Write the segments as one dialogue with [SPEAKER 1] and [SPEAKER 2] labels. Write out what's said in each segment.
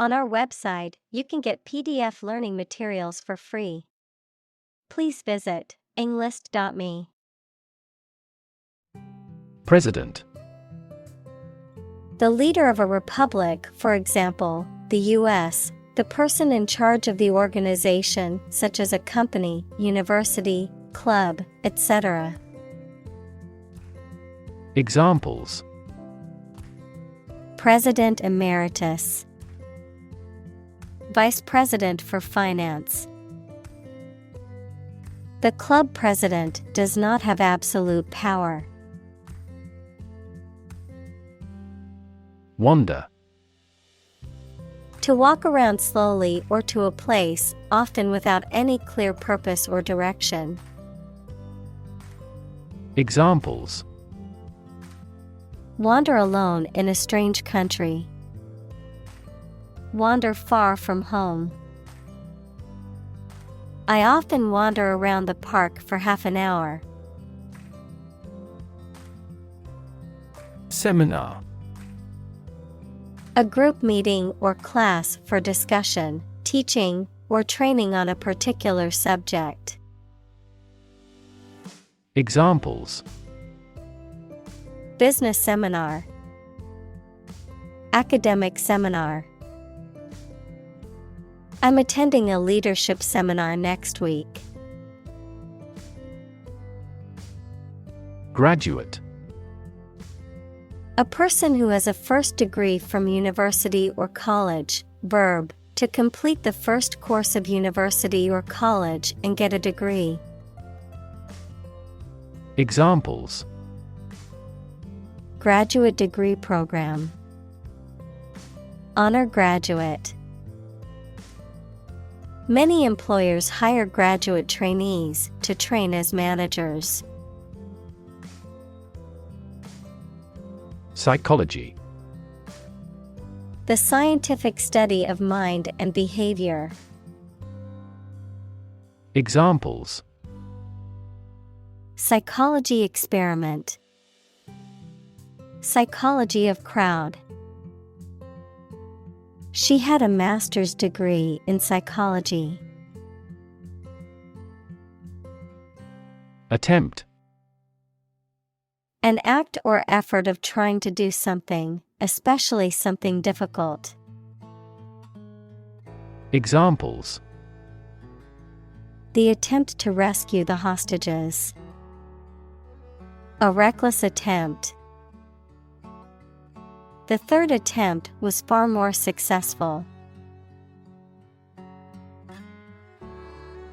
[SPEAKER 1] On our website, you can get PDF learning materials for free. Please visit englist.me.
[SPEAKER 2] President.
[SPEAKER 1] The leader of a republic, for example, the U.S., the person in charge of the organization, such as a company, university, club, etc.
[SPEAKER 2] Examples:
[SPEAKER 1] President Emeritus, Vice President for Finance. The club president does not have absolute power.
[SPEAKER 2] Wander.
[SPEAKER 1] To walk around slowly or to a place, often without any clear purpose or direction.
[SPEAKER 2] Examples:
[SPEAKER 1] Wander alone in a strange country. Wander far from home. I often wander around the park for half an hour.
[SPEAKER 2] Seminar.
[SPEAKER 1] A group meeting or class for discussion, teaching, or training on a particular subject.
[SPEAKER 2] Examples:
[SPEAKER 1] Business seminar, academic seminar. I'm attending a leadership seminar next week.
[SPEAKER 2] Graduate.
[SPEAKER 1] A person who has a first degree from university or college. Verb, to complete the first course of university or college and get a degree.
[SPEAKER 2] Examples:
[SPEAKER 1] Graduate degree program. Honor graduate. Many employers hire graduate trainees to train as managers.
[SPEAKER 2] Psychology.
[SPEAKER 1] The scientific study of mind and behavior.
[SPEAKER 2] Examples:
[SPEAKER 1] Psychology experiment. Psychology of crowd. She had a master's degree in psychology.
[SPEAKER 2] Attempt.
[SPEAKER 1] An act or effort of trying to do something, especially something difficult.
[SPEAKER 2] Examples:
[SPEAKER 1] The attempt to rescue the hostages. A reckless attempt. The third attempt was far more successful.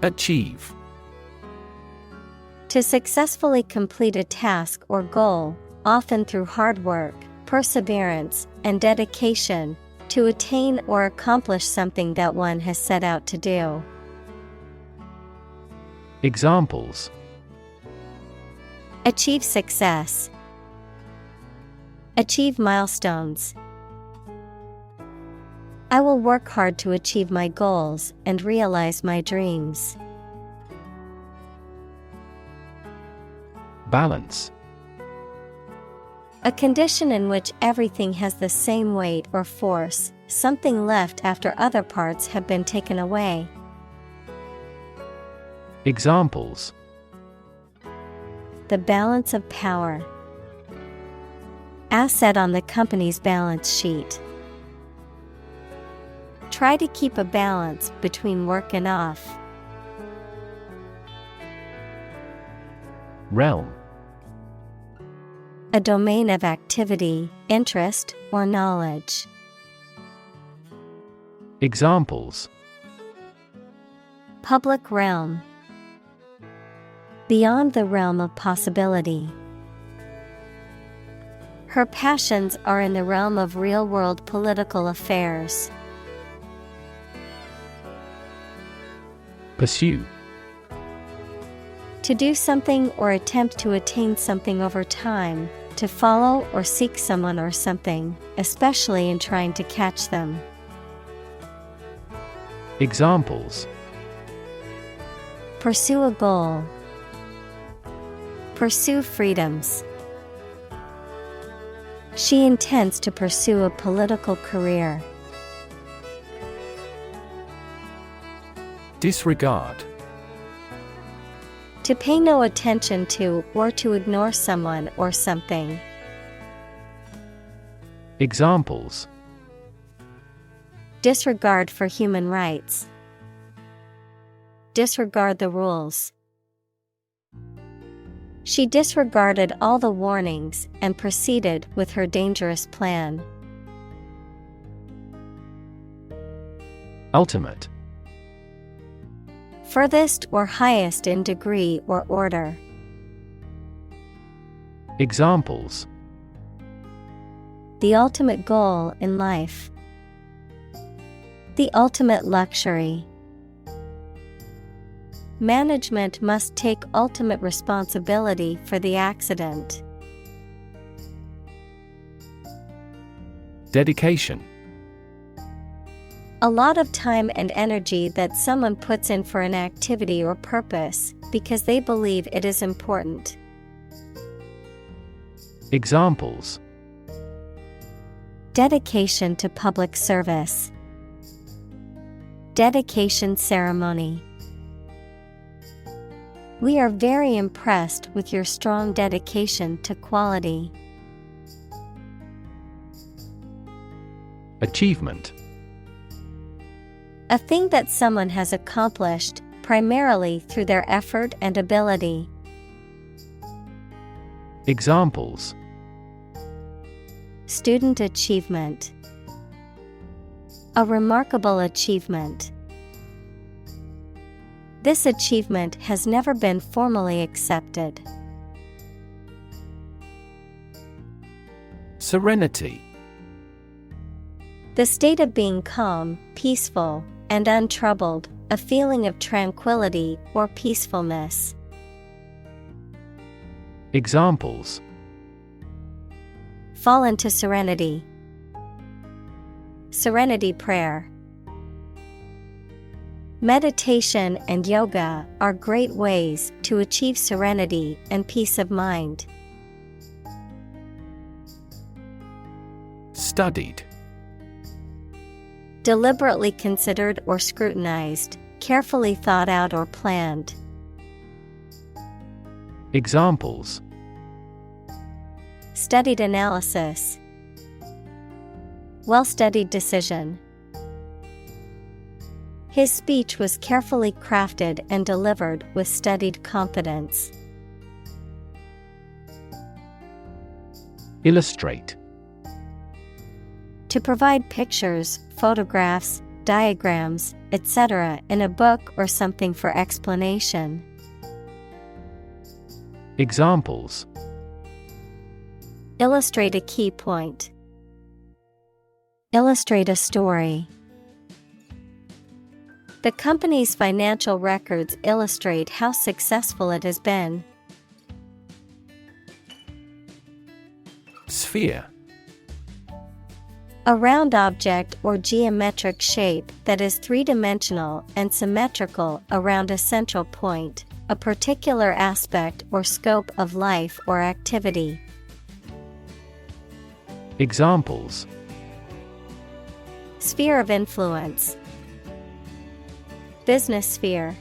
[SPEAKER 2] Achieve.
[SPEAKER 1] To successfully complete a task or goal, often through hard work, perseverance, and dedication, to attain or accomplish something that one has set out to do.
[SPEAKER 2] Examples:
[SPEAKER 1] Achieve success. Achieve milestones. I will work hard to achieve my goals and realize my dreams.
[SPEAKER 2] Balance.
[SPEAKER 1] A condition in which everything has the same weight or force, something left after other parts have been taken away.
[SPEAKER 2] Examples:
[SPEAKER 1] The balance of power. Asset on the company's balance sheet. Try to keep a balance between work and off.
[SPEAKER 2] Realm.
[SPEAKER 1] A domain of activity, interest, or knowledge.
[SPEAKER 2] Examples:
[SPEAKER 1] Public realm. Beyond the realm of possibility. Her passions are in the realm of real-world political affairs.
[SPEAKER 2] Pursue.
[SPEAKER 1] To do something or attempt to attain something over time, to follow or seek someone or something, especially in trying to catch them.
[SPEAKER 2] Examples:
[SPEAKER 1] Pursue a goal. Pursue freedoms. She intends to pursue a political career.
[SPEAKER 2] Disregard.
[SPEAKER 1] To pay no attention to or to ignore someone or something.
[SPEAKER 2] Examples:
[SPEAKER 1] Disregard for human rights. Disregard the rules. She disregarded all the warnings and proceeded with her dangerous plan.
[SPEAKER 2] Ultimate.
[SPEAKER 1] Furthest or highest in degree or order.
[SPEAKER 2] Examples:
[SPEAKER 1] The ultimate goal in life. The ultimate luxury. Management must take ultimate responsibility for the accident.
[SPEAKER 2] Dedication.
[SPEAKER 1] A lot of time and energy that someone puts in for an activity or purpose because they believe it is important.
[SPEAKER 2] Examples:
[SPEAKER 1] Dedication to public service. Dedication ceremony. We are very impressed with your strong dedication to quality.
[SPEAKER 2] Achievement.
[SPEAKER 1] A thing that someone has accomplished, primarily through their effort and ability.
[SPEAKER 2] Examples:
[SPEAKER 1] Student achievement. A remarkable achievement. This achievement has never been formally accepted.
[SPEAKER 2] Serenity.
[SPEAKER 1] The state of being calm, peaceful, and untroubled, a feeling of tranquility or peacefulness.
[SPEAKER 2] Examples:
[SPEAKER 1] Fall into serenity. Serenity prayer. Meditation and yoga are great ways to achieve serenity and peace of mind.
[SPEAKER 2] Studied.
[SPEAKER 1] Deliberately considered or scrutinized, carefully thought out or planned.
[SPEAKER 2] Examples:
[SPEAKER 1] Studied analysis. Well-studied decision. His speech was carefully crafted and delivered with studied confidence.
[SPEAKER 2] Illustrate.
[SPEAKER 1] To provide pictures, photographs, diagrams, etc. in a book or something for explanation.
[SPEAKER 2] Examples:
[SPEAKER 1] Illustrate a key point. Illustrate a story. The company's financial records illustrate how successful it has been.
[SPEAKER 2] Sphere.
[SPEAKER 1] A round object or geometric shape that is three-dimensional and symmetrical around a central point, a particular aspect or scope of life or activity.
[SPEAKER 2] Examples:
[SPEAKER 1] Sphere of influence. Business sphere.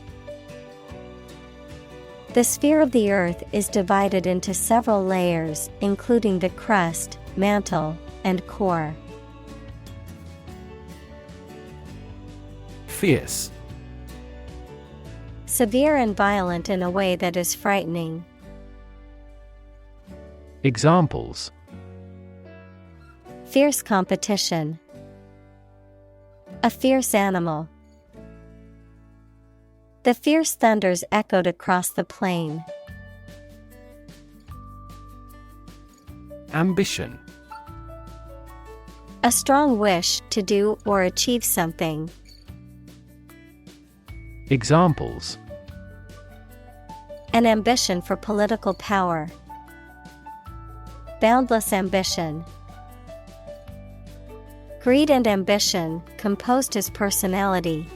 [SPEAKER 1] The sphere of the Earth is divided into several layers, including the crust, mantle, and core.
[SPEAKER 2] Fierce.
[SPEAKER 1] Severe and violent in a way that is frightening.
[SPEAKER 2] Examples:
[SPEAKER 1] Fierce competition. A fierce animal. The fierce thunders echoed across the plain.
[SPEAKER 2] Ambition.
[SPEAKER 1] A strong wish to do or achieve something.
[SPEAKER 2] Examples:
[SPEAKER 1] An ambition for political power. Boundless ambition. Greed and ambition composed his personality.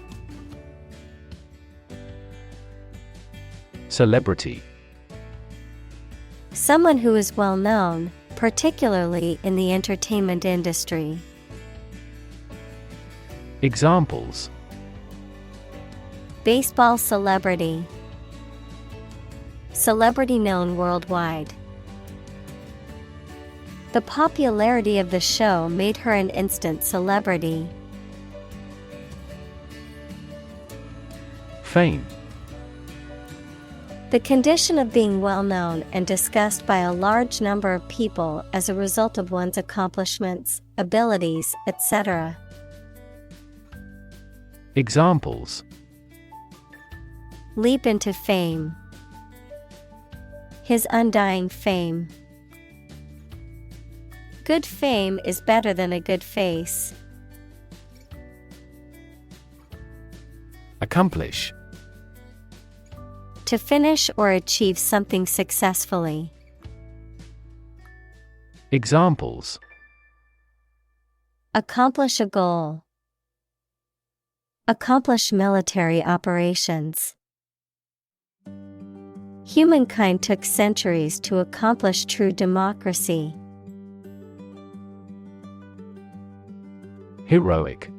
[SPEAKER 2] Celebrity.
[SPEAKER 1] Someone who is well known, particularly in the entertainment industry.
[SPEAKER 2] Examples:
[SPEAKER 1] Baseball celebrity. Celebrity known worldwide. The popularity of the show made her an instant celebrity.
[SPEAKER 2] Fame.
[SPEAKER 1] The condition of being well known and discussed by a large number of people as a result of one's accomplishments, abilities, etc.
[SPEAKER 2] Examples:
[SPEAKER 1] leap into fame. His undying fame. Good fame is better than a good face.
[SPEAKER 2] Accomplish.
[SPEAKER 1] To finish or achieve something successfully.
[SPEAKER 2] Examples:
[SPEAKER 1] accomplish a goal. Accomplish military operations. Humankind took centuries to accomplish true democracy.
[SPEAKER 2] Heroic.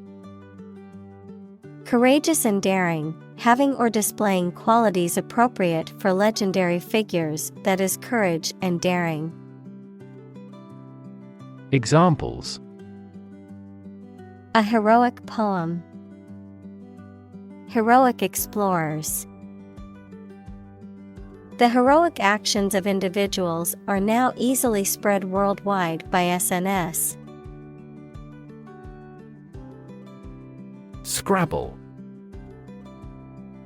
[SPEAKER 1] Courageous and daring, having or displaying qualities appropriate for legendary figures, that is, courage and daring.
[SPEAKER 2] Examples:
[SPEAKER 1] a heroic poem. Heroic explorers. The heroic actions of individuals are now easily spread worldwide by SNS.
[SPEAKER 2] Scrabble.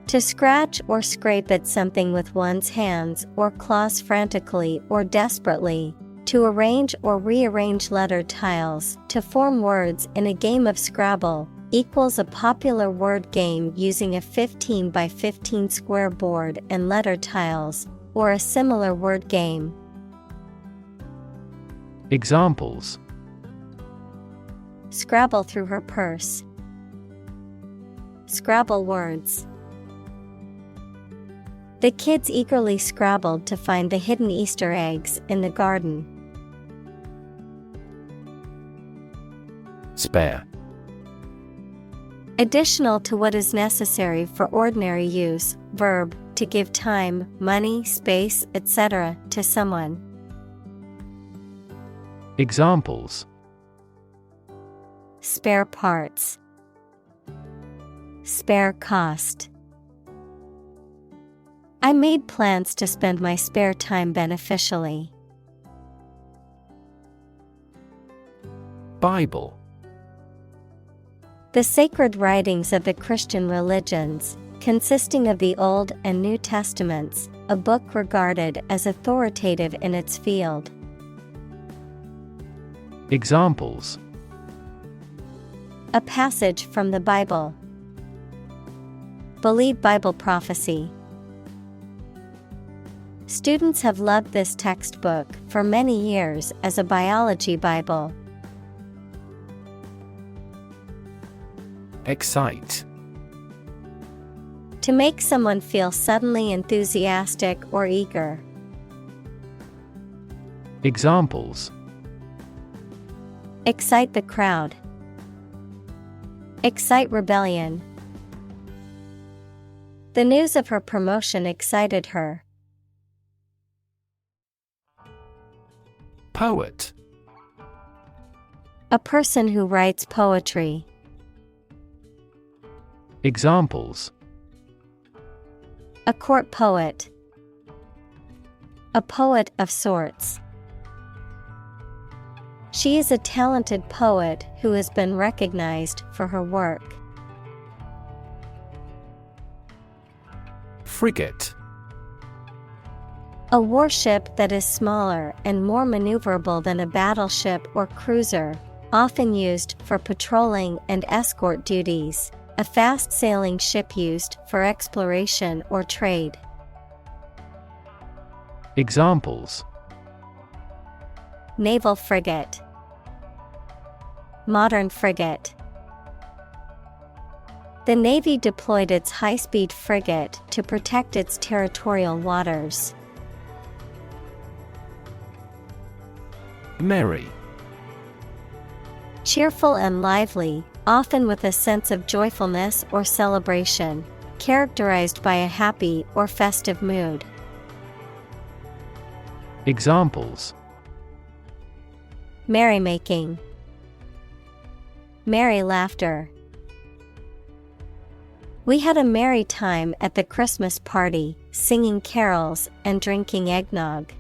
[SPEAKER 1] To scratch or scrape at something with one's hands or claws frantically or desperately. To arrange or rearrange letter tiles to form words in a game of Scrabble equals a popular word game using a 15 by 15 square board and letter tiles, or a similar word game.
[SPEAKER 2] Examples:
[SPEAKER 1] scrabble through her purse. Scrabble words. The kids eagerly scrabbled to find the hidden Easter eggs in the garden.
[SPEAKER 2] Spare.
[SPEAKER 1] Additional to what is necessary for ordinary use, verb, to give time, money, space, etc. to someone.
[SPEAKER 2] Examples:
[SPEAKER 1] spare parts. Spare cost. I made plans to spend my spare time beneficially.
[SPEAKER 2] Bible.
[SPEAKER 1] The sacred writings of the Christian religions, consisting of the Old and New Testaments, a book regarded as authoritative in its field.
[SPEAKER 2] Examples:
[SPEAKER 1] a passage from the Bible. Believe Bible prophecy. Students have loved this textbook for many years as a biology Bible.
[SPEAKER 2] Excite.
[SPEAKER 1] To make someone feel suddenly enthusiastic or eager.
[SPEAKER 2] Examples:
[SPEAKER 1] excite the crowd. Excite rebellion. The news of her promotion excited her.
[SPEAKER 2] Poet.
[SPEAKER 1] A person who writes poetry.
[SPEAKER 2] Examples:
[SPEAKER 1] a court poet. A poet of sorts. She is a talented poet who has been recognized for her work.
[SPEAKER 2] Frigate.
[SPEAKER 1] A warship that is smaller and more maneuverable than a battleship or cruiser, often used for patrolling and escort duties. A fast-sailing ship used for exploration or trade.
[SPEAKER 2] Examples:
[SPEAKER 1] naval frigate. Modern frigate. The Navy deployed its high-speed frigate to protect its territorial waters.
[SPEAKER 2] Merry.
[SPEAKER 1] Cheerful and lively, often with a sense of joyfulness or celebration. characterized by a happy or festive mood.
[SPEAKER 2] Examples:
[SPEAKER 1] Merrymaking, merry laughter. We had a merry time at the Christmas party, singing carols and drinking eggnog.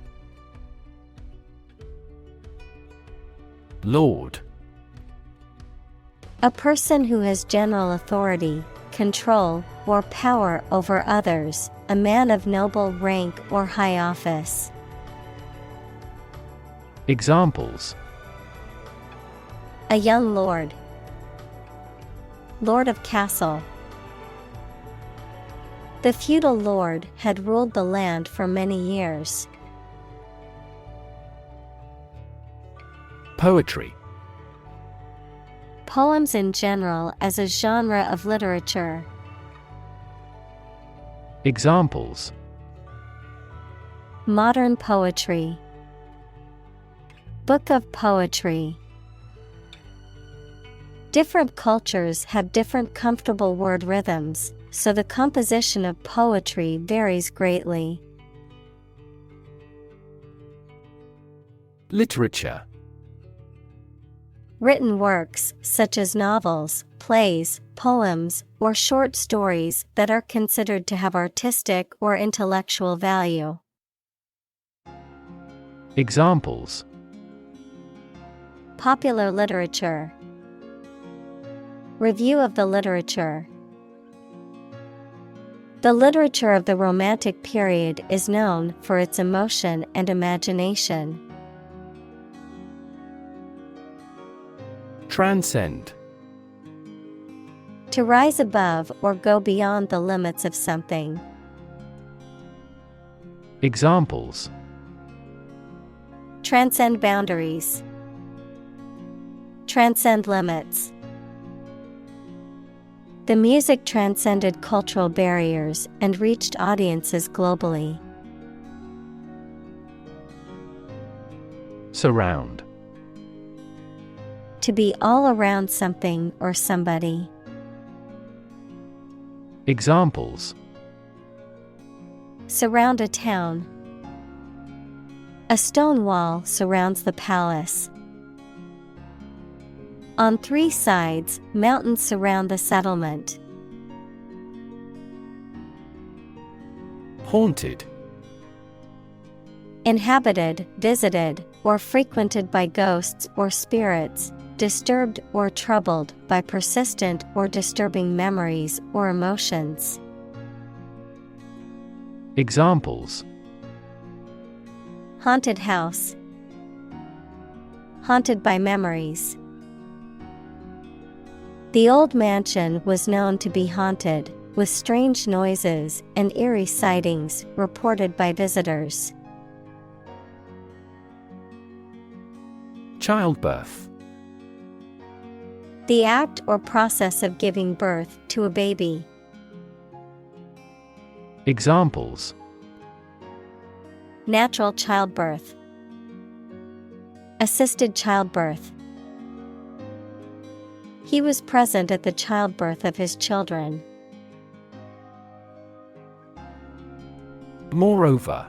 [SPEAKER 2] Lord.
[SPEAKER 1] A person who has general authority, control, or power over others, a man of noble rank or high office.
[SPEAKER 2] Examples:
[SPEAKER 1] A young lord, lord of castle. The feudal lord had ruled the land for many years.
[SPEAKER 2] Poetry.
[SPEAKER 1] Poems in general as a genre of literature.
[SPEAKER 2] Examples:
[SPEAKER 1] Modern poetry, book of poetry. Different cultures have different comfortable word rhythms, so the composition of poetry varies greatly.
[SPEAKER 2] Literature.
[SPEAKER 1] Written works, such as novels, plays, poems, or short stories that are considered to have artistic or intellectual value.
[SPEAKER 2] Examples:
[SPEAKER 1] Popular literature, review of the literature. The literature of the Romantic period is known for its emotion and imagination.
[SPEAKER 2] Transcend.
[SPEAKER 1] To rise above or go beyond the limits of something.
[SPEAKER 2] Examples:
[SPEAKER 1] Transcend boundaries, transcend limits. The music transcended cultural barriers and reached audiences globally.
[SPEAKER 2] Surround.
[SPEAKER 1] To be all around something or somebody.
[SPEAKER 2] Examples:
[SPEAKER 1] Surround a town. A stone wall surrounds the palace. On 3 sides, mountains surround the settlement.
[SPEAKER 2] Haunted.
[SPEAKER 1] Inhabited, visited, or frequented by ghosts or spirits, disturbed or troubled by persistent or disturbing memories or emotions.
[SPEAKER 2] Examples:
[SPEAKER 1] Haunted house. Haunted by memories. The old mansion was known to be haunted, with strange noises and eerie sightings reported by visitors.
[SPEAKER 2] Childbirth.
[SPEAKER 1] The act or process of giving birth to a baby.
[SPEAKER 2] Examples:
[SPEAKER 1] Natural childbirth. Assisted childbirth. He was present at the childbirth of his children.
[SPEAKER 2] Moreover.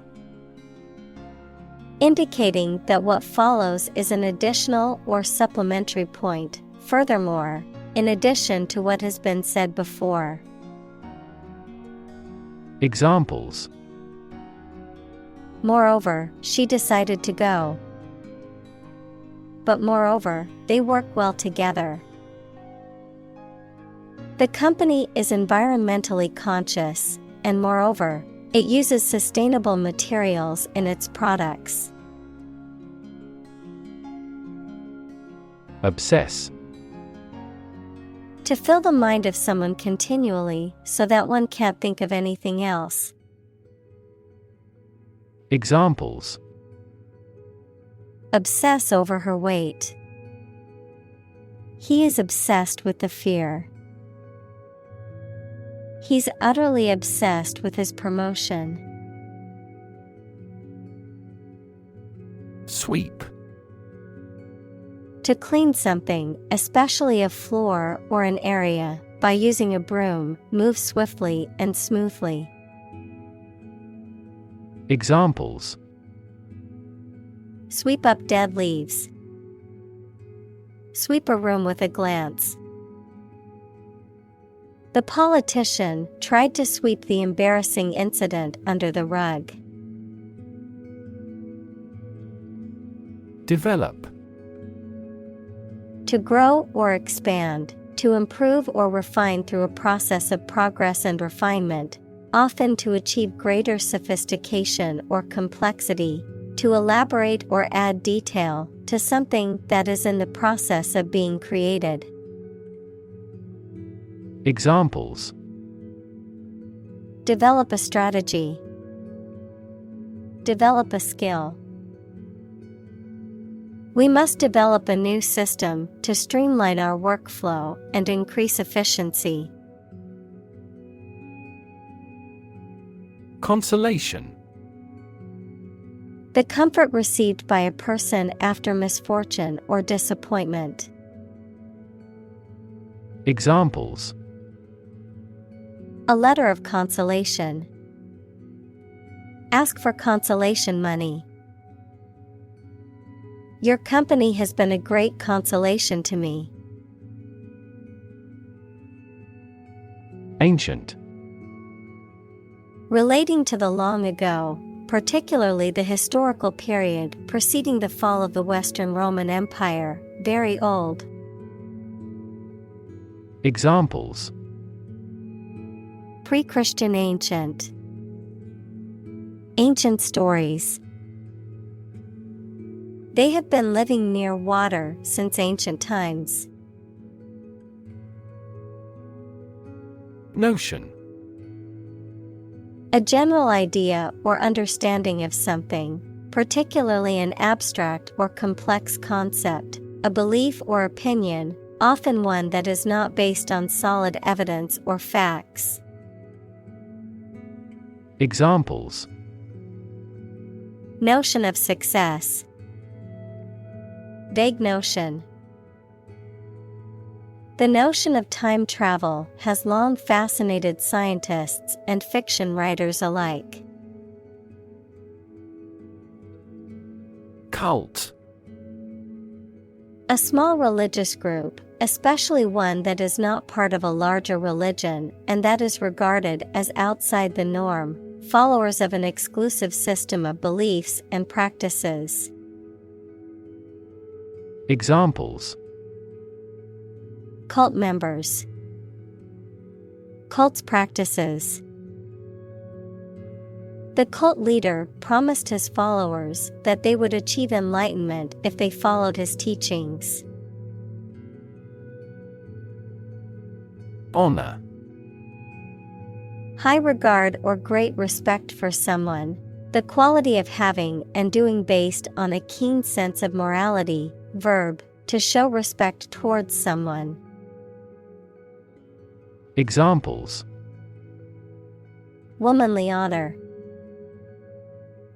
[SPEAKER 1] Indicating that what follows is an additional or supplementary point. Furthermore, in addition to what has been said before.
[SPEAKER 2] Examples:
[SPEAKER 1] Moreover, she decided to go. But moreover, they work well together. The company is environmentally conscious, and moreover, it uses sustainable materials in its products.
[SPEAKER 2] Obsess.
[SPEAKER 1] To fill the mind of someone continually so that one can't think of anything else.
[SPEAKER 2] Examples:
[SPEAKER 1] Obsess over her weight. He is obsessed with the fear. He's utterly obsessed with his promotion.
[SPEAKER 2] Sweep.
[SPEAKER 1] To clean something, especially a floor or an area, by using a broom, move swiftly and smoothly.
[SPEAKER 2] Examples:
[SPEAKER 1] Sweep up dead leaves. Sweep a room with a glance. The politician tried to sweep the embarrassing incident under the rug.
[SPEAKER 2] Develop.
[SPEAKER 1] To grow or expand, to improve or refine through a process of progress and refinement, often to achieve greater sophistication or complexity, to elaborate or add detail to something that is in the process of being created.
[SPEAKER 2] Examples:
[SPEAKER 1] Develop a strategy. Develop a skill. We must develop a new system to streamline our workflow and increase efficiency.
[SPEAKER 2] Consolation.
[SPEAKER 1] The comfort received by a person after misfortune or disappointment.
[SPEAKER 2] Examples:
[SPEAKER 1] A letter of consolation. Ask for consolation money. Your company has been a great consolation to me.
[SPEAKER 2] Ancient.
[SPEAKER 1] Relating to the long ago, particularly the historical period preceding the fall of the Western Roman Empire, very old.
[SPEAKER 2] Examples:
[SPEAKER 1] Pre-Christian ancient. Ancient stories. They have been living near water since ancient times.
[SPEAKER 2] Notion.
[SPEAKER 1] A general idea or understanding of something, particularly an abstract or complex concept, a belief or opinion, often one that is not based on solid evidence or facts.
[SPEAKER 2] Examples:
[SPEAKER 1] Notion of success. Vague notion. The notion of time travel has long fascinated scientists and fiction writers alike.
[SPEAKER 2] Cult.
[SPEAKER 1] A small religious group, especially one that is not part of a larger religion and that is regarded as outside the norm, followers of an exclusive system of beliefs and practices.
[SPEAKER 2] Examples:
[SPEAKER 1] Cult members. Cult's practices. The cult leader promised his followers that they would achieve enlightenment if they followed his teachings.
[SPEAKER 2] Honor.
[SPEAKER 1] High regard or great respect for someone, the quality of having and doing based on a keen sense of morality. Verb, to show respect towards someone.
[SPEAKER 2] Examples:
[SPEAKER 1] Womanly honor.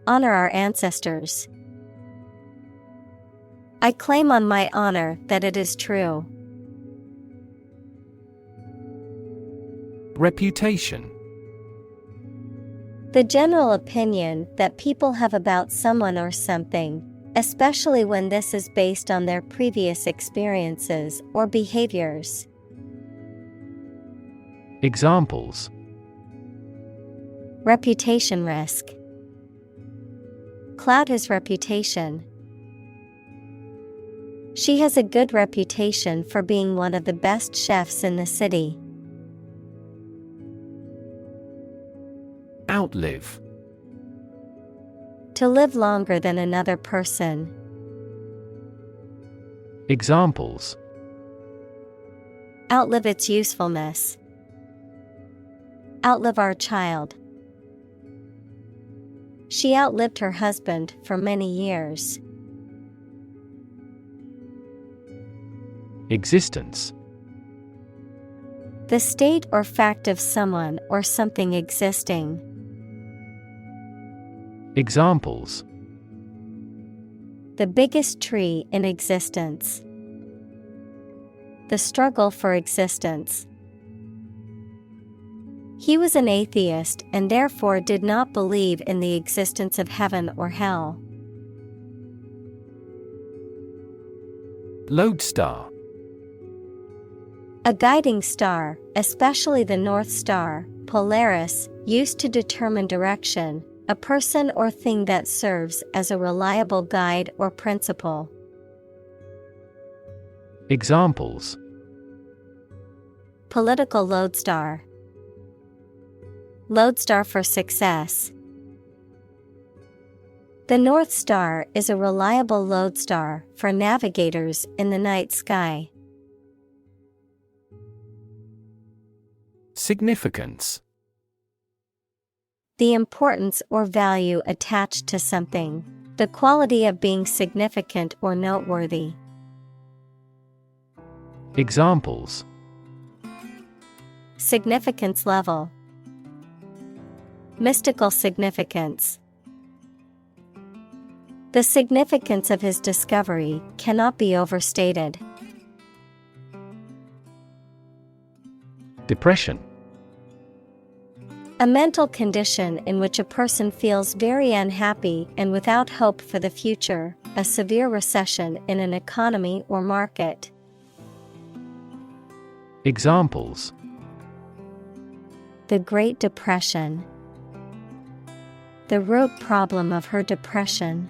[SPEAKER 1] Honor our ancestors. I claim on my honor that it is true.
[SPEAKER 2] Reputation.
[SPEAKER 1] The general opinion that people have about someone or something, especially when this is based on their previous experiences or behaviors.
[SPEAKER 2] Examples:
[SPEAKER 1] Reputation risk. Cloud his reputation. She has a good reputation for being one of the best chefs in the city.
[SPEAKER 2] Outlive.
[SPEAKER 1] To live longer than another person.
[SPEAKER 2] Examples:
[SPEAKER 1] Outlive its usefulness. Outlive our child. She outlived her husband for many years.
[SPEAKER 2] Existence.
[SPEAKER 1] The state or fact of someone or something existing.
[SPEAKER 2] Examples:
[SPEAKER 1] The biggest tree in existence. The struggle for existence. He was an atheist and therefore did not believe in the existence of heaven or hell.
[SPEAKER 2] Lodestar.
[SPEAKER 1] A guiding star, especially the North Star, Polaris, used to determine direction, a person or thing that serves as a reliable guide or principle.
[SPEAKER 2] Examples:
[SPEAKER 1] Political lodestar. Lodestar for success. The North Star is a reliable lodestar for navigators in the night sky.
[SPEAKER 2] Significance.
[SPEAKER 1] The importance or value attached to something, the quality of being significant or noteworthy.
[SPEAKER 2] Examples:
[SPEAKER 1] Significance level. Mystical significance. The significance of his discovery cannot be overstated.
[SPEAKER 2] Depression.
[SPEAKER 1] A mental condition in which a person feels very unhappy and without hope for the future, a severe recession in an economy or market.
[SPEAKER 2] Examples:
[SPEAKER 1] The Great Depression. The root problem of her depression.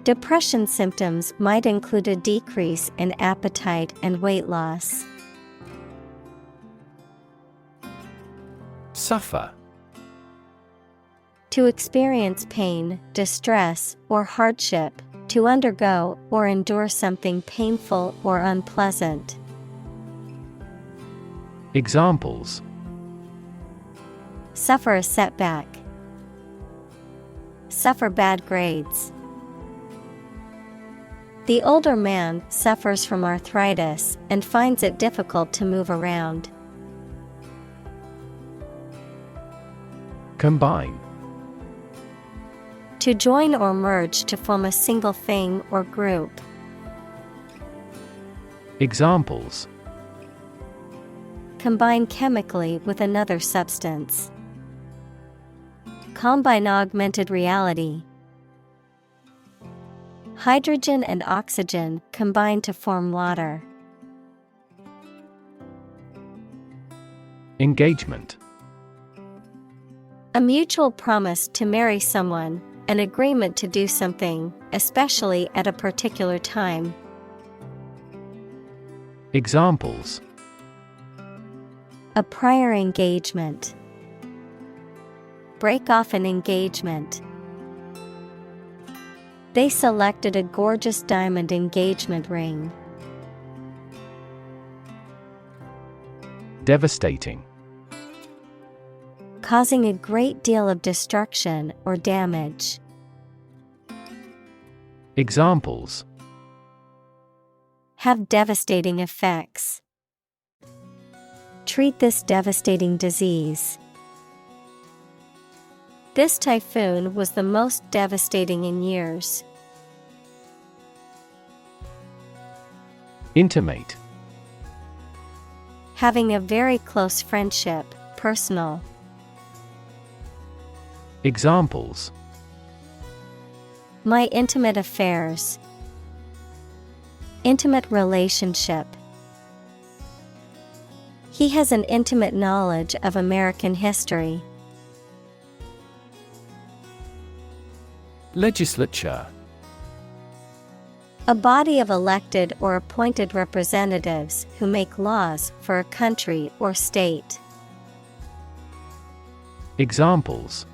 [SPEAKER 1] Depression symptoms might include a decrease in appetite and weight loss.
[SPEAKER 2] Suffer.
[SPEAKER 1] To experience pain, distress, or hardship, to undergo or endure something painful or unpleasant.
[SPEAKER 2] Examples:
[SPEAKER 1] Suffer a setback. Suffer bad grades. The older man suffers from arthritis and finds it difficult to move around.
[SPEAKER 2] Combine.
[SPEAKER 1] To join or merge to form a single thing or group.
[SPEAKER 2] Examples:
[SPEAKER 1] Combine chemically with another substance. Combine augmented reality. Hydrogen and oxygen combine to form water.
[SPEAKER 2] Engagement.
[SPEAKER 1] A mutual promise to marry someone, an agreement to do something, especially at a particular time.
[SPEAKER 2] Examples:
[SPEAKER 1] A prior engagement. Break off an engagement. They selected a gorgeous diamond engagement ring.
[SPEAKER 2] Devastating.
[SPEAKER 1] Causing a great deal of destruction or damage.
[SPEAKER 2] Examples:
[SPEAKER 1] Have devastating effects. Treat this devastating disease. This typhoon was the most devastating in years.
[SPEAKER 2] Intimate.
[SPEAKER 1] Having a very close friendship, personal.
[SPEAKER 2] Examples:
[SPEAKER 1] My intimate affairs. Intimate relationship. He has an intimate knowledge of American history.
[SPEAKER 2] Legislature.
[SPEAKER 1] A body of elected or appointed representatives who make laws for a country or state.
[SPEAKER 2] Examples: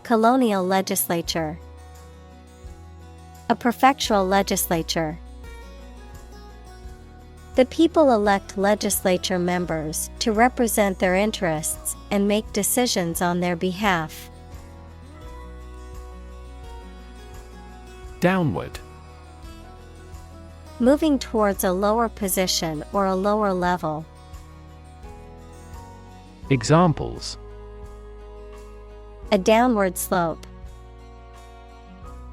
[SPEAKER 1] Colonial legislature. A prefectural legislature. The people elect legislature members to represent their interests and make decisions on their behalf.
[SPEAKER 2] Downward.
[SPEAKER 1] Moving towards a lower position or a lower level.
[SPEAKER 2] Examples:
[SPEAKER 1] A downward slope.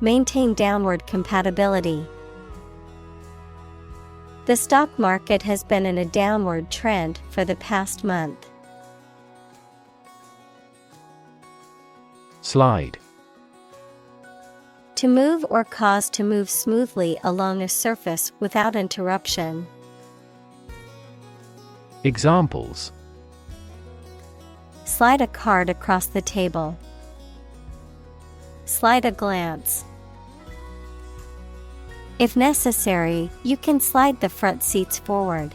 [SPEAKER 1] Maintain downward compatibility. The stock market has been in a downward trend for the past month.
[SPEAKER 2] Slide.
[SPEAKER 1] To move or cause to move smoothly along a surface without interruption.
[SPEAKER 2] Examples:
[SPEAKER 1] Slide a card across the table. Slide a glance. If necessary, you can slide the front seats forward.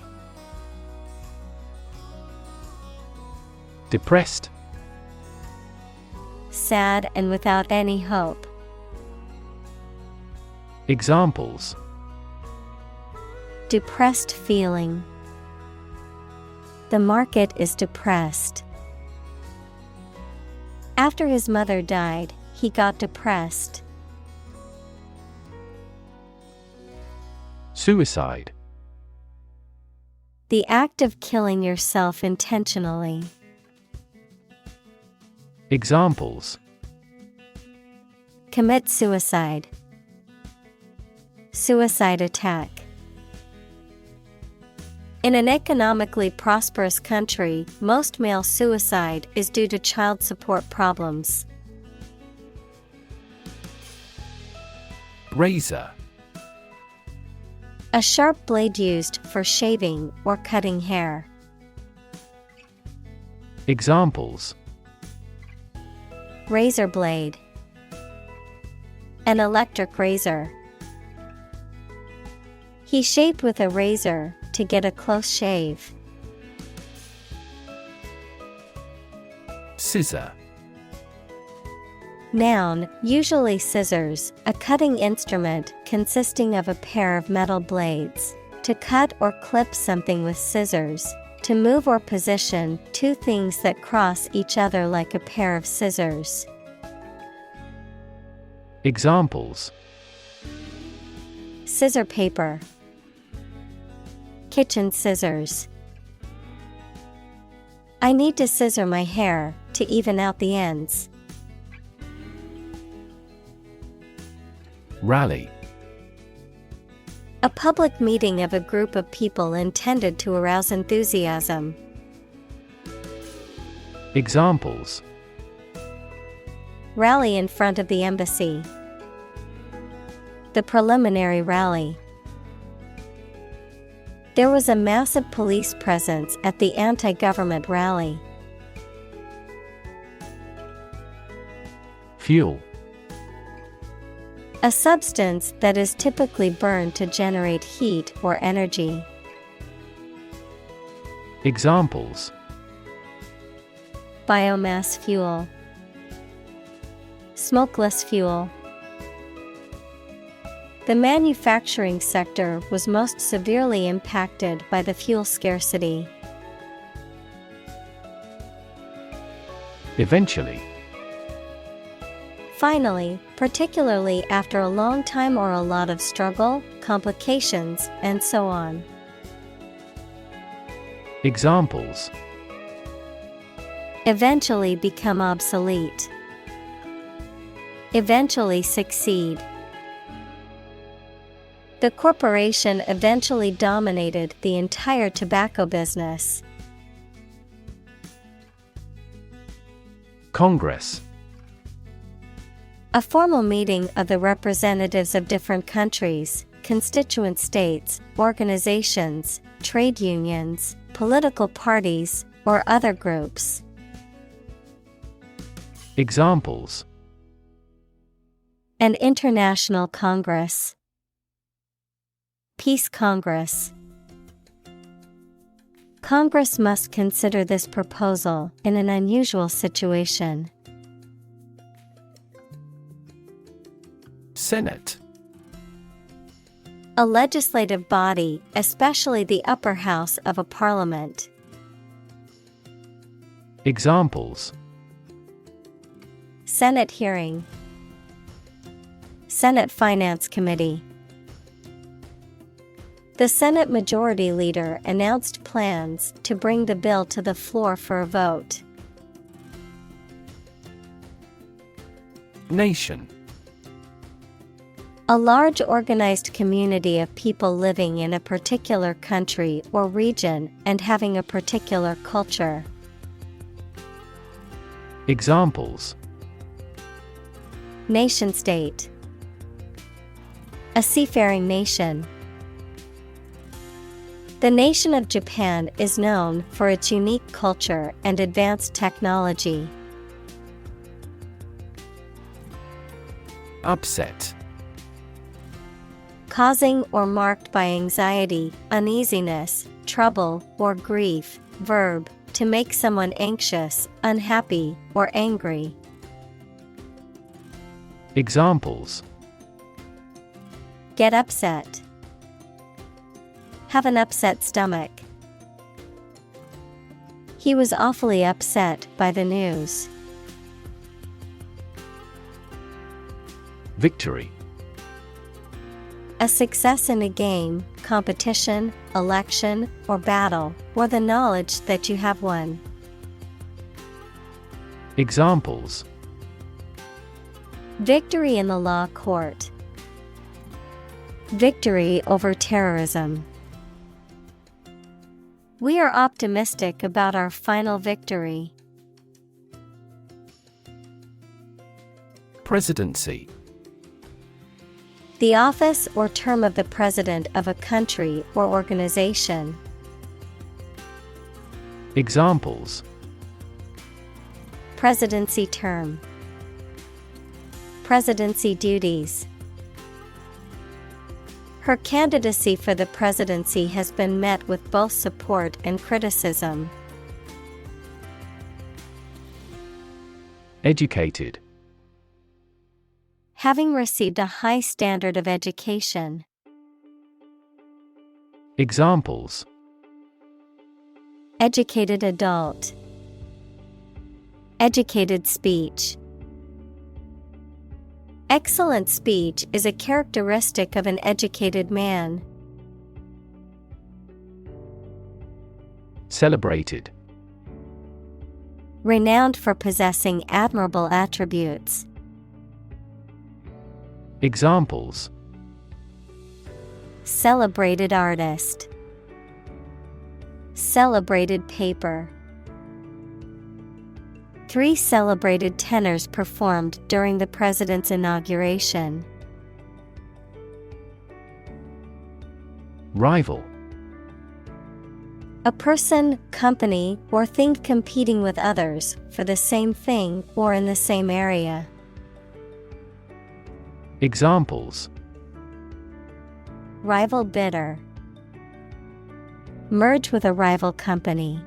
[SPEAKER 2] Depressed.
[SPEAKER 1] Sad and without any hope.
[SPEAKER 2] Examples:
[SPEAKER 1] Depressed feeling. The market is depressed. After his mother died, he got depressed.
[SPEAKER 2] Suicide.
[SPEAKER 1] The act of killing yourself intentionally.
[SPEAKER 2] Examples:
[SPEAKER 1] Commit suicide. Suicide attack. In an economically prosperous country, most male suicide is due to child support problems.
[SPEAKER 2] Razor.
[SPEAKER 1] A sharp blade used for shaving or cutting hair.
[SPEAKER 2] Examples:
[SPEAKER 1] Razor blade. An electric razor. He shaved with a razor to get a close shave.
[SPEAKER 2] Scissor.
[SPEAKER 1] Noun, usually scissors, a cutting instrument consisting of a pair of metal blades. To cut or clip something with scissors. To move or position two things that cross each other like a pair of scissors.
[SPEAKER 2] Examples:
[SPEAKER 1] Scissor paper. Kitchen scissors. I need to scissor my hair to even out the ends.
[SPEAKER 2] Rally.
[SPEAKER 1] A public meeting of a group of people intended to arouse enthusiasm.
[SPEAKER 2] Examples:
[SPEAKER 1] Rally in front of the embassy. The preliminary rally. There was a massive police presence at the anti-government rally.
[SPEAKER 2] Fuel.
[SPEAKER 1] A substance that is typically burned to generate heat or energy.
[SPEAKER 2] Examples:
[SPEAKER 1] Biomass fuel. Smokeless fuel. The manufacturing sector was most severely impacted by the fuel scarcity.
[SPEAKER 2] Eventually.
[SPEAKER 1] Finally, particularly after a long time or a lot of struggle, complications, and so on.
[SPEAKER 2] Examples:
[SPEAKER 1] Eventually become obsolete. Eventually succeed. The corporation eventually dominated the entire tobacco business.
[SPEAKER 2] Congress.
[SPEAKER 1] A formal meeting of the representatives of different countries, constituent states, organizations, trade unions, political parties, or other groups.
[SPEAKER 2] Examples:
[SPEAKER 1] An international congress. Peace Congress. Congress must consider this proposal in an unusual situation.
[SPEAKER 2] Senate.
[SPEAKER 1] A legislative body, especially the upper house of a parliament.
[SPEAKER 2] Examples:
[SPEAKER 1] Senate hearing. Senate Finance Committee. The Senate Majority Leader announced plans to bring the bill to the floor for a vote. Nation. A large organized community of people living in a particular country or region and having a particular culture.
[SPEAKER 2] Examples:
[SPEAKER 1] Nation-state. A seafaring nation. The nation of Japan is known for its unique culture and advanced technology.
[SPEAKER 2] Upset.
[SPEAKER 1] Causing or marked by anxiety, uneasiness, trouble, or grief. Verb, to make someone anxious, unhappy, or angry.
[SPEAKER 2] Examples:
[SPEAKER 1] Get upset. Have an upset stomach. He was awfully upset by the news.
[SPEAKER 2] Victory.
[SPEAKER 1] A success in a game, competition, election, or battle, or the knowledge that you have won.
[SPEAKER 2] Examples:
[SPEAKER 1] Victory in the law court. Victory over terrorism. We are optimistic about our final victory.
[SPEAKER 2] Presidency.
[SPEAKER 1] The office or term of the president of a country or organization.
[SPEAKER 2] Examples:
[SPEAKER 1] Presidency term. Presidency duties. Her candidacy for the presidency has been met with both support and criticism.
[SPEAKER 2] Educated.
[SPEAKER 1] Having received a high standard of education.
[SPEAKER 2] Examples:
[SPEAKER 1] Educated adult. Educated speech. Excellent speech is a characteristic of an educated man.
[SPEAKER 2] Celebrated.
[SPEAKER 1] Renowned for possessing admirable attributes.
[SPEAKER 2] Examples:
[SPEAKER 1] Celebrated artist. Celebrated paper. 3 celebrated tenors performed during the president's inauguration.
[SPEAKER 2] Rival.
[SPEAKER 1] A person, company, or thing competing with others for the same thing or in the same area.
[SPEAKER 2] Examples:
[SPEAKER 1] Rival bidder. Merge with a rival company.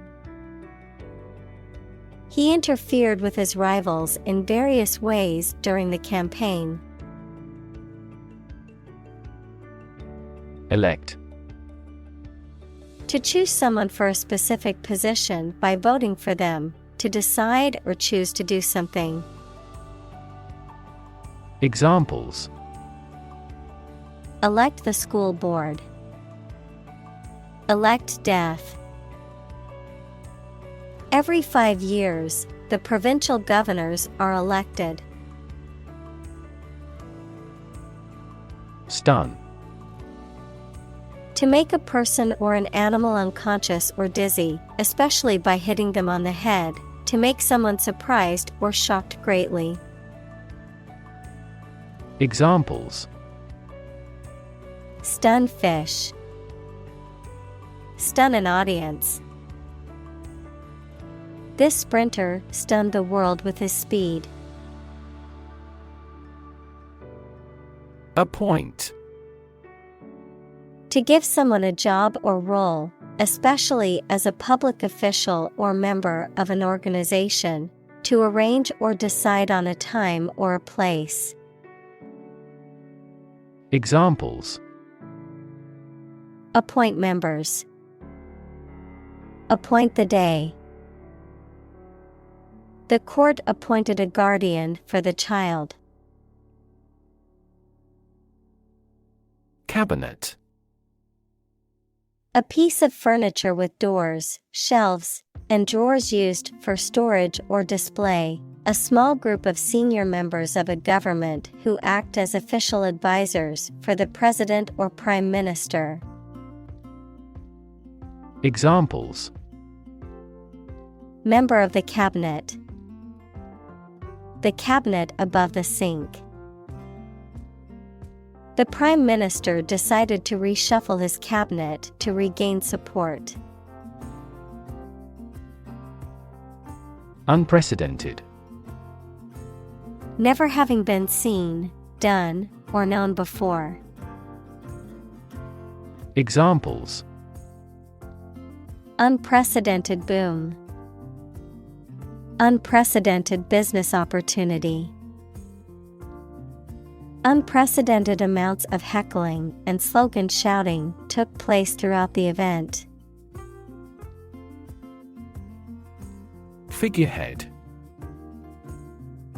[SPEAKER 1] He interfered with his rivals in various ways during the campaign.
[SPEAKER 2] Elect.
[SPEAKER 1] To choose someone for a specific position by voting for them, to decide or choose to do something.
[SPEAKER 2] Examples:
[SPEAKER 1] Elect the school board. Elect death. Every 5 years, the provincial governors are elected.
[SPEAKER 2] Stun.
[SPEAKER 1] To make a person or an animal unconscious or dizzy, especially by hitting them on the head, to make someone surprised or shocked greatly.
[SPEAKER 2] Examples:
[SPEAKER 1] Stun fish. Stun an audience. This sprinter stunned the world with his speed.
[SPEAKER 2] Appoint.
[SPEAKER 1] To give someone a job or role, especially as a public official or member of an organization, to arrange or decide on a time or a place.
[SPEAKER 2] Examples:
[SPEAKER 1] Appoint members. Appoint the day. The court appointed a guardian for the child.
[SPEAKER 2] Cabinet.
[SPEAKER 1] A piece of furniture with doors, shelves, and drawers used for storage or display, A small group of senior members of a government who act as official advisors for the president or prime minister.
[SPEAKER 2] Examples:
[SPEAKER 1] Member of the cabinet. The cabinet above the sink. The prime minister decided to reshuffle his cabinet to regain support.
[SPEAKER 2] Unprecedented.
[SPEAKER 1] Never having been seen, done, or known before.
[SPEAKER 2] Examples:
[SPEAKER 1] Unprecedented boom. Unprecedented business opportunity. Unprecedented amounts of heckling and slogan shouting took place throughout the event.
[SPEAKER 2] Figurehead.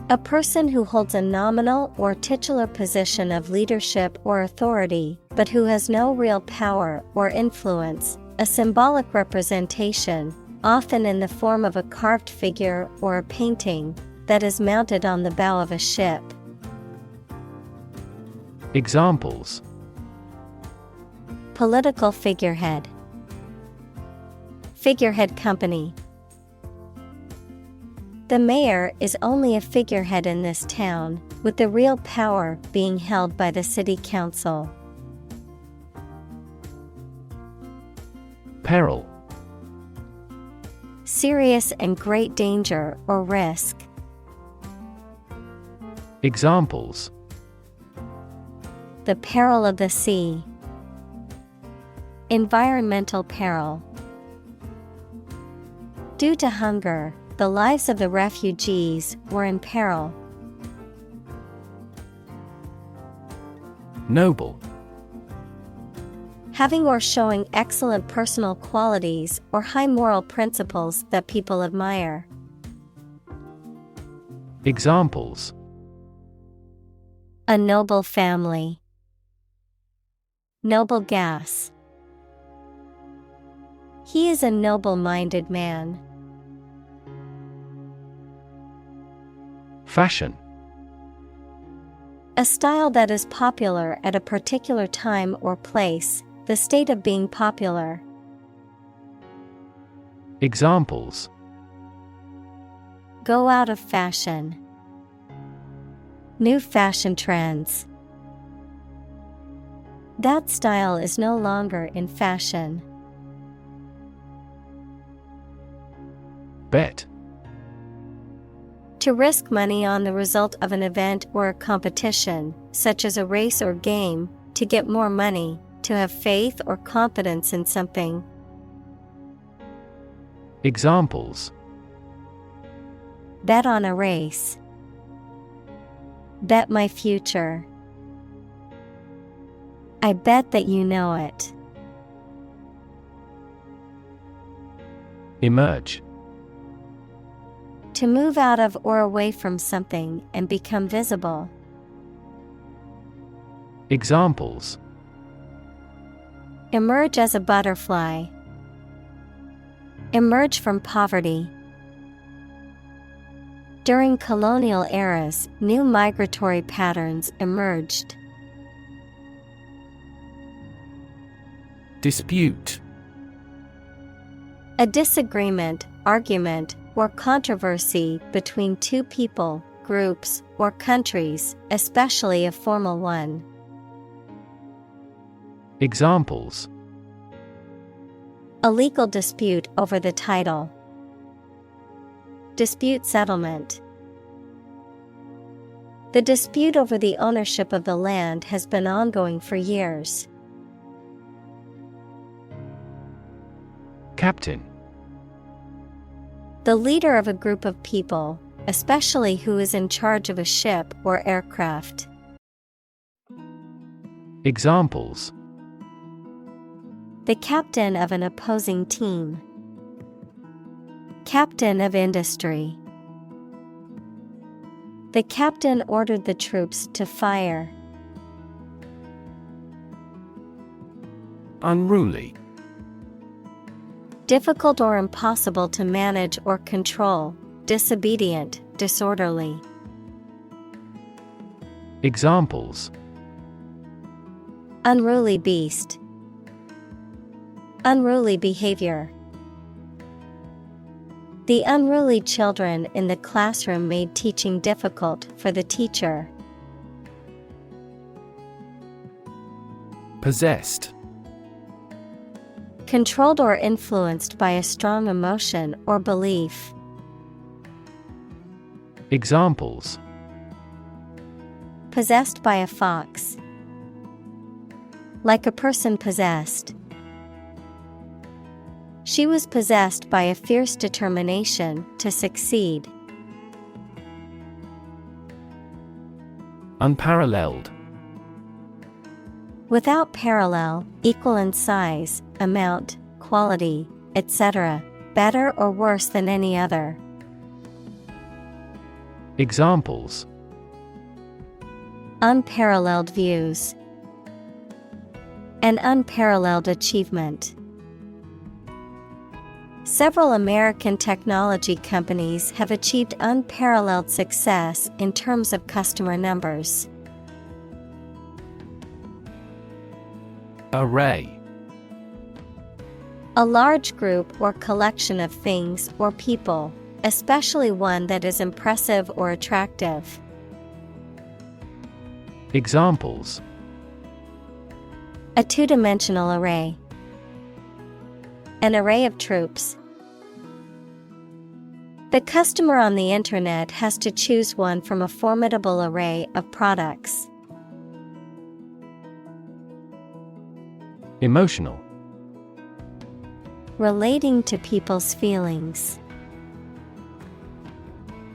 [SPEAKER 1] A person who holds a nominal or titular position of leadership or authority, but who has no real power or influence, a symbolic representation, often in the form of a carved figure or a painting, that is mounted on the bow of a ship.
[SPEAKER 2] Examples:
[SPEAKER 1] Political figurehead. Figurehead company. The mayor is only a figurehead in this town, with the real power being held by the city council.
[SPEAKER 2] Peril.
[SPEAKER 1] Serious and great danger or risk.
[SPEAKER 2] Examples:
[SPEAKER 1] The peril of the sea. Environmental peril. Due to hunger, the lives of the refugees were in peril.
[SPEAKER 2] Noble.
[SPEAKER 1] Having or showing excellent personal qualities or high moral principles that people admire.
[SPEAKER 2] Examples:
[SPEAKER 1] A noble family. Noble gas. He is a noble-minded man.
[SPEAKER 2] Fashion.
[SPEAKER 1] A style that is popular at a particular time or place, the state of being popular.
[SPEAKER 2] Examples:
[SPEAKER 1] Go out of fashion. New fashion trends. That style is no longer in fashion.
[SPEAKER 2] Bet.
[SPEAKER 1] To risk money on the result of an event or a competition, such as a race or game, to get more money, to have faith or confidence in something.
[SPEAKER 2] Examples:
[SPEAKER 1] Bet on a race. Bet my future. I bet that you know it.
[SPEAKER 2] Emerge.
[SPEAKER 1] To move out of or away from something and become visible.
[SPEAKER 2] Examples:
[SPEAKER 1] Emerge as a butterfly. Emerge from poverty. During colonial eras, new migratory patterns emerged.
[SPEAKER 2] Dispute.
[SPEAKER 1] A disagreement, argument, or controversy between two people, groups, or countries, especially a formal one.
[SPEAKER 2] Examples:
[SPEAKER 1] A legal dispute over the title. Dispute settlement. The dispute over the ownership of the land has been ongoing for years.
[SPEAKER 2] Captain.
[SPEAKER 1] The leader of a group of people, especially who is in charge of a ship or aircraft.
[SPEAKER 2] Examples:
[SPEAKER 1] The captain of an opposing team. Captain of industry. The captain ordered the troops to fire.
[SPEAKER 2] Unruly.
[SPEAKER 1] Difficult or impossible to manage or control, disobedient, disorderly.
[SPEAKER 2] Examples:
[SPEAKER 1] Unruly beast. Unruly behavior. The unruly children in the classroom made teaching difficult for the teacher.
[SPEAKER 2] Possessed.
[SPEAKER 1] Controlled or influenced by a strong emotion or belief.
[SPEAKER 2] Examples:
[SPEAKER 1] Possessed by a fox. Like a person possessed. She was possessed by a fierce determination to succeed.
[SPEAKER 2] Unparalleled.
[SPEAKER 1] Without parallel, equal in size, amount, quality, etc., better or worse than any other.
[SPEAKER 2] Examples:
[SPEAKER 1] Unparalleled views. An unparalleled achievement. Several American technology companies have achieved unparalleled success in terms of customer numbers.
[SPEAKER 2] Array.
[SPEAKER 1] A large group or collection of things or people, especially one that is impressive or attractive.
[SPEAKER 2] Examples:
[SPEAKER 1] A two-dimensional array. An array of troops. The customer on the internet has to choose one from a formidable array of products.
[SPEAKER 2] Emotional.
[SPEAKER 1] Relating to people's feelings.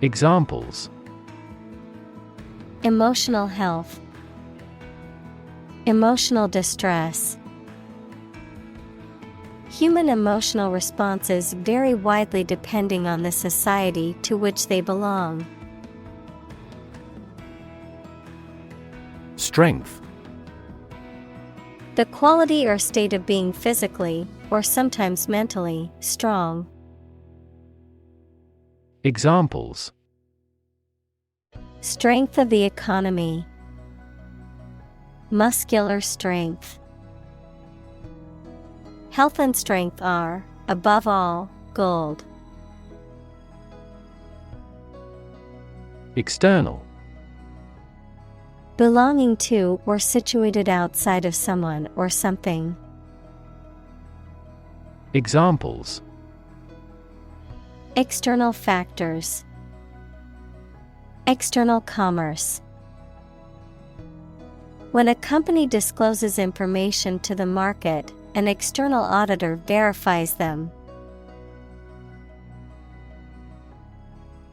[SPEAKER 2] Examples:
[SPEAKER 1] Emotional health. Emotional distress. Human emotional responses vary widely depending on the society to which they belong.
[SPEAKER 2] Strength.
[SPEAKER 1] The quality or state of being physically, or sometimes mentally, strong.
[SPEAKER 2] Examples:
[SPEAKER 1] Strength of the economy. Muscular strength. Health and strength are, above all, gold.
[SPEAKER 2] External.
[SPEAKER 1] Belonging to or situated outside of someone or something.
[SPEAKER 2] Examples:
[SPEAKER 1] External factors. External commerce. When a company discloses information to the market, an external auditor verifies them.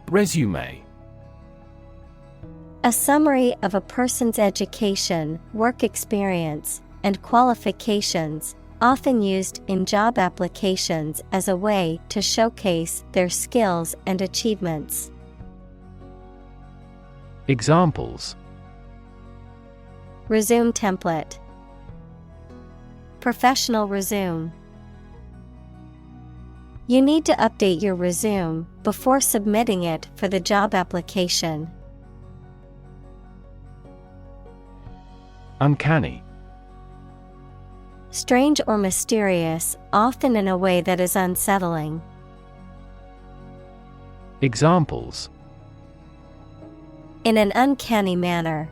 [SPEAKER 2] Resume.
[SPEAKER 1] A summary of a person's education, work experience, and qualifications, often used in job applications as a way to showcase their skills and achievements.
[SPEAKER 2] Examples:
[SPEAKER 1] Resume template. Professional resume. You need to update your resume before submitting it for the job application.
[SPEAKER 2] Uncanny.
[SPEAKER 1] Strange or mysterious, often in a way that is unsettling.
[SPEAKER 2] Examples:
[SPEAKER 1] In an uncanny manner.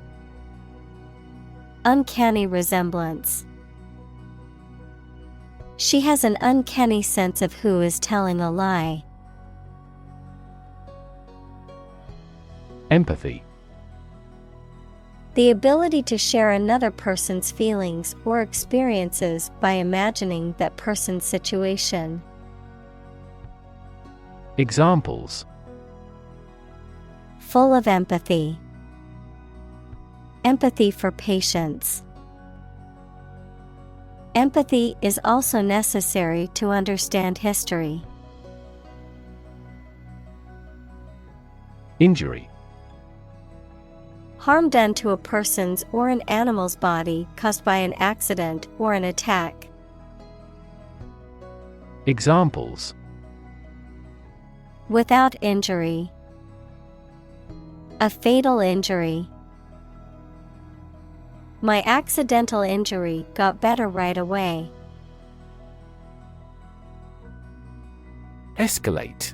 [SPEAKER 1] Uncanny resemblance. She has an uncanny sense of who is telling a lie.
[SPEAKER 2] Empathy.
[SPEAKER 1] The ability to share another person's feelings or experiences by imagining that person's situation.
[SPEAKER 2] Examples:
[SPEAKER 1] Full of empathy. Empathy for patients. Empathy is also necessary to understand history.
[SPEAKER 2] Injury.
[SPEAKER 1] Harm done to a person's or an animal's body caused by an accident or an attack.
[SPEAKER 2] Examples:
[SPEAKER 1] Without injury. A fatal injury. My accidental injury got better right away.
[SPEAKER 2] Escalate.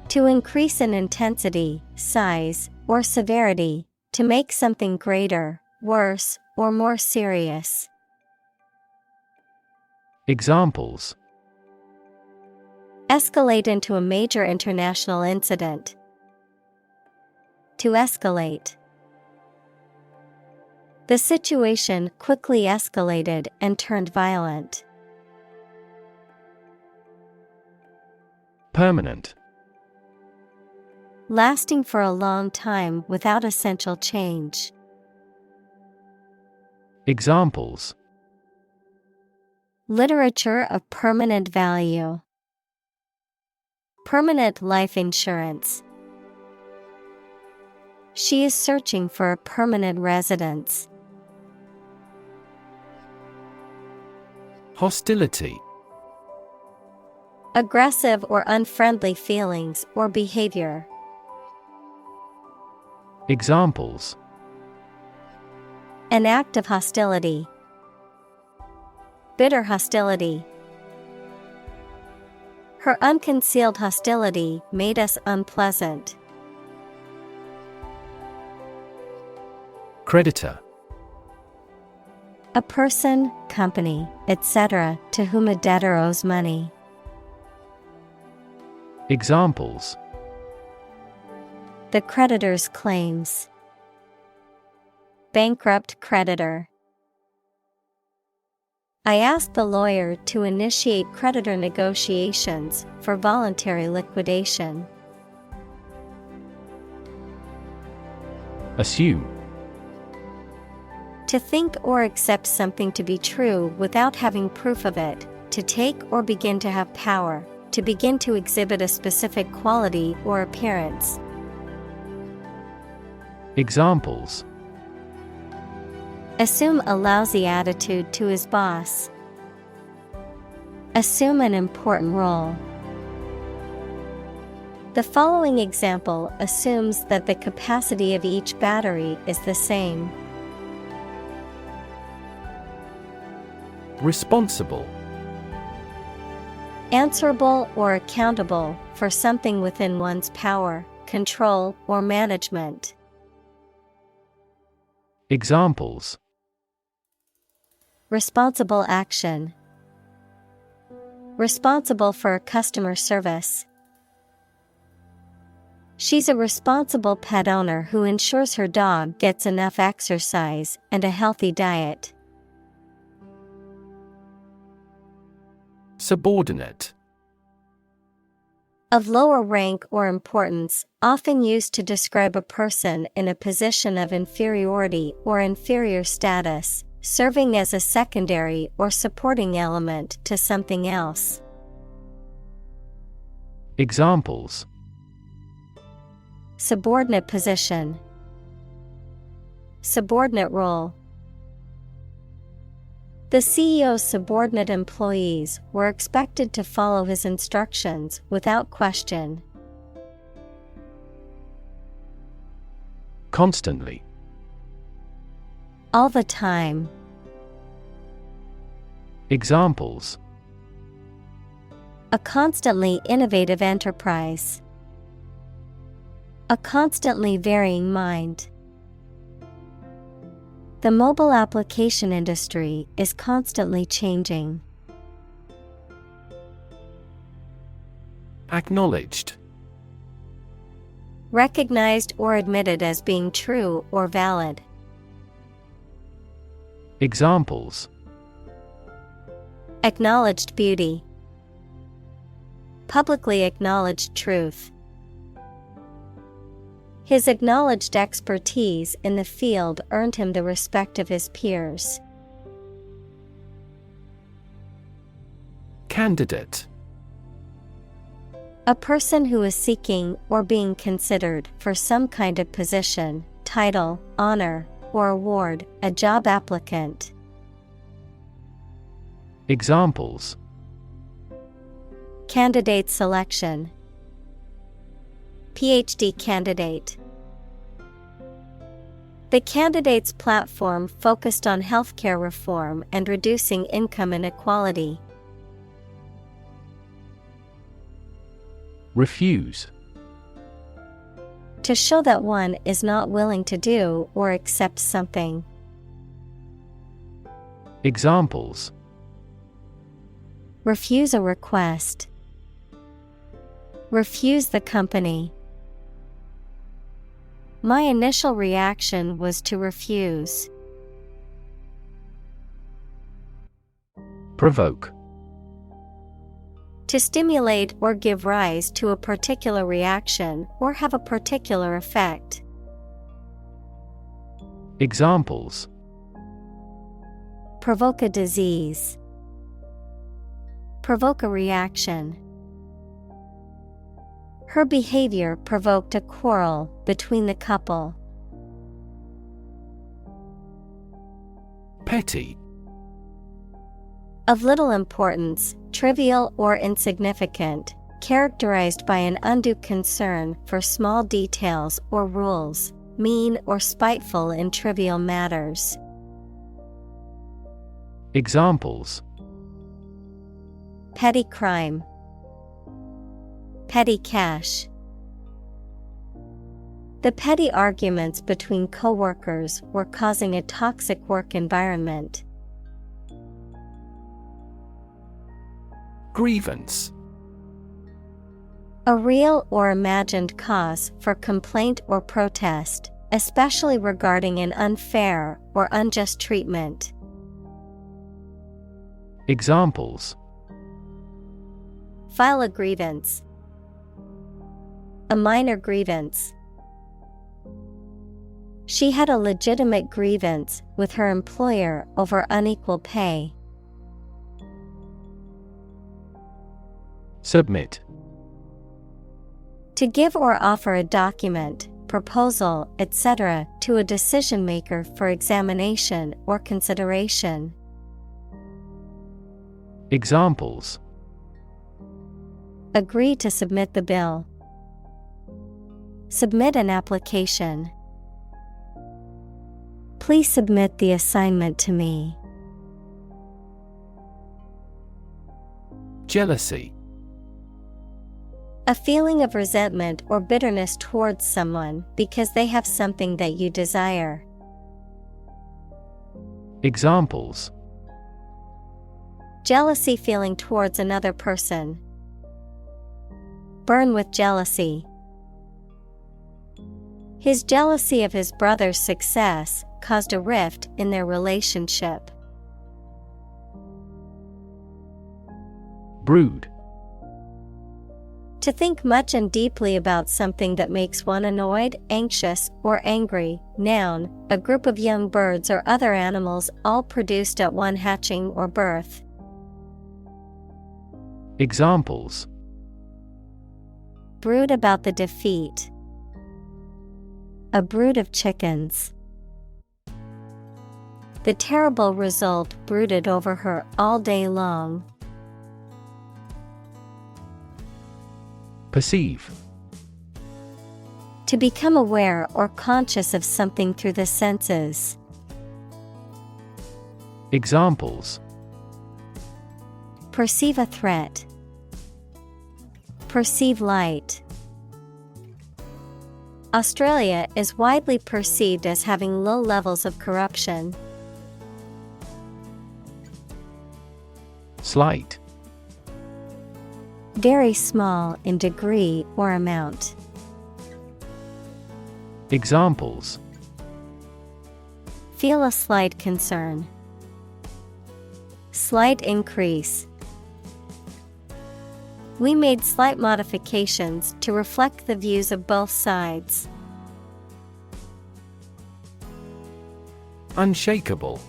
[SPEAKER 1] To increase in intensity, size, or severity, to make something greater, worse, or more serious.
[SPEAKER 2] Examples:
[SPEAKER 1] Escalate into a major international incident. To escalate. The situation quickly escalated and turned violent.
[SPEAKER 2] Permanent.
[SPEAKER 1] Lasting for a long time without essential change.
[SPEAKER 2] Examples:
[SPEAKER 1] Literature of permanent value. Permanent life insurance. She is searching for a permanent residence.
[SPEAKER 2] Hostility.
[SPEAKER 1] Aggressive or unfriendly feelings or behavior.
[SPEAKER 2] Examples:
[SPEAKER 1] An act of hostility. Bitter hostility. Her unconcealed hostility made us unpleasant.
[SPEAKER 2] Creditor.
[SPEAKER 1] A person, company, etc., to whom a debtor owes money.
[SPEAKER 2] Examples:
[SPEAKER 1] The creditor's claims. Bankrupt creditor. I asked the lawyer to initiate creditor negotiations for voluntary liquidation.
[SPEAKER 2] Assume.
[SPEAKER 1] To think or accept something to be true without having proof of it, to take or begin to have power, to begin to exhibit a specific quality or appearance.
[SPEAKER 2] Examples:
[SPEAKER 1] Assume a lousy attitude to his boss. Assume an important role. The following example assumes that the capacity of each battery is the same.
[SPEAKER 2] Responsible.
[SPEAKER 1] Answerable or accountable for something within one's power, control, or management.
[SPEAKER 2] Examples:
[SPEAKER 1] Responsible action. Responsible for customer service. She's a responsible pet owner who ensures her dog gets enough exercise and a healthy diet.
[SPEAKER 2] Subordinate.
[SPEAKER 1] Of lower rank or importance, often used to describe a person in a position of inferiority or inferior status, serving as a secondary or supporting element to something else.
[SPEAKER 2] Examples:
[SPEAKER 1] Subordinate position. Subordinate role. The CEO's subordinate employees were expected to follow his instructions without question.
[SPEAKER 2] Constantly.
[SPEAKER 1] All the time.
[SPEAKER 2] Examples:
[SPEAKER 1] A constantly innovative enterprise. A constantly varying mind. The mobile application industry is constantly changing.
[SPEAKER 2] Acknowledged.
[SPEAKER 1] Recognized or admitted as being true or valid.
[SPEAKER 2] Examples:
[SPEAKER 1] Acknowledged beauty. Publicly acknowledged truth. His acknowledged expertise in the field earned him the respect of his peers.
[SPEAKER 2] Candidate.
[SPEAKER 1] A person who is seeking or being considered for some kind of position, title, honor, or award, a job applicant. Candidate selection. PhD candidate. The candidate's platform focused on healthcare reform and reducing income inequality.
[SPEAKER 2] Refuse.
[SPEAKER 1] To show that one is not willing to do or accept something.
[SPEAKER 2] Examples:
[SPEAKER 1] refuse a request. Refuse the company. My initial reaction was to refuse.
[SPEAKER 2] Provoke.
[SPEAKER 1] To stimulate or give rise to a particular reaction or have a particular effect.
[SPEAKER 2] Examples:
[SPEAKER 1] provoke a disease. Provoke a reaction. Her behavior provoked a quarrel between the couple.
[SPEAKER 2] Petty.
[SPEAKER 1] Of little importance, trivial or insignificant, characterized by an undue concern for small details or rules, mean or spiteful in trivial matters.
[SPEAKER 2] Examples:
[SPEAKER 1] petty crime. Petty cash. The petty arguments between coworkers were causing a toxic work environment.
[SPEAKER 2] Grievance.
[SPEAKER 1] A real or imagined cause for complaint or protest, especially regarding an unfair or unjust treatment.
[SPEAKER 2] Examples:
[SPEAKER 1] file a grievance. A minor grievance. She had a legitimate grievance with her employer over unequal pay.
[SPEAKER 2] Submit.
[SPEAKER 1] To give or offer a document, proposal, etc. to a decision maker for examination or consideration.
[SPEAKER 2] Examples:
[SPEAKER 1] agree to submit the bill. Submit an application. Please submit the assignment to me.
[SPEAKER 2] Jealousy.
[SPEAKER 1] A feeling of resentment or bitterness towards someone because they have something that you desire.
[SPEAKER 2] Examples:
[SPEAKER 1] jealousy feeling towards another person. Burn with jealousy. His jealousy of his brother's success caused a rift in their relationship.
[SPEAKER 2] Brood.
[SPEAKER 1] To think much and deeply about something that makes one annoyed, anxious, or angry. Noun, a group of young birds or other animals all produced at one hatching or birth.
[SPEAKER 2] Examples:
[SPEAKER 1] brood about the defeat. A brood of chickens. The terrible result brooded over her all day long.
[SPEAKER 2] Perceive.
[SPEAKER 1] To become aware or conscious of something through the senses.
[SPEAKER 2] Examples:
[SPEAKER 1] perceive a threat. Perceive light. Australia is widely perceived as having low levels of corruption.
[SPEAKER 2] Slight.
[SPEAKER 1] Very small in degree or amount.
[SPEAKER 2] Examples:
[SPEAKER 1] feel a slight concern. Slight increase. We made slight modifications to reflect the views of both sides.
[SPEAKER 2] Unshakable.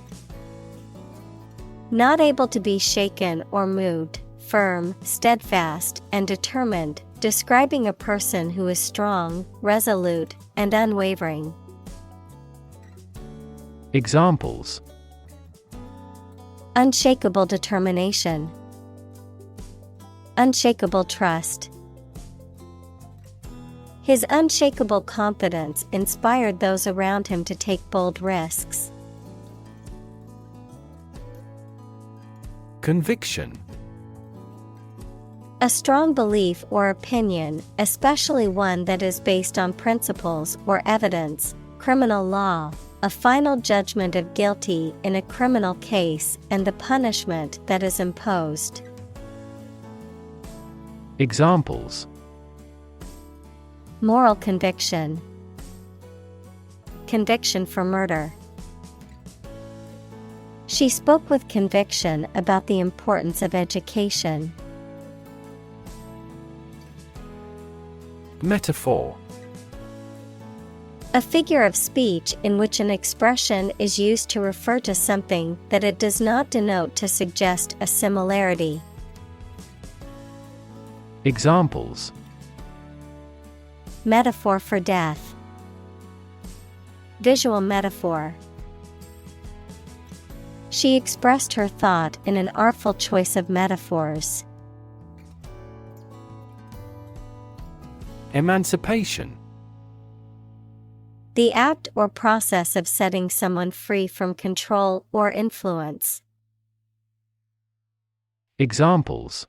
[SPEAKER 1] Not able to be shaken or moved, firm, steadfast, and determined, describing a person who is strong, resolute, and unwavering.
[SPEAKER 2] Examples:
[SPEAKER 1] unshakable determination. Unshakable trust. His unshakable confidence inspired those around him to take bold risks.
[SPEAKER 2] Conviction.
[SPEAKER 1] A strong belief or opinion, especially one that is based on principles or evidence, criminal law, a final judgment of guilty in a criminal case, and the punishment that is imposed.
[SPEAKER 2] Examples:
[SPEAKER 1] Moral conviction. Conviction for murder. She spoke with conviction about the importance of education.
[SPEAKER 2] Metaphor.
[SPEAKER 1] A figure of speech in which an expression is used to refer to something that it does not denote to suggest a similarity.
[SPEAKER 2] Examples:
[SPEAKER 1] Metaphor for death. Visual metaphor. She expressed her thought in an artful choice of metaphors.
[SPEAKER 2] Emancipation.
[SPEAKER 1] The act or process of setting someone free from control or influence.
[SPEAKER 2] Examples: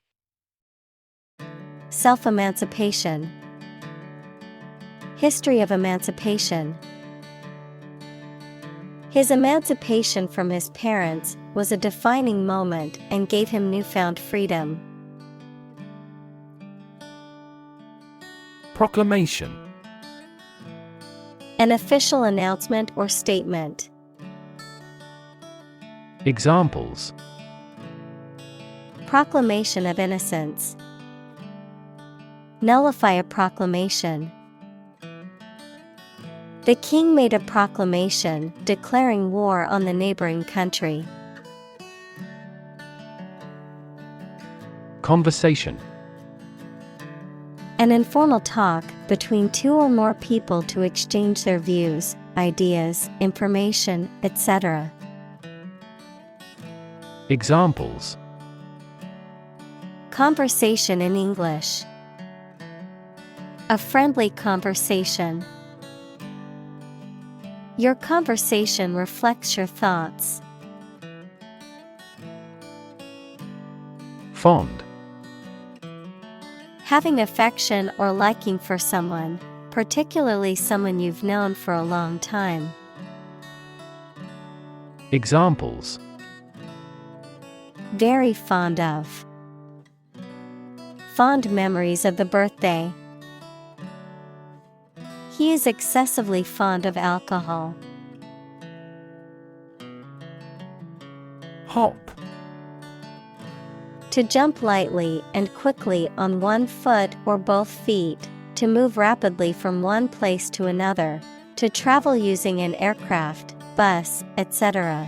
[SPEAKER 1] Self-emancipation. History of emancipation. His emancipation from his parents was a defining moment and gave him newfound freedom.
[SPEAKER 2] Proclamation.
[SPEAKER 1] An official announcement or statement.
[SPEAKER 2] Examples:
[SPEAKER 1] Proclamation of innocence. Nullify a proclamation. The king made a proclamation declaring war on the neighboring country.
[SPEAKER 2] Conversation.
[SPEAKER 1] An informal talk between two or more people to exchange their views, ideas, information, etc.
[SPEAKER 2] Examples:
[SPEAKER 1] Conversation in English. A friendly conversation. Your conversation reflects your thoughts.
[SPEAKER 2] Fond.
[SPEAKER 1] Having affection or liking for someone, particularly someone you've known for a long time.
[SPEAKER 2] Examples:
[SPEAKER 1] Very fond of. Fond memories of the birthday. He is excessively fond of alcohol.
[SPEAKER 2] Hop.
[SPEAKER 1] To jump lightly and quickly on one foot or both feet, to move rapidly from one place to another, to travel using an aircraft, bus, etc.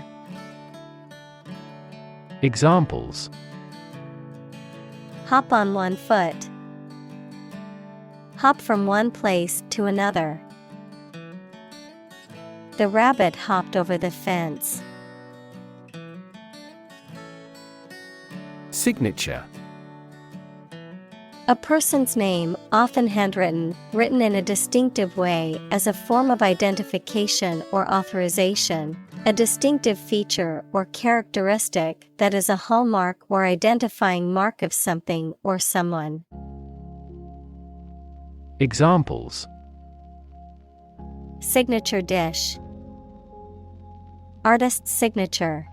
[SPEAKER 2] Examples:
[SPEAKER 1] Hop on one foot. Hop from one place to another. The rabbit hopped over the fence.
[SPEAKER 2] Signature.
[SPEAKER 1] A person's name, often handwritten, written in a distinctive way as a form of identification or authorization, a distinctive feature or characteristic that is a hallmark or identifying mark of something or someone.
[SPEAKER 2] Examples:
[SPEAKER 1] Signature dish. Artist's signature.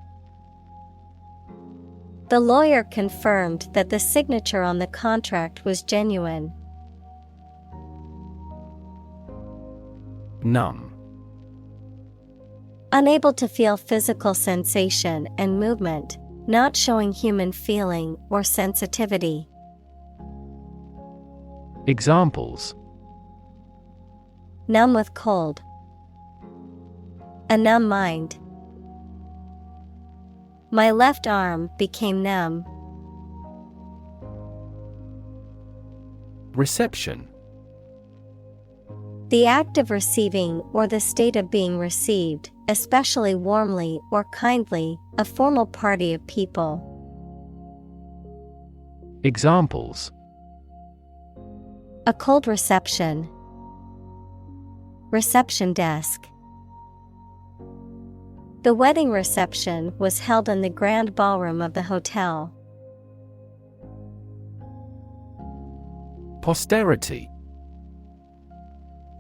[SPEAKER 1] The lawyer confirmed that the signature on the contract was genuine.
[SPEAKER 2] Numb.
[SPEAKER 1] Unable to feel physical sensation and movement, not showing human feeling or sensitivity.
[SPEAKER 2] Examples:
[SPEAKER 1] Numb with cold. A numb mind. My left arm became numb.
[SPEAKER 2] Reception.
[SPEAKER 1] The act of receiving or the state of being received, especially warmly or kindly, a formal party of people.
[SPEAKER 2] Examples:
[SPEAKER 1] a cold reception, reception desk. The wedding reception was held in the grand ballroom of the hotel.
[SPEAKER 2] Posterity.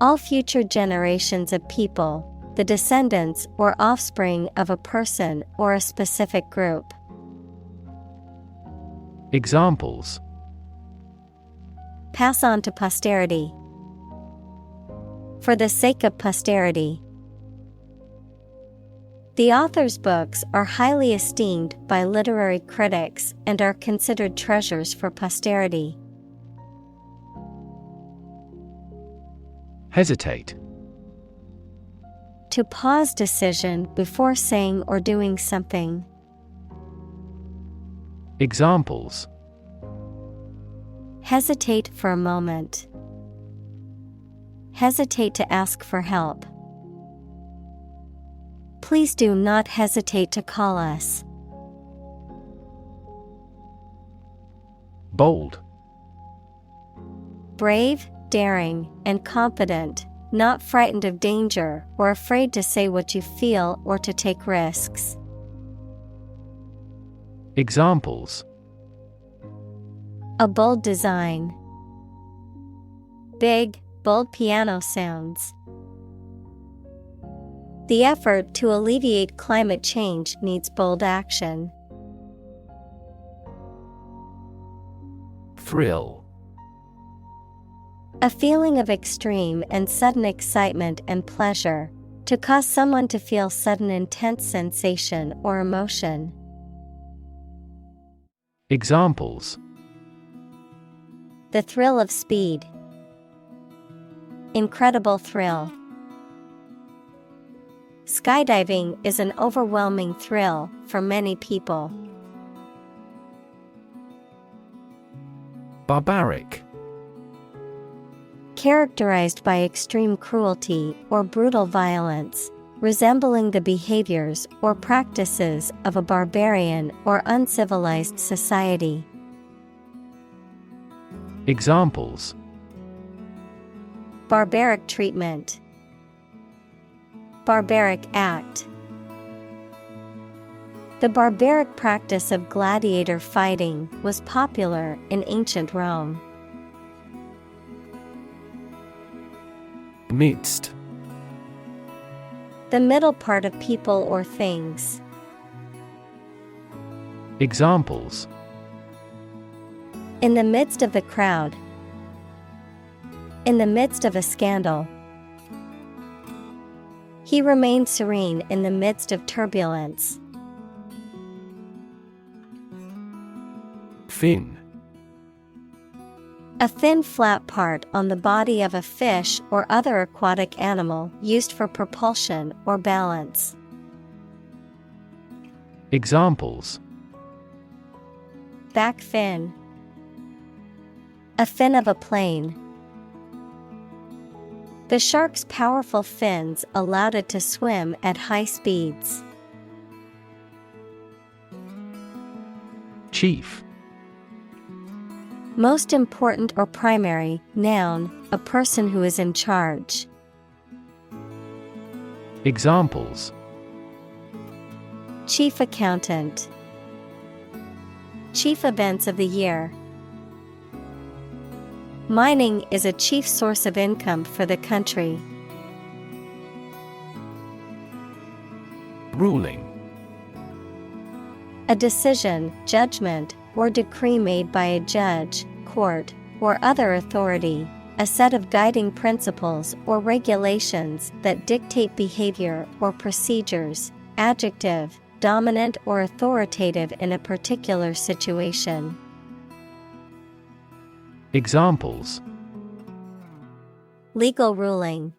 [SPEAKER 1] All future generations of people, the descendants or offspring of a person or a specific group.
[SPEAKER 2] Examples:
[SPEAKER 1] pass on to posterity. For the sake of posterity. The author's books are highly esteemed by literary critics and are considered treasures for posterity.
[SPEAKER 2] Hesitate.
[SPEAKER 1] To pause decision before saying or doing something.
[SPEAKER 2] Examples:
[SPEAKER 1] hesitate for a moment. Hesitate to ask for help. Please do not hesitate to call us.
[SPEAKER 2] Bold.
[SPEAKER 1] Brave, daring, and confident, not frightened of danger or afraid to say what you feel or to take risks.
[SPEAKER 2] Examples:
[SPEAKER 1] a bold design. Big, bold piano sounds. The effort to alleviate climate change needs bold action.
[SPEAKER 2] Thrill.
[SPEAKER 1] A feeling of extreme and sudden excitement and pleasure, to cause someone to feel sudden intense sensation or emotion.
[SPEAKER 2] Examples:
[SPEAKER 1] the thrill of speed. Incredible thrill. Skydiving is an overwhelming thrill for many people.
[SPEAKER 2] Barbaric.
[SPEAKER 1] Characterized by extreme cruelty or brutal violence, resembling the behaviors or practices of a barbarian or uncivilized society.
[SPEAKER 2] Examples:
[SPEAKER 1] barbaric treatment. Barbaric act. The barbaric practice of gladiator fighting was popular in ancient Rome.
[SPEAKER 2] Midst.
[SPEAKER 1] The middle part of people or things.
[SPEAKER 2] Examples:
[SPEAKER 1] in the midst of the crowd. In the midst of a scandal. He remained serene in the midst of turbulence.
[SPEAKER 2] Fin.
[SPEAKER 1] A thin flat part on the body of a fish or other aquatic animal used for propulsion or balance.
[SPEAKER 2] Examples:
[SPEAKER 1] back fin. A fin of a plane. The shark's powerful fins allowed it to swim at high speeds.
[SPEAKER 2] Chief.
[SPEAKER 1] Most important or primary, noun, a person who is in charge.
[SPEAKER 2] Examples:
[SPEAKER 1] chief accountant. Chief events of the year. Mining is a chief source of income for the country.
[SPEAKER 2] Ruling.
[SPEAKER 1] A decision, judgment, or decree made by a judge, court, or other authority, a set of guiding principles or regulations that dictate behavior or procedures. Adjective, dominant or authoritative in a particular situation.
[SPEAKER 2] Examples:
[SPEAKER 1] legal ruling.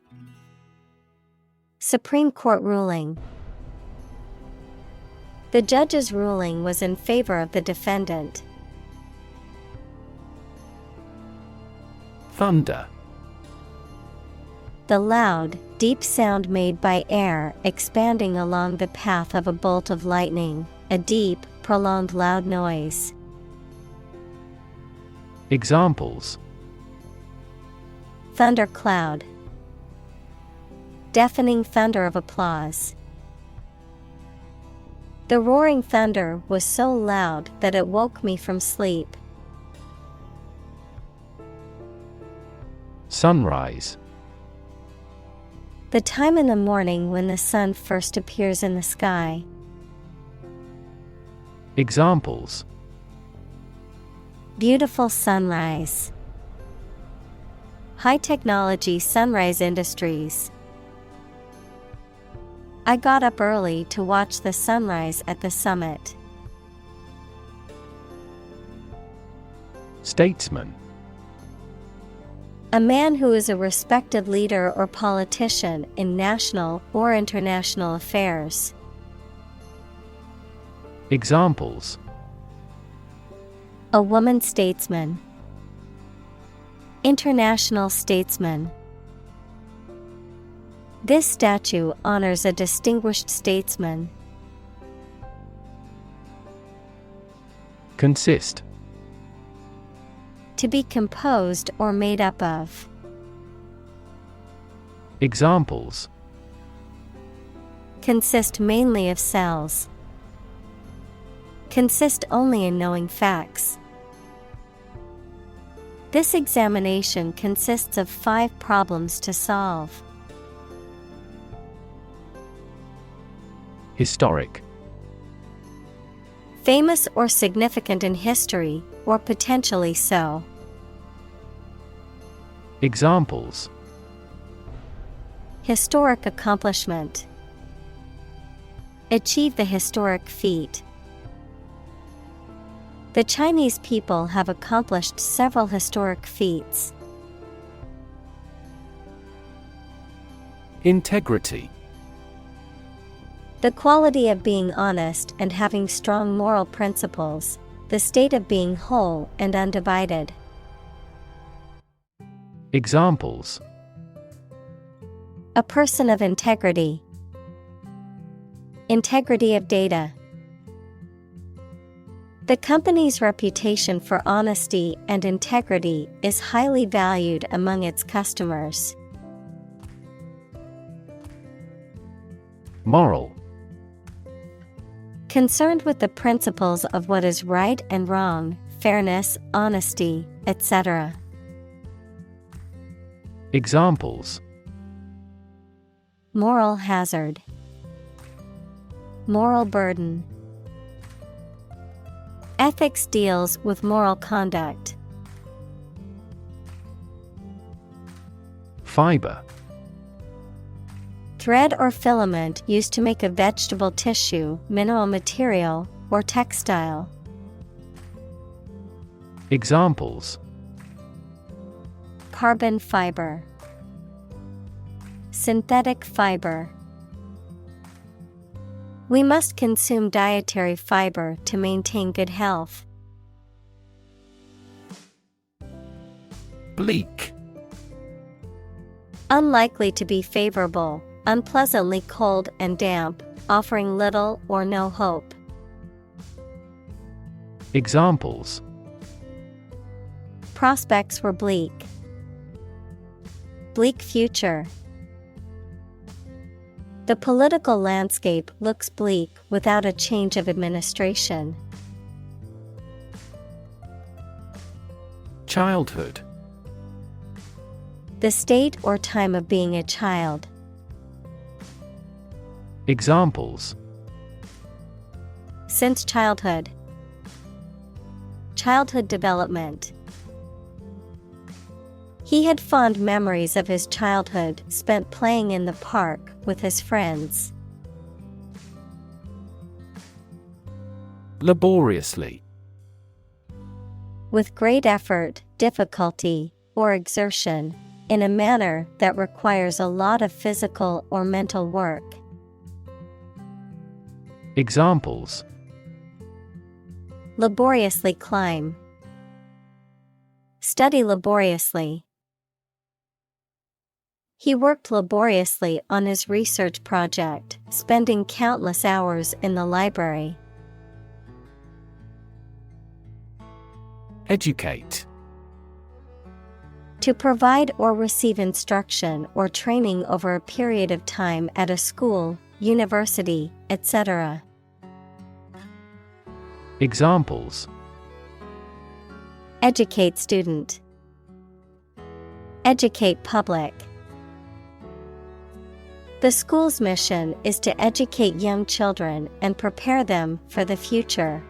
[SPEAKER 1] Supreme Court ruling. The judge's ruling was in favor of the defendant.
[SPEAKER 2] Thunder.
[SPEAKER 1] The loud, deep sound made by air expanding along the path of a bolt of lightning, a deep, prolonged loud noise.
[SPEAKER 2] Examples:
[SPEAKER 1] thundercloud, deafening thunder of applause. The roaring thunder was so loud that it woke me from sleep.
[SPEAKER 2] Sunrise.
[SPEAKER 1] The time in the morning when the sun first appears in the sky.
[SPEAKER 2] Examples:
[SPEAKER 1] beautiful sunrise, high technology sunrise industries. I got up early to watch the sunrise at the summit.
[SPEAKER 2] Statesman.
[SPEAKER 1] A man who is a respected leader or politician in national or international affairs.
[SPEAKER 2] Examples:
[SPEAKER 1] a woman statesman, international statesman. This statue honors a distinguished statesman.
[SPEAKER 2] Consist.
[SPEAKER 1] To be composed or made up of.
[SPEAKER 2] Examples:
[SPEAKER 1] consist mainly of cells. Consist only in knowing facts. This examination consists of 5 problems to solve.
[SPEAKER 2] Historic.
[SPEAKER 1] Famous or significant in history, or potentially so.
[SPEAKER 2] Examples:
[SPEAKER 1] historic accomplishment. Achieve the historic feat. The Chinese people have accomplished several historic feats.
[SPEAKER 2] Integrity.
[SPEAKER 1] The quality of being honest and having strong moral principles, the state of being whole and undivided.
[SPEAKER 2] Examples:
[SPEAKER 1] a person of integrity. Integrity of data. The company's reputation for honesty and integrity is highly valued among its customers.
[SPEAKER 2] Moral.
[SPEAKER 1] Concerned with the principles of what is right and wrong, fairness, honesty, etc.
[SPEAKER 2] Examples:
[SPEAKER 1] moral hazard. Moral burden. Ethics deals with moral conduct.
[SPEAKER 2] Fiber.
[SPEAKER 1] Thread or filament used to make a vegetable tissue, mineral material, or textile.
[SPEAKER 2] Examples:
[SPEAKER 1] carbon fiber. Synthetic fiber. We must consume dietary fiber to maintain good health.
[SPEAKER 2] Bleak.
[SPEAKER 1] Unlikely to be favorable, unpleasantly cold and damp, offering little or no hope.
[SPEAKER 2] Examples:
[SPEAKER 1] prospects were bleak. Bleak future. The political landscape looks bleak without a change of administration.
[SPEAKER 2] Childhood.
[SPEAKER 1] The state or time of being a child.
[SPEAKER 2] Examples:
[SPEAKER 1] since childhood. Childhood development. He had fond memories of his childhood spent playing in the park with his friends.
[SPEAKER 2] Laboriously.
[SPEAKER 1] With great effort, difficulty, or exertion, in a manner that requires a lot of physical or mental work.
[SPEAKER 2] Examples:
[SPEAKER 1] laboriously climb. Study laboriously. He worked laboriously on his research project, spending countless hours in the library.
[SPEAKER 2] Educate.
[SPEAKER 1] To provide or receive instruction or training over a period of time at a school, university, etc.
[SPEAKER 2] Examples:
[SPEAKER 1] Educate student. Educate public. The school's mission is to educate young children and prepare them for the future.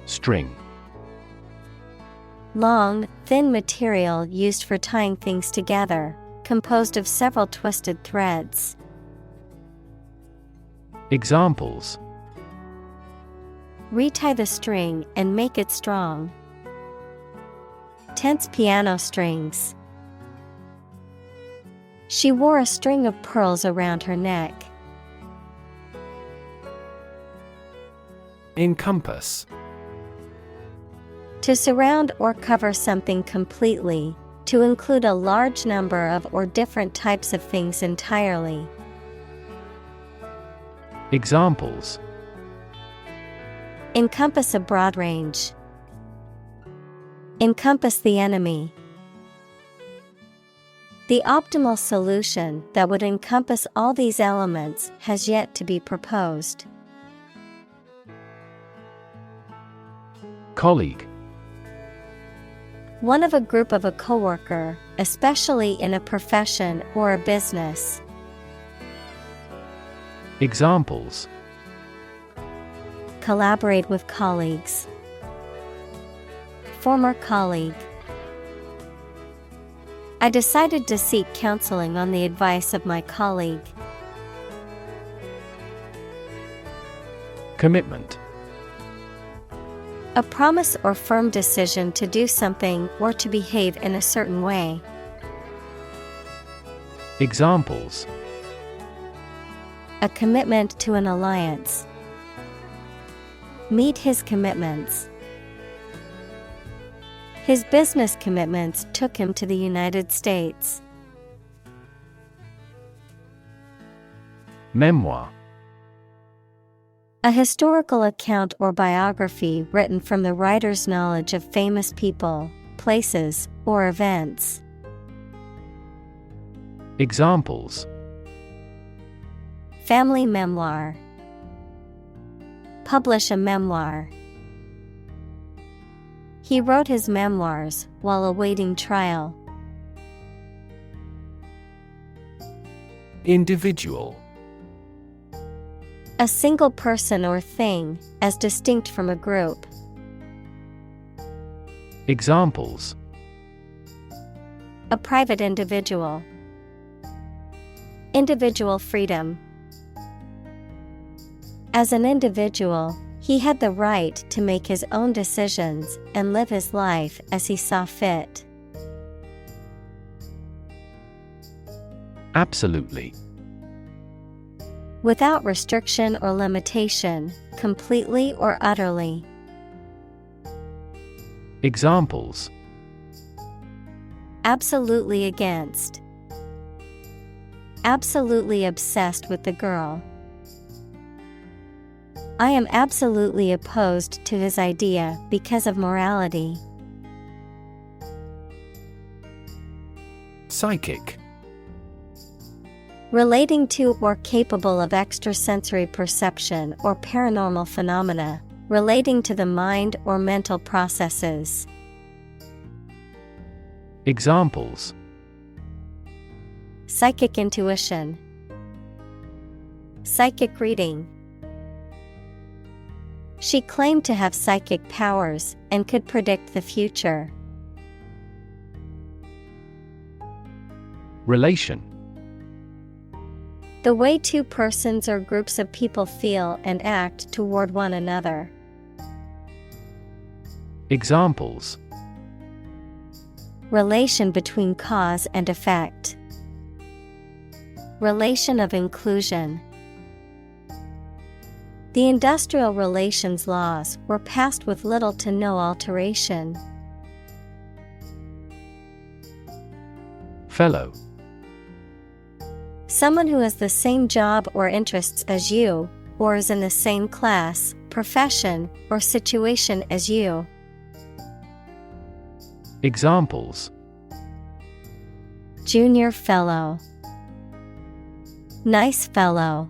[SPEAKER 2] String.
[SPEAKER 1] Long, thin material used for tying things together, composed of several twisted threads.
[SPEAKER 2] Examples:
[SPEAKER 1] Retie the string and make it strong. Tense piano strings. She wore a string of pearls around her neck.
[SPEAKER 2] Encompass.
[SPEAKER 1] To surround or cover something completely, to include a large number of or different types of things entirely.
[SPEAKER 2] Examples:
[SPEAKER 1] Encompass a broad range. Encompass the enemy. The optimal solution that would encompass all these elements has yet to be proposed.
[SPEAKER 2] Colleague.
[SPEAKER 1] One of a group of a coworker, especially in a profession or a business.
[SPEAKER 2] Examples:
[SPEAKER 1] Collaborate with colleagues. Former colleague. I decided to seek counseling on the advice of my colleague.
[SPEAKER 2] Commitment.
[SPEAKER 1] A promise or firm decision to do something or to behave in a certain way.
[SPEAKER 2] Examples:
[SPEAKER 1] A commitment to an alliance. Meet his commitments. His business commitments took him to the United States.
[SPEAKER 2] Memoir.
[SPEAKER 1] A historical account or biography written from the writer's knowledge of famous people, places, or events.
[SPEAKER 2] Examples:
[SPEAKER 1] Family memoir. Publish a memoir. He wrote his memoirs while awaiting trial.
[SPEAKER 2] Individual.
[SPEAKER 1] A single person or thing, as distinct from a group.
[SPEAKER 2] Examples:
[SPEAKER 1] A private individual. Individual freedom. As an individual, he had the right to make his own decisions and live his life as he saw fit.
[SPEAKER 2] Absolutely.
[SPEAKER 1] Without restriction or limitation, completely or utterly.
[SPEAKER 2] Examples:
[SPEAKER 1] Absolutely against. Absolutely obsessed with the girl. I am absolutely opposed to his idea because of morality.
[SPEAKER 2] Psychic.
[SPEAKER 1] Relating to or capable of extrasensory perception or paranormal phenomena, relating to the mind or mental processes.
[SPEAKER 2] Examples:
[SPEAKER 1] Psychic intuition. Psychic reading. She claimed to have psychic powers and could predict the future.
[SPEAKER 2] Relation.
[SPEAKER 1] The way two persons or groups of people feel and act toward one another.
[SPEAKER 2] Examples:
[SPEAKER 1] Relation between cause and effect. Relation of inclusion. The industrial relations laws were passed with little to no alteration.
[SPEAKER 2] Fellow.
[SPEAKER 1] Someone who has the same job or interests as you, or is in the same class, profession, or situation as you.
[SPEAKER 2] Examples:
[SPEAKER 1] Junior fellow. Nice fellow.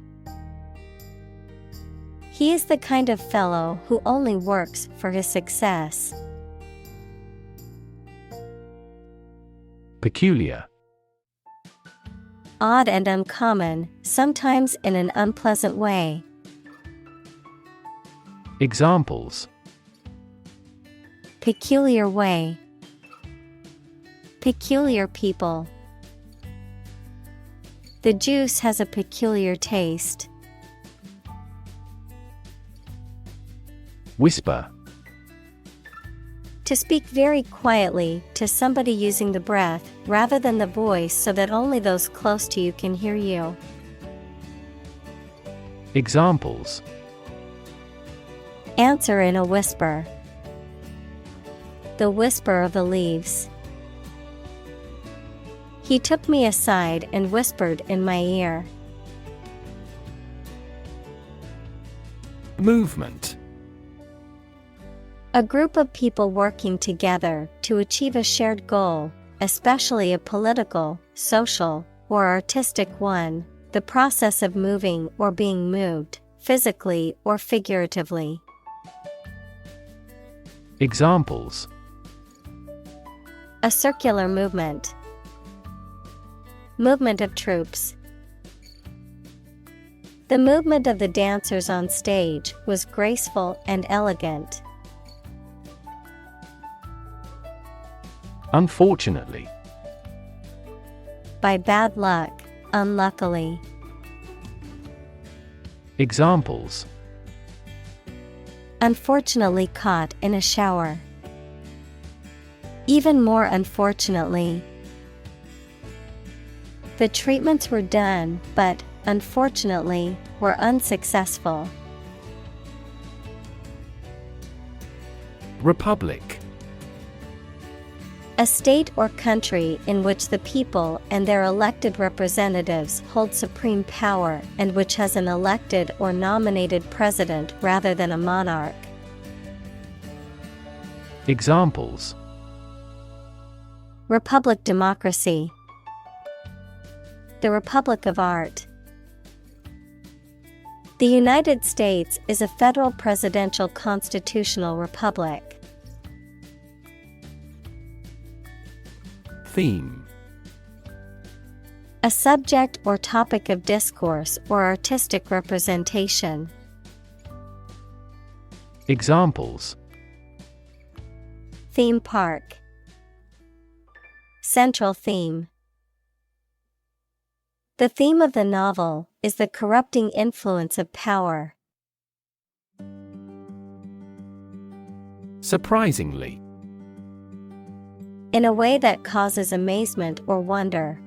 [SPEAKER 1] He is the kind of fellow who only works for his success.
[SPEAKER 2] Peculiar.
[SPEAKER 1] Odd and uncommon, sometimes in an unpleasant way.
[SPEAKER 2] Examples:
[SPEAKER 1] Peculiar way. Peculiar people. The juice has a peculiar taste.
[SPEAKER 2] Whisper.
[SPEAKER 1] To speak very quietly to somebody using the breath rather than the voice so that only those close to you can hear you.
[SPEAKER 2] Examples:
[SPEAKER 1] Answer in a whisper. The whisper of the leaves. He took me aside and whispered in my ear.
[SPEAKER 2] Movement.
[SPEAKER 1] A group of people working together to achieve a shared goal, especially a political, social, or artistic one, the process of moving or being moved, physically or figuratively.
[SPEAKER 2] Examples:
[SPEAKER 1] A circular movement. Movement of troops. The movement of the dancers on stage was graceful and elegant.
[SPEAKER 2] Unfortunately.
[SPEAKER 1] By bad luck, unluckily.
[SPEAKER 2] Examples:
[SPEAKER 1] Unfortunately caught in a shower. Even more unfortunately. The treatments were done, but, unfortunately, were unsuccessful.
[SPEAKER 2] Republic.
[SPEAKER 1] A state or country in which the people and their elected representatives hold supreme power and which has an elected or nominated president rather than a monarch.
[SPEAKER 2] Examples:
[SPEAKER 1] Republic democracy. The Republic of Art. The United States is a federal presidential constitutional republic.
[SPEAKER 2] Theme.
[SPEAKER 1] A subject or topic of discourse or artistic representation.
[SPEAKER 2] Examples:
[SPEAKER 1] Theme park. Central theme. The theme of the novel is the corrupting influence of power.
[SPEAKER 2] Surprisingly.
[SPEAKER 1] In a way that causes amazement or wonder.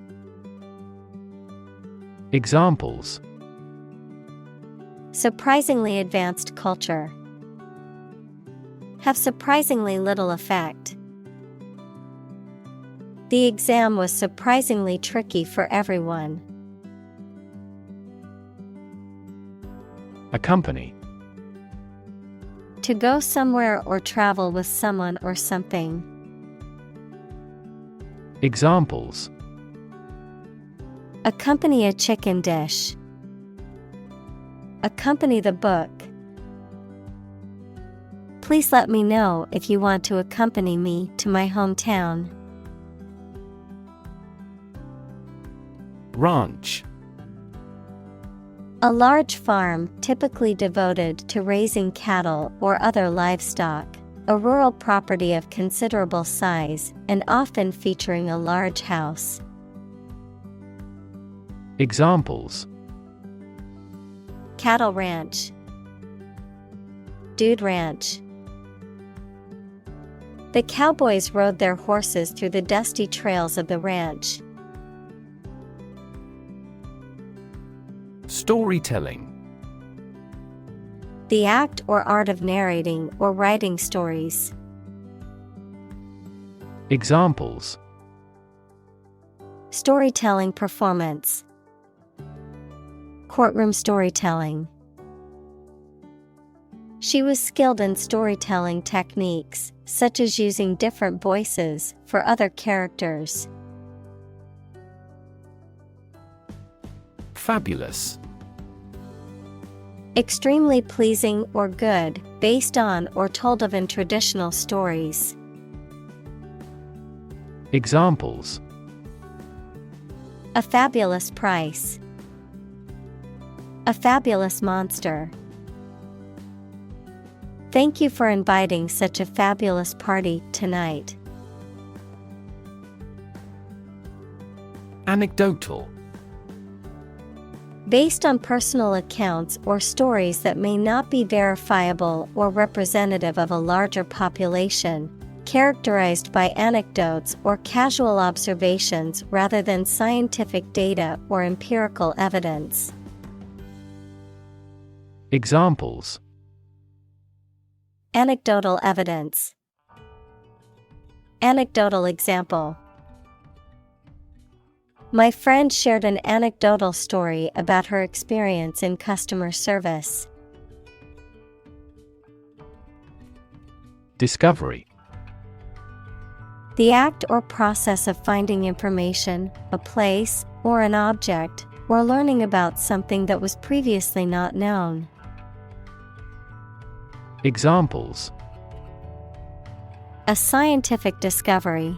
[SPEAKER 2] Examples:
[SPEAKER 1] Surprisingly advanced culture. Have surprisingly little effect. The exam was surprisingly tricky for everyone.
[SPEAKER 2] Accompany.
[SPEAKER 1] To go somewhere or travel with someone or something.
[SPEAKER 2] Examples:
[SPEAKER 1] Accompany a chicken dish. Accompany the book. Please let me know if you want to accompany me to my hometown.
[SPEAKER 2] Ranch.
[SPEAKER 1] A large farm typically devoted to raising cattle or other livestock, a rural property of considerable size and often featuring a large house.
[SPEAKER 2] Examples:
[SPEAKER 1] Cattle ranch. Dude ranch. The cowboys rode their horses through the dusty trails of the ranch.
[SPEAKER 2] Storytelling.
[SPEAKER 1] The act or art of narrating or writing stories.
[SPEAKER 2] Examples:
[SPEAKER 1] Storytelling performance. Courtroom storytelling. She was skilled in storytelling techniques, such as using different voices for other characters.
[SPEAKER 2] Fabulous.
[SPEAKER 1] Extremely pleasing or good, based on or told of in traditional stories.
[SPEAKER 2] Examples:
[SPEAKER 1] A fabulous price. A fabulous monster. Thank you for inviting such a fabulous party tonight.
[SPEAKER 2] Anecdotal.
[SPEAKER 1] Based on personal accounts or stories that may not be verifiable or representative of a larger population, characterized by anecdotes or casual observations rather than scientific data or empirical evidence.
[SPEAKER 2] Examples:
[SPEAKER 1] Anecdotal evidence. Anecdotal example. My friend shared an anecdotal story about her experience in customer service.
[SPEAKER 2] Discovery.
[SPEAKER 1] The act or process of finding information, a place, or an object, or learning about something that was previously not known.
[SPEAKER 2] Examples:
[SPEAKER 1] A scientific discovery.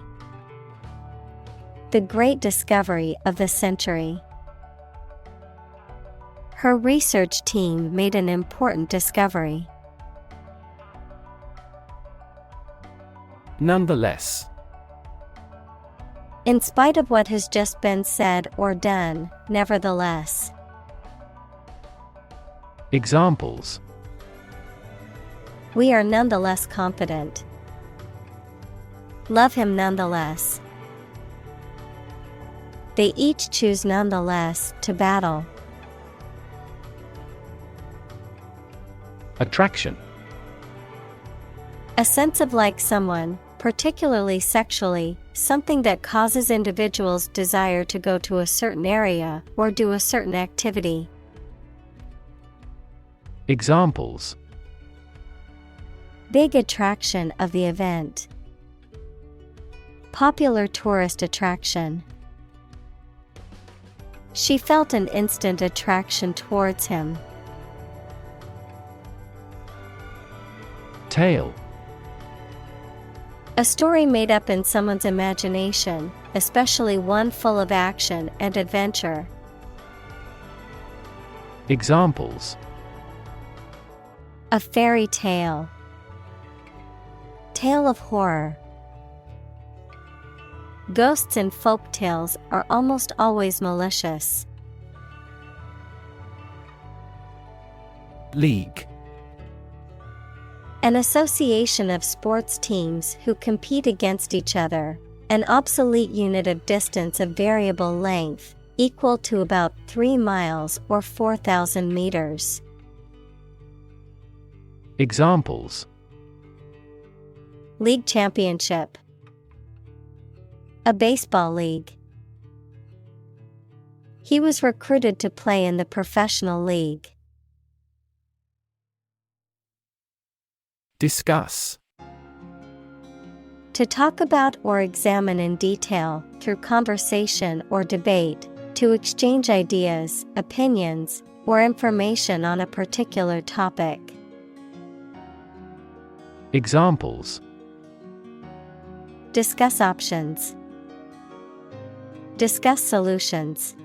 [SPEAKER 1] The great discovery of the century. Her research team made an important discovery.
[SPEAKER 2] Nonetheless.
[SPEAKER 1] In spite of what has just been said or done, nevertheless.
[SPEAKER 2] Examples:
[SPEAKER 1] We are nonetheless confident. Love him nonetheless. They each choose nonetheless to battle.
[SPEAKER 2] Attraction.
[SPEAKER 1] A sense of like someone, particularly sexually, something that causes individuals' desire to go to a certain area or do a certain activity.
[SPEAKER 2] Examples:
[SPEAKER 1] Big attraction of the event. Popular tourist attraction. She felt an instant attraction towards him.
[SPEAKER 2] Tale.
[SPEAKER 1] A story made up in someone's imagination, especially one full of action and adventure.
[SPEAKER 2] Examples:
[SPEAKER 1] A fairy tale. Tale of horror. Ghosts in folk tales are almost always malicious.
[SPEAKER 2] League.
[SPEAKER 1] An association of sports teams who compete against each other, an obsolete unit of distance of variable length, equal to about 3 miles or 4,000 meters.
[SPEAKER 2] Examples:
[SPEAKER 1] League championship. A baseball league. He was recruited to play in the professional league.
[SPEAKER 2] Discuss.
[SPEAKER 1] To talk about or examine in detail, through conversation or debate, to exchange ideas, opinions, or information on a particular topic.
[SPEAKER 2] Examples:
[SPEAKER 1] Discuss options. Discuss solutions.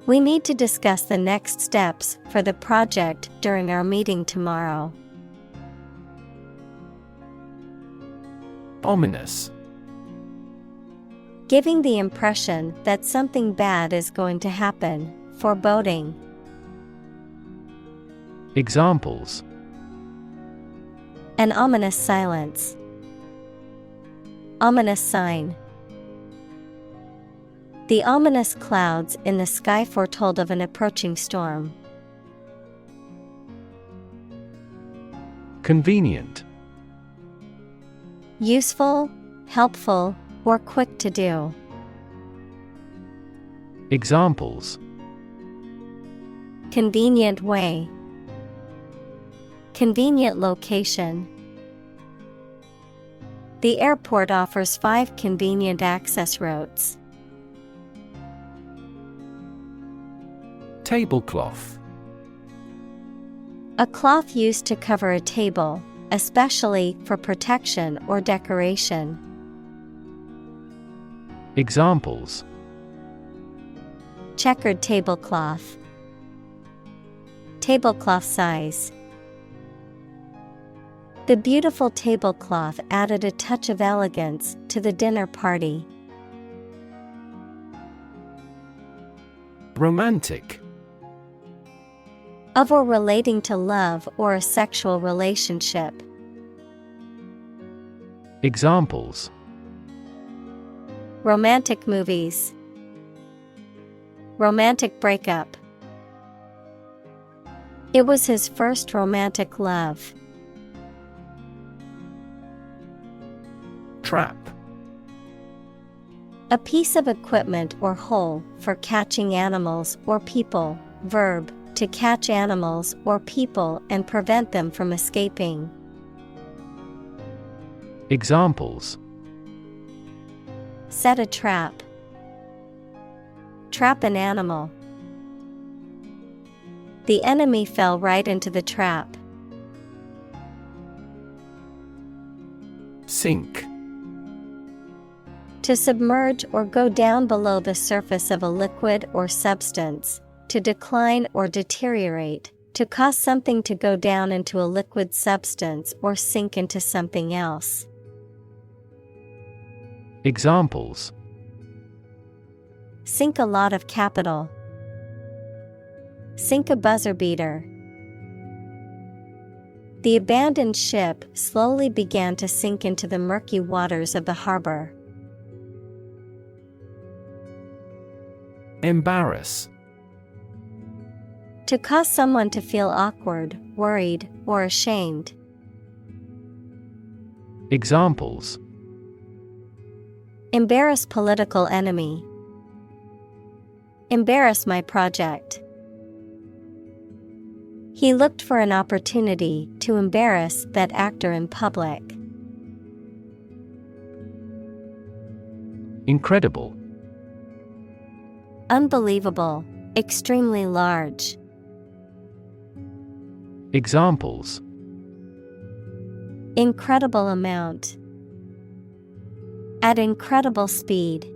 [SPEAKER 1] We need to discuss the next steps for the project during our meeting tomorrow.
[SPEAKER 2] Ominous.
[SPEAKER 1] Giving the impression that something bad is going to happen, foreboding.
[SPEAKER 2] Examples:
[SPEAKER 1] An ominous silence. Ominous sign. The ominous clouds in the sky foretold of an approaching storm.
[SPEAKER 2] Convenient.
[SPEAKER 1] Useful, helpful, or quick to do.
[SPEAKER 2] Examples:
[SPEAKER 1] Convenient way. Convenient location. The airport offers 5 convenient access routes.
[SPEAKER 2] Tablecloth.
[SPEAKER 1] A cloth used to cover a table, especially for protection or decoration.
[SPEAKER 2] Examples:
[SPEAKER 1] Checkered tablecloth. Tablecloth size. The beautiful tablecloth added a touch of elegance to the dinner party.
[SPEAKER 2] Romantic.
[SPEAKER 1] Of or relating to love or a sexual relationship.
[SPEAKER 2] Examples:
[SPEAKER 1] Romantic movies. Romantic breakup. It was his first romantic love.
[SPEAKER 2] Trap.
[SPEAKER 1] A piece of equipment or hole for catching animals or people. Verb, to catch animals or people and prevent them from escaping.
[SPEAKER 2] Examples:
[SPEAKER 1] Set a trap. Trap an animal. The enemy fell right into the trap.
[SPEAKER 2] Sink.
[SPEAKER 1] To submerge or go down below the surface of a liquid or substance, to decline or deteriorate, to cause something to go down into a liquid substance or sink into something else.
[SPEAKER 2] Examples:
[SPEAKER 1] Sink a lot of capital. Sink a buzzer beater. The abandoned ship slowly began to sink into the murky waters of the harbor.
[SPEAKER 2] Embarrass.
[SPEAKER 1] To cause someone to feel awkward, worried, or ashamed.
[SPEAKER 2] Examples:
[SPEAKER 1] Embarrass political enemy. Embarrass my project. He looked for an opportunity to embarrass that actor in public.
[SPEAKER 2] Incredible.
[SPEAKER 1] Unbelievable, extremely large.
[SPEAKER 2] Examples:
[SPEAKER 1] Incredible amount. At incredible speed.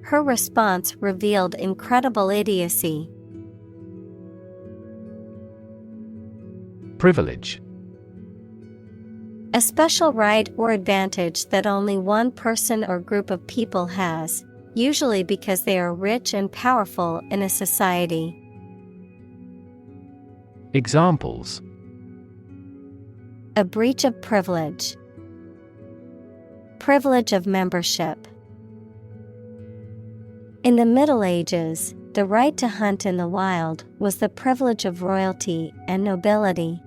[SPEAKER 1] Her response revealed incredible idiocy.
[SPEAKER 2] Privilege.
[SPEAKER 1] A special right or advantage that only one person or group of people has, usually because they are rich and powerful in a society.
[SPEAKER 2] Examples:
[SPEAKER 1] A breach of privilege. Privilege of membership. In the Middle Ages, the right to hunt in the wild was the privilege of royalty and nobility.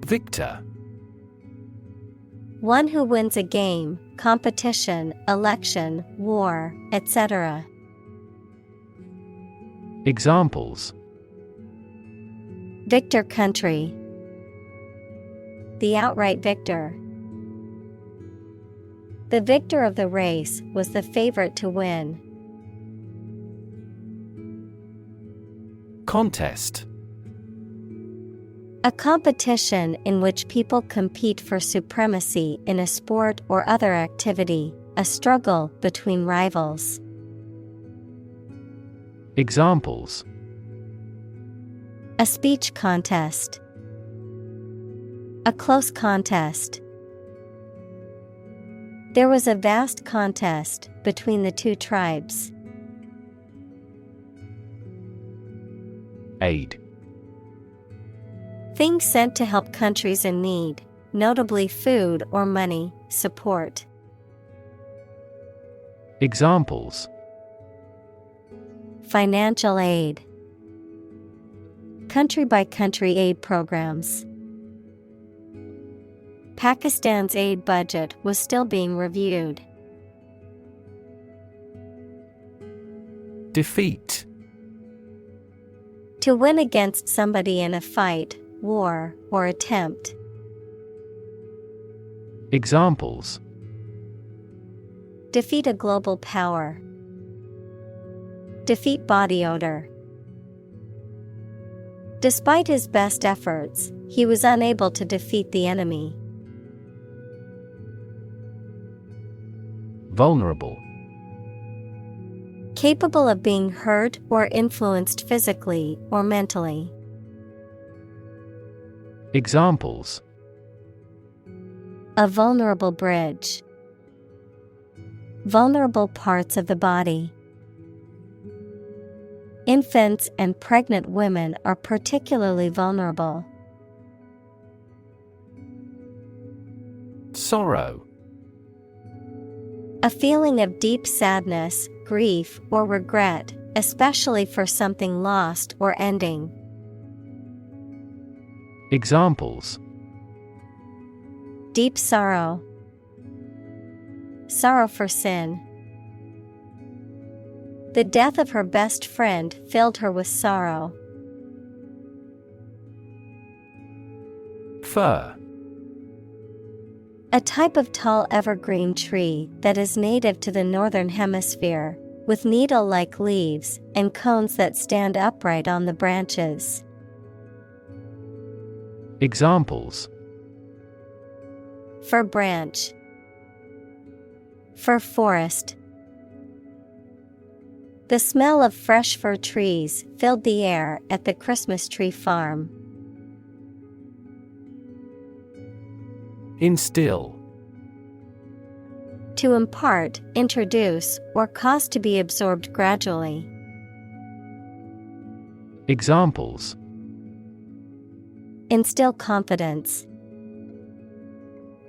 [SPEAKER 2] Victor.
[SPEAKER 1] One who wins a game, competition, election, war, etc.
[SPEAKER 2] Examples:
[SPEAKER 1] Victor country. The outright victor. The victor of the race was the favorite to win.
[SPEAKER 2] Contest.
[SPEAKER 1] A competition in which people compete for supremacy in a sport or other activity, a struggle between rivals.
[SPEAKER 2] Examples:
[SPEAKER 1] A speech contest. A close contest. There was a vast contest between the two tribes.
[SPEAKER 2] Aid.
[SPEAKER 1] Things sent to help countries in need, notably food or money, support.
[SPEAKER 2] Examples:
[SPEAKER 1] Financial aid. Country-by-country aid programs. Pakistan's aid budget was still being reviewed.
[SPEAKER 2] Defeat.
[SPEAKER 1] To win against somebody in a fight, war, or attempt.
[SPEAKER 2] Examples:
[SPEAKER 1] Defeat a global power. Defeat body odor. Despite his best efforts, he was unable to defeat the enemy.
[SPEAKER 2] Vulnerable.
[SPEAKER 1] Capable of being hurt or influenced physically or mentally.
[SPEAKER 2] Examples:
[SPEAKER 1] A vulnerable bridge. Vulnerable parts of the body. Infants and pregnant women are particularly vulnerable.
[SPEAKER 2] Sorrow.
[SPEAKER 1] A feeling of deep sadness, grief, or regret, especially for something lost or ending.
[SPEAKER 2] Examples:
[SPEAKER 1] Deep sorrow. Sorrow for sin. The death of her best friend filled her with sorrow.
[SPEAKER 2] Fir.
[SPEAKER 1] A type of tall evergreen tree that is native to the northern hemisphere, with needle-like leaves and cones that stand upright on the branches.
[SPEAKER 2] Examples:
[SPEAKER 1] Fir branch. Fir forest. The smell of fresh fir trees filled the air at the Christmas tree farm.
[SPEAKER 2] Instill.
[SPEAKER 1] To impart, introduce, or cause to be absorbed gradually.
[SPEAKER 2] Examples:
[SPEAKER 1] Instill confidence.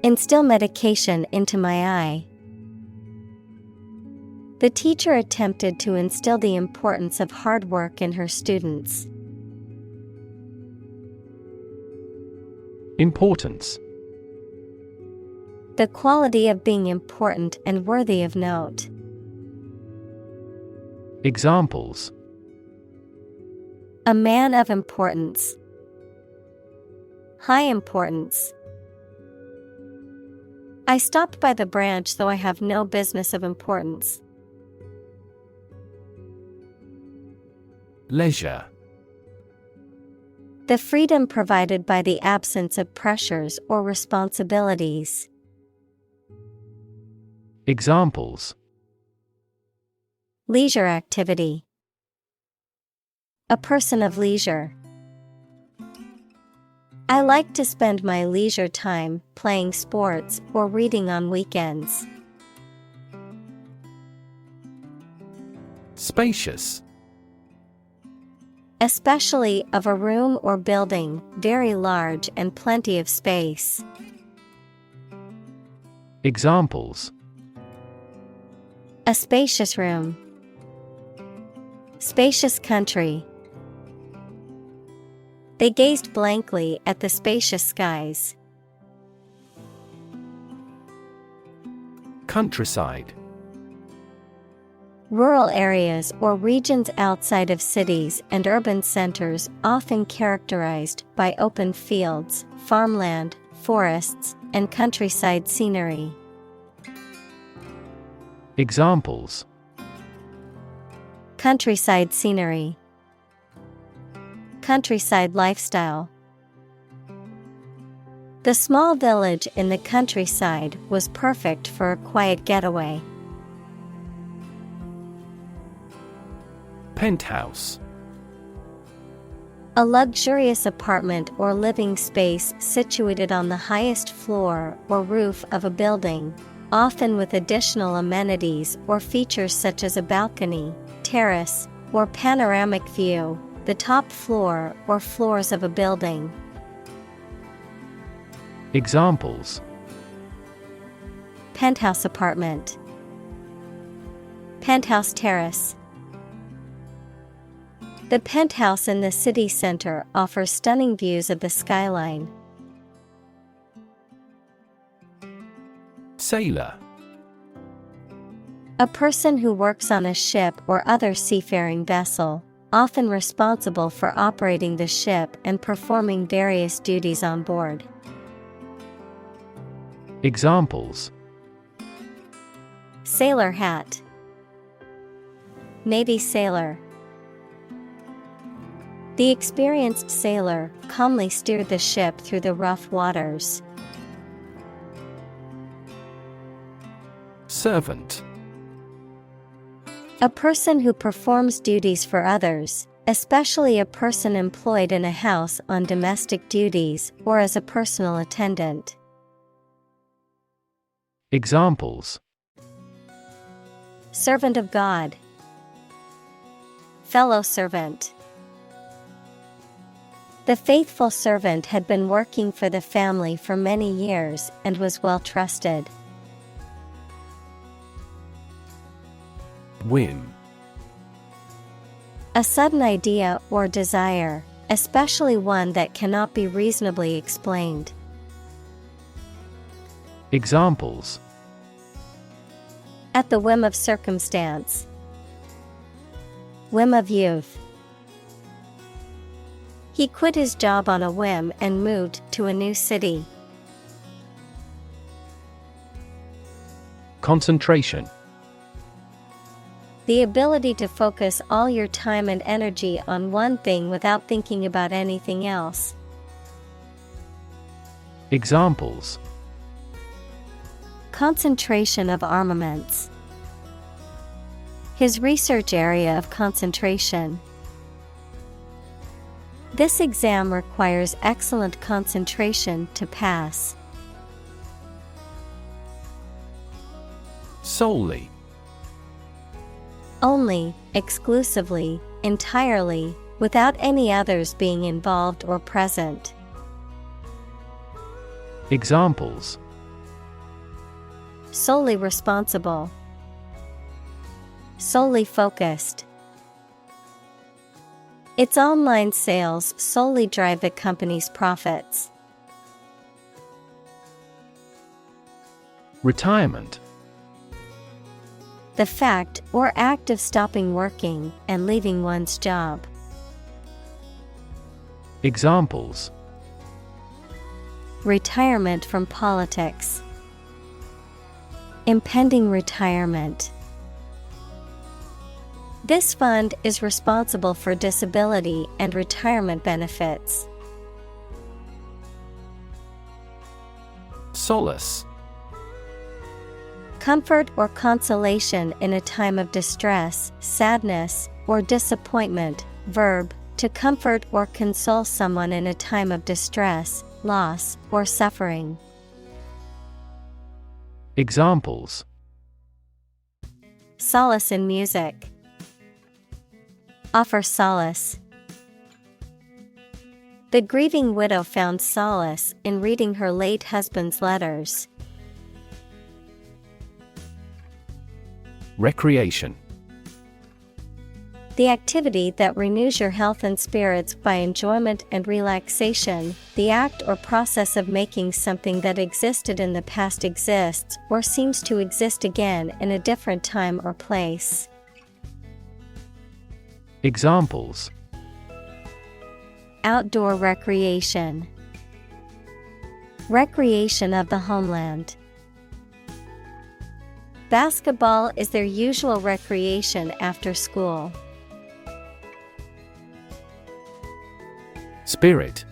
[SPEAKER 1] Instill medication into my eye. The teacher attempted to instill the importance of hard work in her students.
[SPEAKER 2] Importance.
[SPEAKER 1] The quality of being important and worthy of note.
[SPEAKER 2] Examples:
[SPEAKER 1] A man of importance. High importance. I stopped by the branch though I have no business of importance.
[SPEAKER 2] Leisure.
[SPEAKER 1] The freedom provided by the absence of pressures or responsibilities.
[SPEAKER 2] Examples:
[SPEAKER 1] Leisure activity. A person of leisure. I like to spend my leisure time playing sports or reading on weekends.
[SPEAKER 2] Spacious.
[SPEAKER 1] Especially of a room or building, very large and plenty of space.
[SPEAKER 2] Examples:
[SPEAKER 1] A spacious room. Spacious country. They gazed blankly at the spacious skies.
[SPEAKER 2] Countryside.
[SPEAKER 1] Rural areas or regions outside of cities and urban centers, often characterized by open fields, farmland, forests, and countryside scenery.
[SPEAKER 2] Examples:
[SPEAKER 1] Countryside scenery. Countryside lifestyle. The small village in the countryside was perfect for a quiet getaway.
[SPEAKER 2] Penthouse.
[SPEAKER 1] A luxurious apartment or living space situated on the highest floor or roof of a building, often with additional amenities or features such as a balcony, terrace, or panoramic view, the top floor or floors of a building.
[SPEAKER 2] Examples:
[SPEAKER 1] Penthouse apartment. Penthouse terrace. The penthouse in the city center offers stunning views of the skyline.
[SPEAKER 2] Sailor.
[SPEAKER 1] A person who works on a ship or other seafaring vessel. often responsible for operating the ship and performing various duties on board.
[SPEAKER 2] Examples:
[SPEAKER 1] Sailor hat, Navy sailor. The experienced sailor calmly steered the ship through the rough waters.
[SPEAKER 2] Servant.
[SPEAKER 1] A person who performs duties for others, especially a person employed in a house on domestic duties or as a personal attendant.
[SPEAKER 2] Examples:
[SPEAKER 1] Servant of God, fellow servant. The faithful servant had been working for the family for many years and was well trusted.
[SPEAKER 2] Whim.
[SPEAKER 1] A sudden idea or desire, especially one that cannot be reasonably explained.
[SPEAKER 2] Examples:
[SPEAKER 1] At the whim of circumstance, whim of youth. He quit his job on a whim and moved to a new city.
[SPEAKER 2] Concentration.
[SPEAKER 1] The ability to focus all your time and energy on one thing without thinking about anything else.
[SPEAKER 2] Examples:
[SPEAKER 1] Concentration of armaments. His research area of concentration. This exam requires excellent concentration to pass.
[SPEAKER 2] Solely.
[SPEAKER 1] Only, exclusively, entirely, without any others being involved or present.
[SPEAKER 2] Examples:
[SPEAKER 1] Solely responsible, solely focused. Its online sales solely drive the company's profits.
[SPEAKER 2] Retirement.
[SPEAKER 1] The fact or act of stopping working and leaving one's job.
[SPEAKER 2] Examples:
[SPEAKER 1] Retirement from politics. Impending retirement. This fund is responsible for disability and retirement benefits.
[SPEAKER 2] Solace.
[SPEAKER 1] Comfort or consolation in a time of distress, sadness, or disappointment. Verb, to comfort or console someone in a time of distress, loss, or suffering.
[SPEAKER 2] Examples:
[SPEAKER 1] Solace in music. Offer solace. The grieving widow found solace in reading her late husband's letters.
[SPEAKER 2] Recreation.
[SPEAKER 1] The activity that renews your health and spirits by enjoyment and relaxation, the act or process of making something that existed in the past exists or seems to exist again in a different time or place.
[SPEAKER 2] Examples:
[SPEAKER 1] Outdoor recreation. Recreation of the homeland. Basketball is their usual recreation after school.
[SPEAKER 2] Spirit.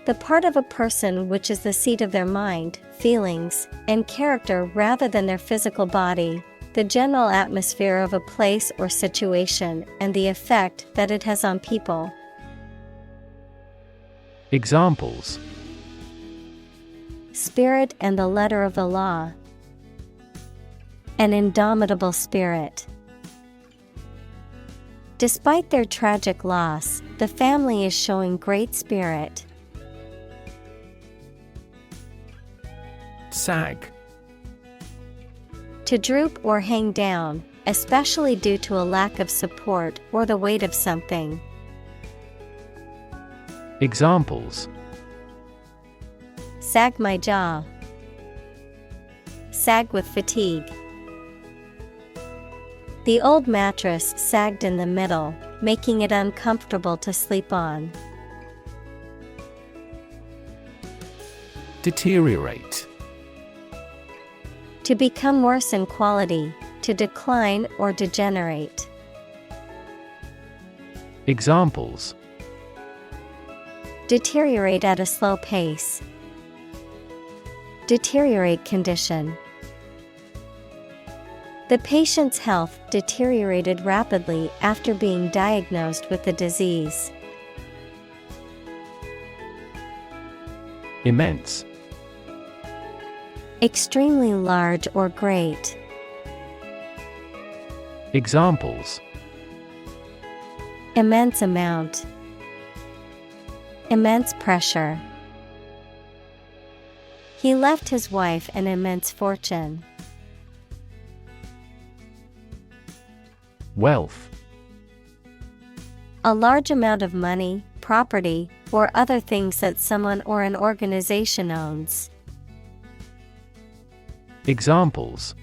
[SPEAKER 1] The part of a person which is the seat of their mind, feelings, and character rather than their physical body, the general atmosphere of a place or situation, and the effect that it has on people.
[SPEAKER 2] Examples:
[SPEAKER 1] Spirit and the letter of the law. An indomitable spirit. Despite their tragic loss, the family is showing great spirit.
[SPEAKER 2] Sag.
[SPEAKER 1] To droop or hang down, especially due to a lack of support or the weight of something.
[SPEAKER 2] Examples:
[SPEAKER 1] Sag my jaw. Sag with fatigue. The old mattress sagged in the middle, making it uncomfortable to sleep on.
[SPEAKER 2] Deteriorate.
[SPEAKER 1] To become worse in quality, to decline or degenerate.
[SPEAKER 2] Examples:
[SPEAKER 1] Deteriorate at a slow pace. Deteriorate condition. The patient's health deteriorated rapidly after being diagnosed with the disease.
[SPEAKER 2] Immense.
[SPEAKER 1] Extremely large or great.
[SPEAKER 2] Examples:
[SPEAKER 1] Immense amount. Immense pressure. He left his wife an immense fortune.
[SPEAKER 2] Wealth.
[SPEAKER 1] A large amount of money, property, or other things that someone or an organization owns.
[SPEAKER 2] Examples: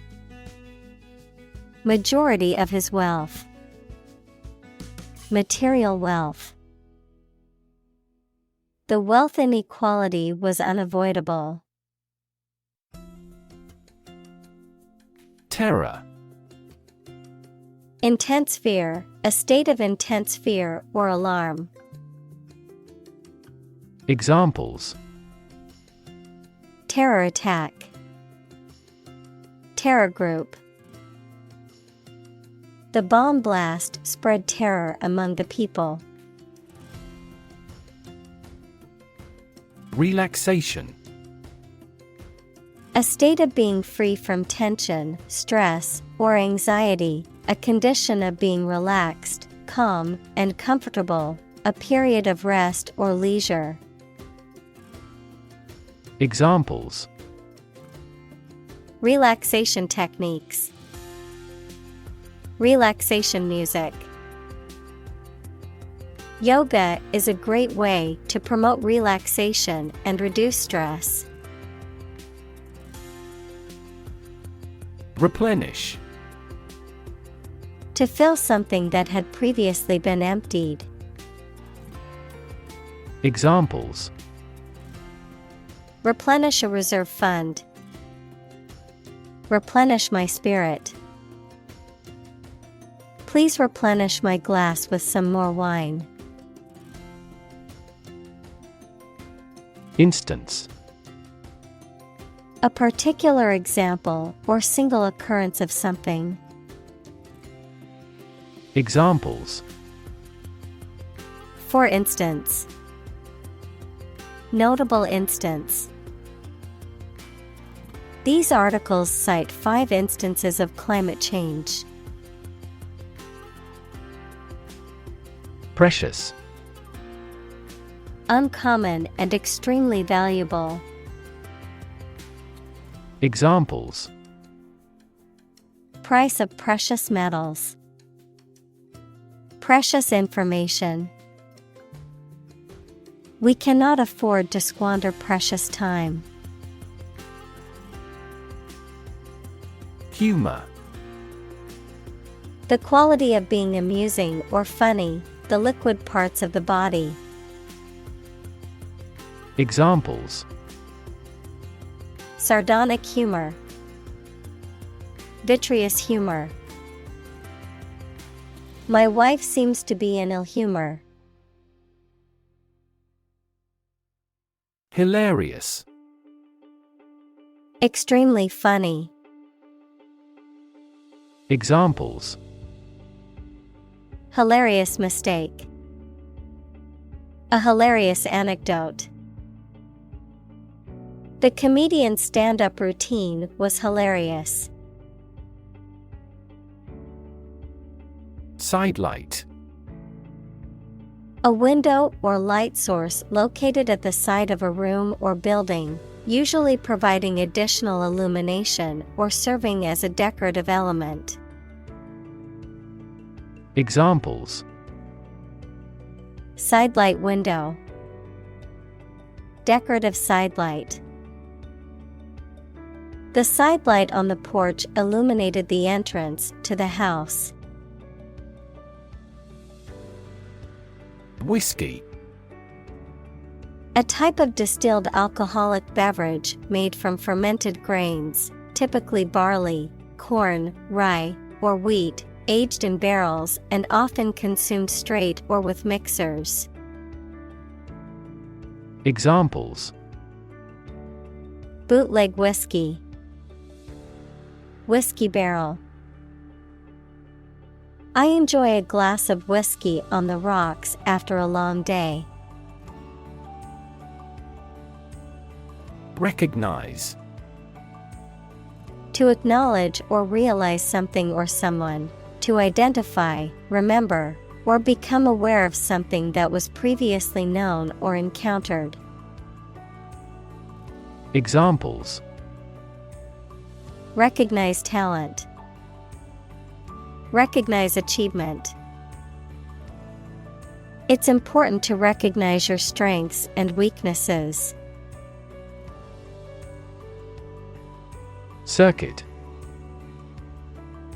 [SPEAKER 1] Majority of his wealth. Material wealth. The wealth inequality was unavoidable.
[SPEAKER 2] Terror.
[SPEAKER 1] Intense fear, a state of intense fear or alarm.
[SPEAKER 2] Examples:
[SPEAKER 1] Terror attack. Terror group. The bomb blast spread terror among the people.
[SPEAKER 2] Relaxation.
[SPEAKER 1] A state of being free from tension, stress, or anxiety, a condition of being relaxed, calm, and comfortable, a period of rest or leisure.
[SPEAKER 2] Examples:
[SPEAKER 1] Relaxation techniques. Relaxation music. Yoga is a great way to promote relaxation and reduce stress.
[SPEAKER 2] Replenish.
[SPEAKER 1] To fill something that had previously been emptied.
[SPEAKER 2] Examples:
[SPEAKER 1] Replenish a reserve fund. Replenish my spirit. Please replenish my glass with some more wine.
[SPEAKER 2] Instance.
[SPEAKER 1] A particular example or single occurrence of something.
[SPEAKER 2] Examples:
[SPEAKER 1] For instance. Notable instance. These articles cite 5 instances of climate change.
[SPEAKER 2] Precious.
[SPEAKER 1] Uncommon and extremely valuable.
[SPEAKER 2] Examples:
[SPEAKER 1] Price of precious metals. Precious information. We cannot afford to squander precious time.
[SPEAKER 2] Humor.
[SPEAKER 1] The quality of being amusing or funny, the liquid parts of the body.
[SPEAKER 2] Examples:
[SPEAKER 1] Sardonic humor. Vitreous humor. My wife seems to be in ill humor.
[SPEAKER 2] Hilarious.
[SPEAKER 1] Extremely funny.
[SPEAKER 2] Examples:
[SPEAKER 1] Hilarious mistake. A hilarious anecdote. The comedian's stand-up routine was hilarious.
[SPEAKER 2] Sidelight.
[SPEAKER 1] A window or light source located at the side of a room or building, usually providing additional illumination or serving as a decorative element.
[SPEAKER 2] Examples:
[SPEAKER 1] Sidelight window. Decorative sidelight. The sidelight on the porch illuminated the entrance to the house.
[SPEAKER 2] Whiskey.
[SPEAKER 1] A type of distilled alcoholic beverage made from fermented grains, typically barley, corn, rye, or wheat, aged in barrels and often consumed straight or with mixers.
[SPEAKER 2] Examples:
[SPEAKER 1] Bootleg whiskey, whiskey barrel. I enjoy a glass of whiskey on the rocks after a long day.
[SPEAKER 2] Recognize.
[SPEAKER 1] To acknowledge or realize something or someone, to identify, remember, or become aware of something that was previously known or encountered.
[SPEAKER 2] Examples:
[SPEAKER 1] Recognize talent. Recognize achievement. It's important to recognize your strengths and weaknesses.
[SPEAKER 2] Circuit.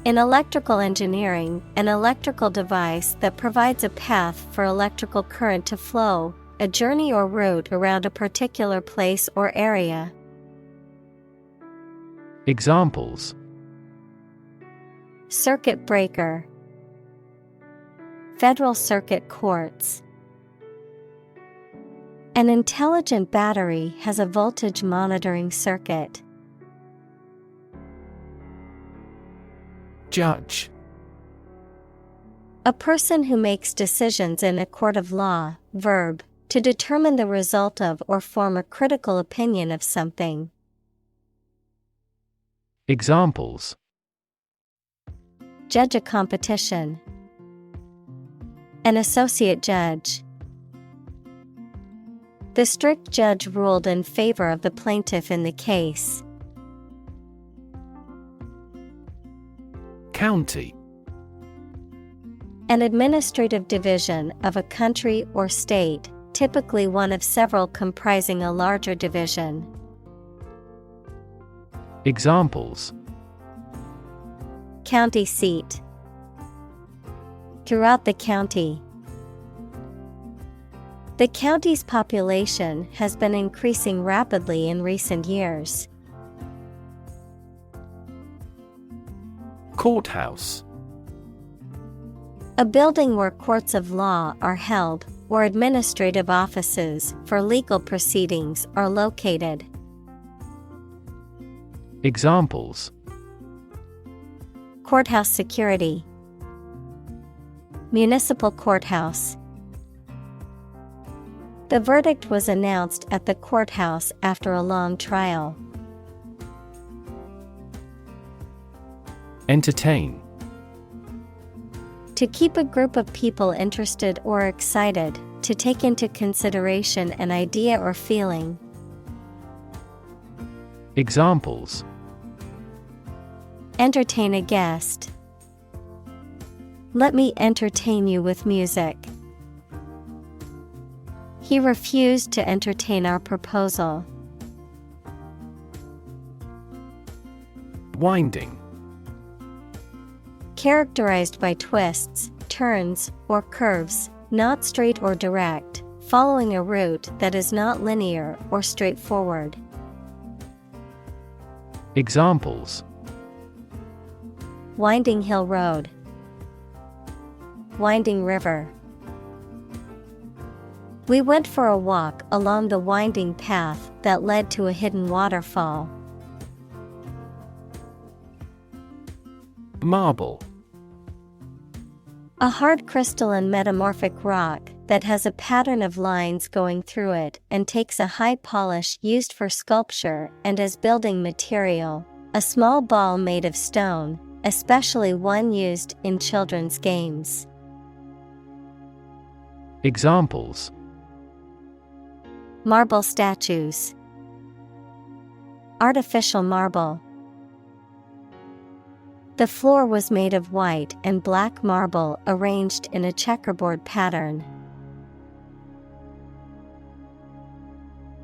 [SPEAKER 1] In electrical engineering, an electrical device that provides a path for electrical current to flow, a journey or route around a particular place or area.
[SPEAKER 2] Examples:
[SPEAKER 1] Circuit breaker. Federal Circuit courts. An intelligent battery has a voltage monitoring circuit.
[SPEAKER 2] Judge.
[SPEAKER 1] A person who makes decisions in a court of law. Verb, to determine the result of or form a critical opinion of something.
[SPEAKER 2] Examples:
[SPEAKER 1] Judge a competition. An associate judge. The strict judge ruled in favor of the plaintiff in the case.
[SPEAKER 2] County.
[SPEAKER 1] An administrative division of a country or state, typically one of several comprising a larger division.
[SPEAKER 2] Examples:
[SPEAKER 1] County seat. Throughout the county. The county's population has been increasing rapidly in recent years.
[SPEAKER 2] Courthouse.
[SPEAKER 1] A building where courts of law are held, or administrative offices for legal proceedings are located.
[SPEAKER 2] Examples:
[SPEAKER 1] Courthouse security. Municipal courthouse. The verdict was announced at the courthouse after a long trial.
[SPEAKER 2] Entertain.
[SPEAKER 1] To keep a group of people interested or excited, to take into consideration an idea or feeling.
[SPEAKER 2] Examples:
[SPEAKER 1] Entertain a guest. Let me entertain you with music. He refused to entertain our proposal.
[SPEAKER 2] Winding.
[SPEAKER 1] Characterized by twists, turns, or curves, not straight or direct, following a route that is not linear or straightforward.
[SPEAKER 2] Examples:
[SPEAKER 1] Winding hill road. Winding river. We went for a walk along the winding path that led to a hidden waterfall.
[SPEAKER 2] Marble.
[SPEAKER 1] A hard crystalline metamorphic rock that has a pattern of lines going through it and takes a high polish used for sculpture and as building material. A small ball made of stone, especially one used in children's games.
[SPEAKER 2] Examples:
[SPEAKER 1] Marble statues. Artificial marble. The floor was made of white and black marble arranged in a checkerboard pattern.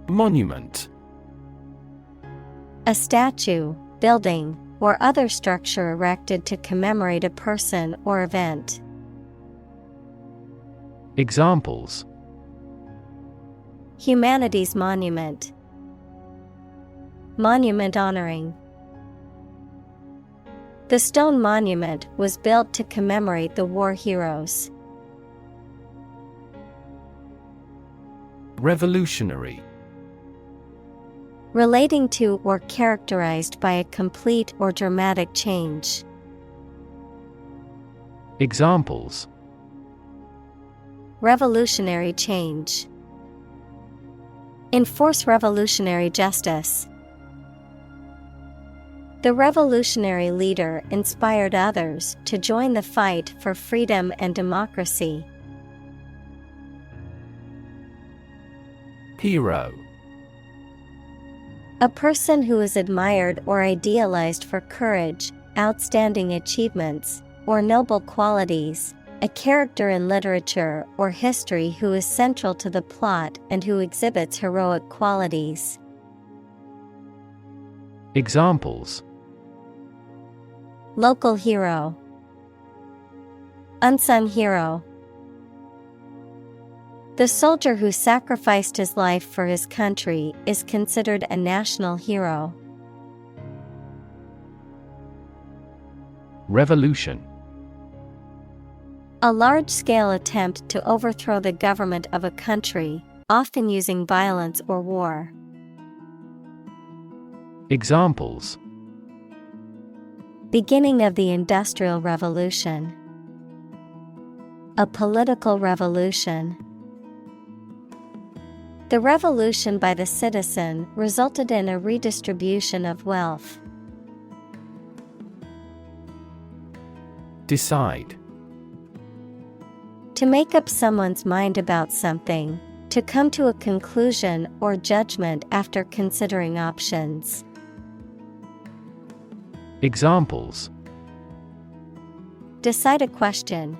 [SPEAKER 2] Monument.
[SPEAKER 1] A statue, building, or other structure erected to commemorate a person or event.
[SPEAKER 2] Examples:
[SPEAKER 1] Humanities monument. Monument honoring. The stone monument was built to commemorate the war heroes.
[SPEAKER 2] Revolutionary.
[SPEAKER 1] Relating to or characterized by a complete or dramatic change.
[SPEAKER 2] Examples:
[SPEAKER 1] Revolutionary change. Enforce revolutionary justice. The revolutionary leader inspired others to join the fight for freedom and democracy.
[SPEAKER 2] Hero.
[SPEAKER 1] A person who is admired or idealized for courage, outstanding achievements, or noble qualities, a character in literature or history who is central to the plot and who exhibits heroic qualities.
[SPEAKER 2] Examples:
[SPEAKER 1] Local hero. Unsung hero. The soldier who sacrificed his life for his country is considered a national hero.
[SPEAKER 2] Revolution.
[SPEAKER 1] A large-scale attempt to overthrow the government of a country, often using violence or war.
[SPEAKER 2] Examples:
[SPEAKER 1] Beginning of the Industrial Revolution. A political revolution. The revolution by the citizen resulted in a redistribution of wealth.
[SPEAKER 2] Decide.
[SPEAKER 1] To make up someone's mind about something, to come to a conclusion or judgment after considering options.
[SPEAKER 2] Examples:
[SPEAKER 1] Decide a question.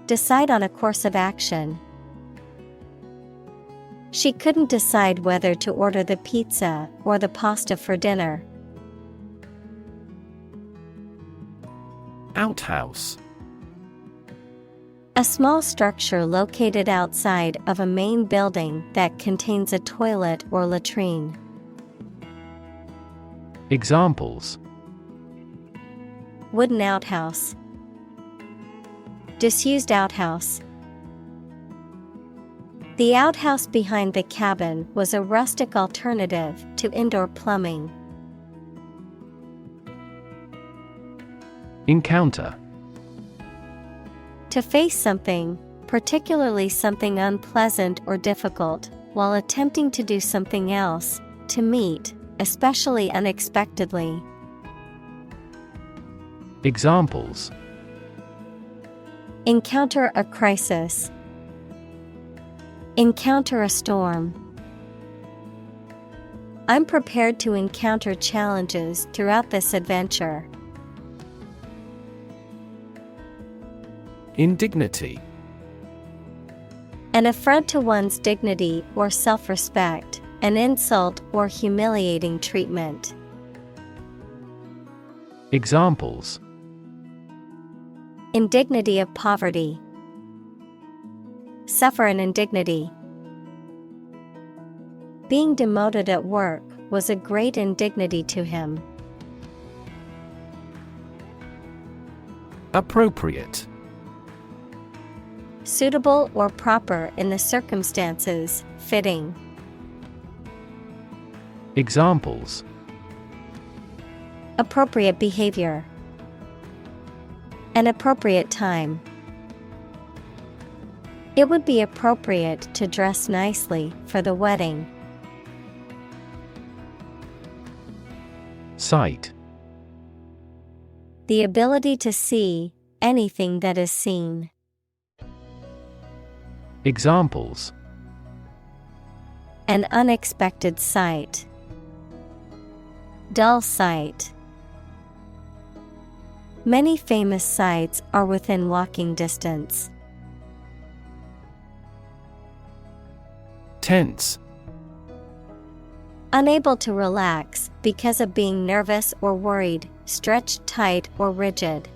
[SPEAKER 1] Decide on a course of action. She couldn't decide whether to order the pizza or the pasta for dinner.
[SPEAKER 2] Outhouse.
[SPEAKER 1] A small structure located outside of a main building that contains a toilet or latrine.
[SPEAKER 2] Examples:
[SPEAKER 1] Wooden outhouse. Disused outhouse. The outhouse behind the cabin was a rustic alternative to indoor plumbing.
[SPEAKER 2] Encounter.
[SPEAKER 1] To face something, particularly something unpleasant or difficult, while attempting to do something else, to meet, especially unexpectedly.
[SPEAKER 2] Examples:
[SPEAKER 1] Encounter a crisis. Encounter a storm. I'm prepared to encounter challenges throughout this adventure.
[SPEAKER 2] Indignity.
[SPEAKER 1] An affront to one's dignity or self-respect, an insult or humiliating treatment.
[SPEAKER 2] Examples:
[SPEAKER 1] Indignity of poverty. Suffer an indignity. Being demoted at work was a great indignity to him.
[SPEAKER 2] Appropriate.
[SPEAKER 1] Suitable or proper in the circumstances, fitting.
[SPEAKER 2] Examples:
[SPEAKER 1] Appropriate behavior. An appropriate time. It would be appropriate to dress nicely for the wedding.
[SPEAKER 2] Sight.
[SPEAKER 1] The ability to see anything that is seen.
[SPEAKER 2] Examples:
[SPEAKER 1] An unexpected sight. Dull sight. Many famous sights are within walking distance.
[SPEAKER 2] Tense.
[SPEAKER 1] Unable to relax because of being nervous or worried, stretched tight or rigid.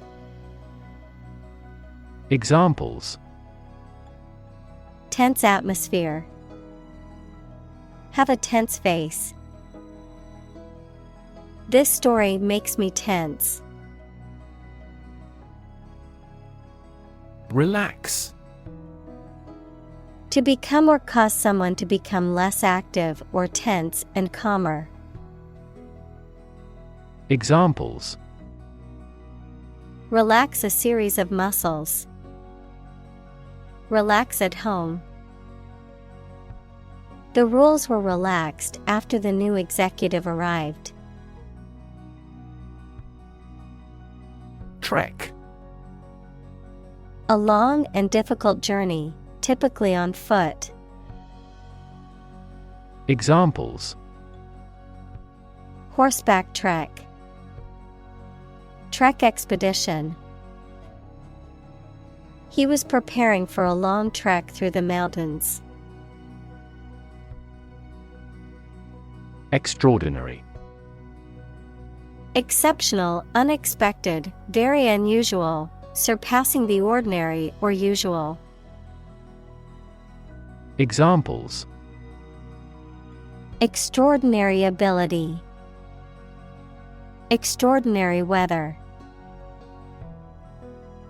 [SPEAKER 2] Examples:
[SPEAKER 1] Tense atmosphere. Have a tense face. This story makes me tense.
[SPEAKER 2] Relax.
[SPEAKER 1] To become or cause someone to become less active or tense and calmer.
[SPEAKER 2] Examples:
[SPEAKER 1] Relax a series of muscles. Relax at home. The rules were relaxed after the new executive arrived.
[SPEAKER 2] Trek.
[SPEAKER 1] A long and difficult journey, typically on foot.
[SPEAKER 2] Examples:
[SPEAKER 1] Horseback trek. Trek expedition. He was preparing for a long trek through the mountains.
[SPEAKER 2] Extraordinary.
[SPEAKER 1] Exceptional, unexpected, very unusual, surpassing the ordinary or usual.
[SPEAKER 2] Examples:
[SPEAKER 1] Extraordinary ability. Extraordinary weather.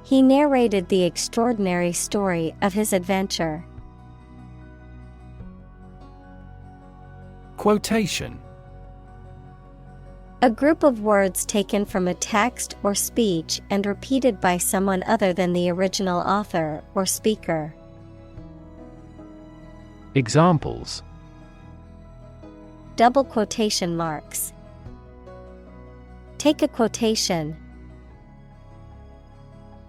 [SPEAKER 1] He narrated the extraordinary story of his adventure.
[SPEAKER 2] Quotation.
[SPEAKER 1] A group of words taken from a text or speech and repeated by someone other than the original author or speaker.
[SPEAKER 2] Examples:
[SPEAKER 1] Double quotation marks. Take a quotation.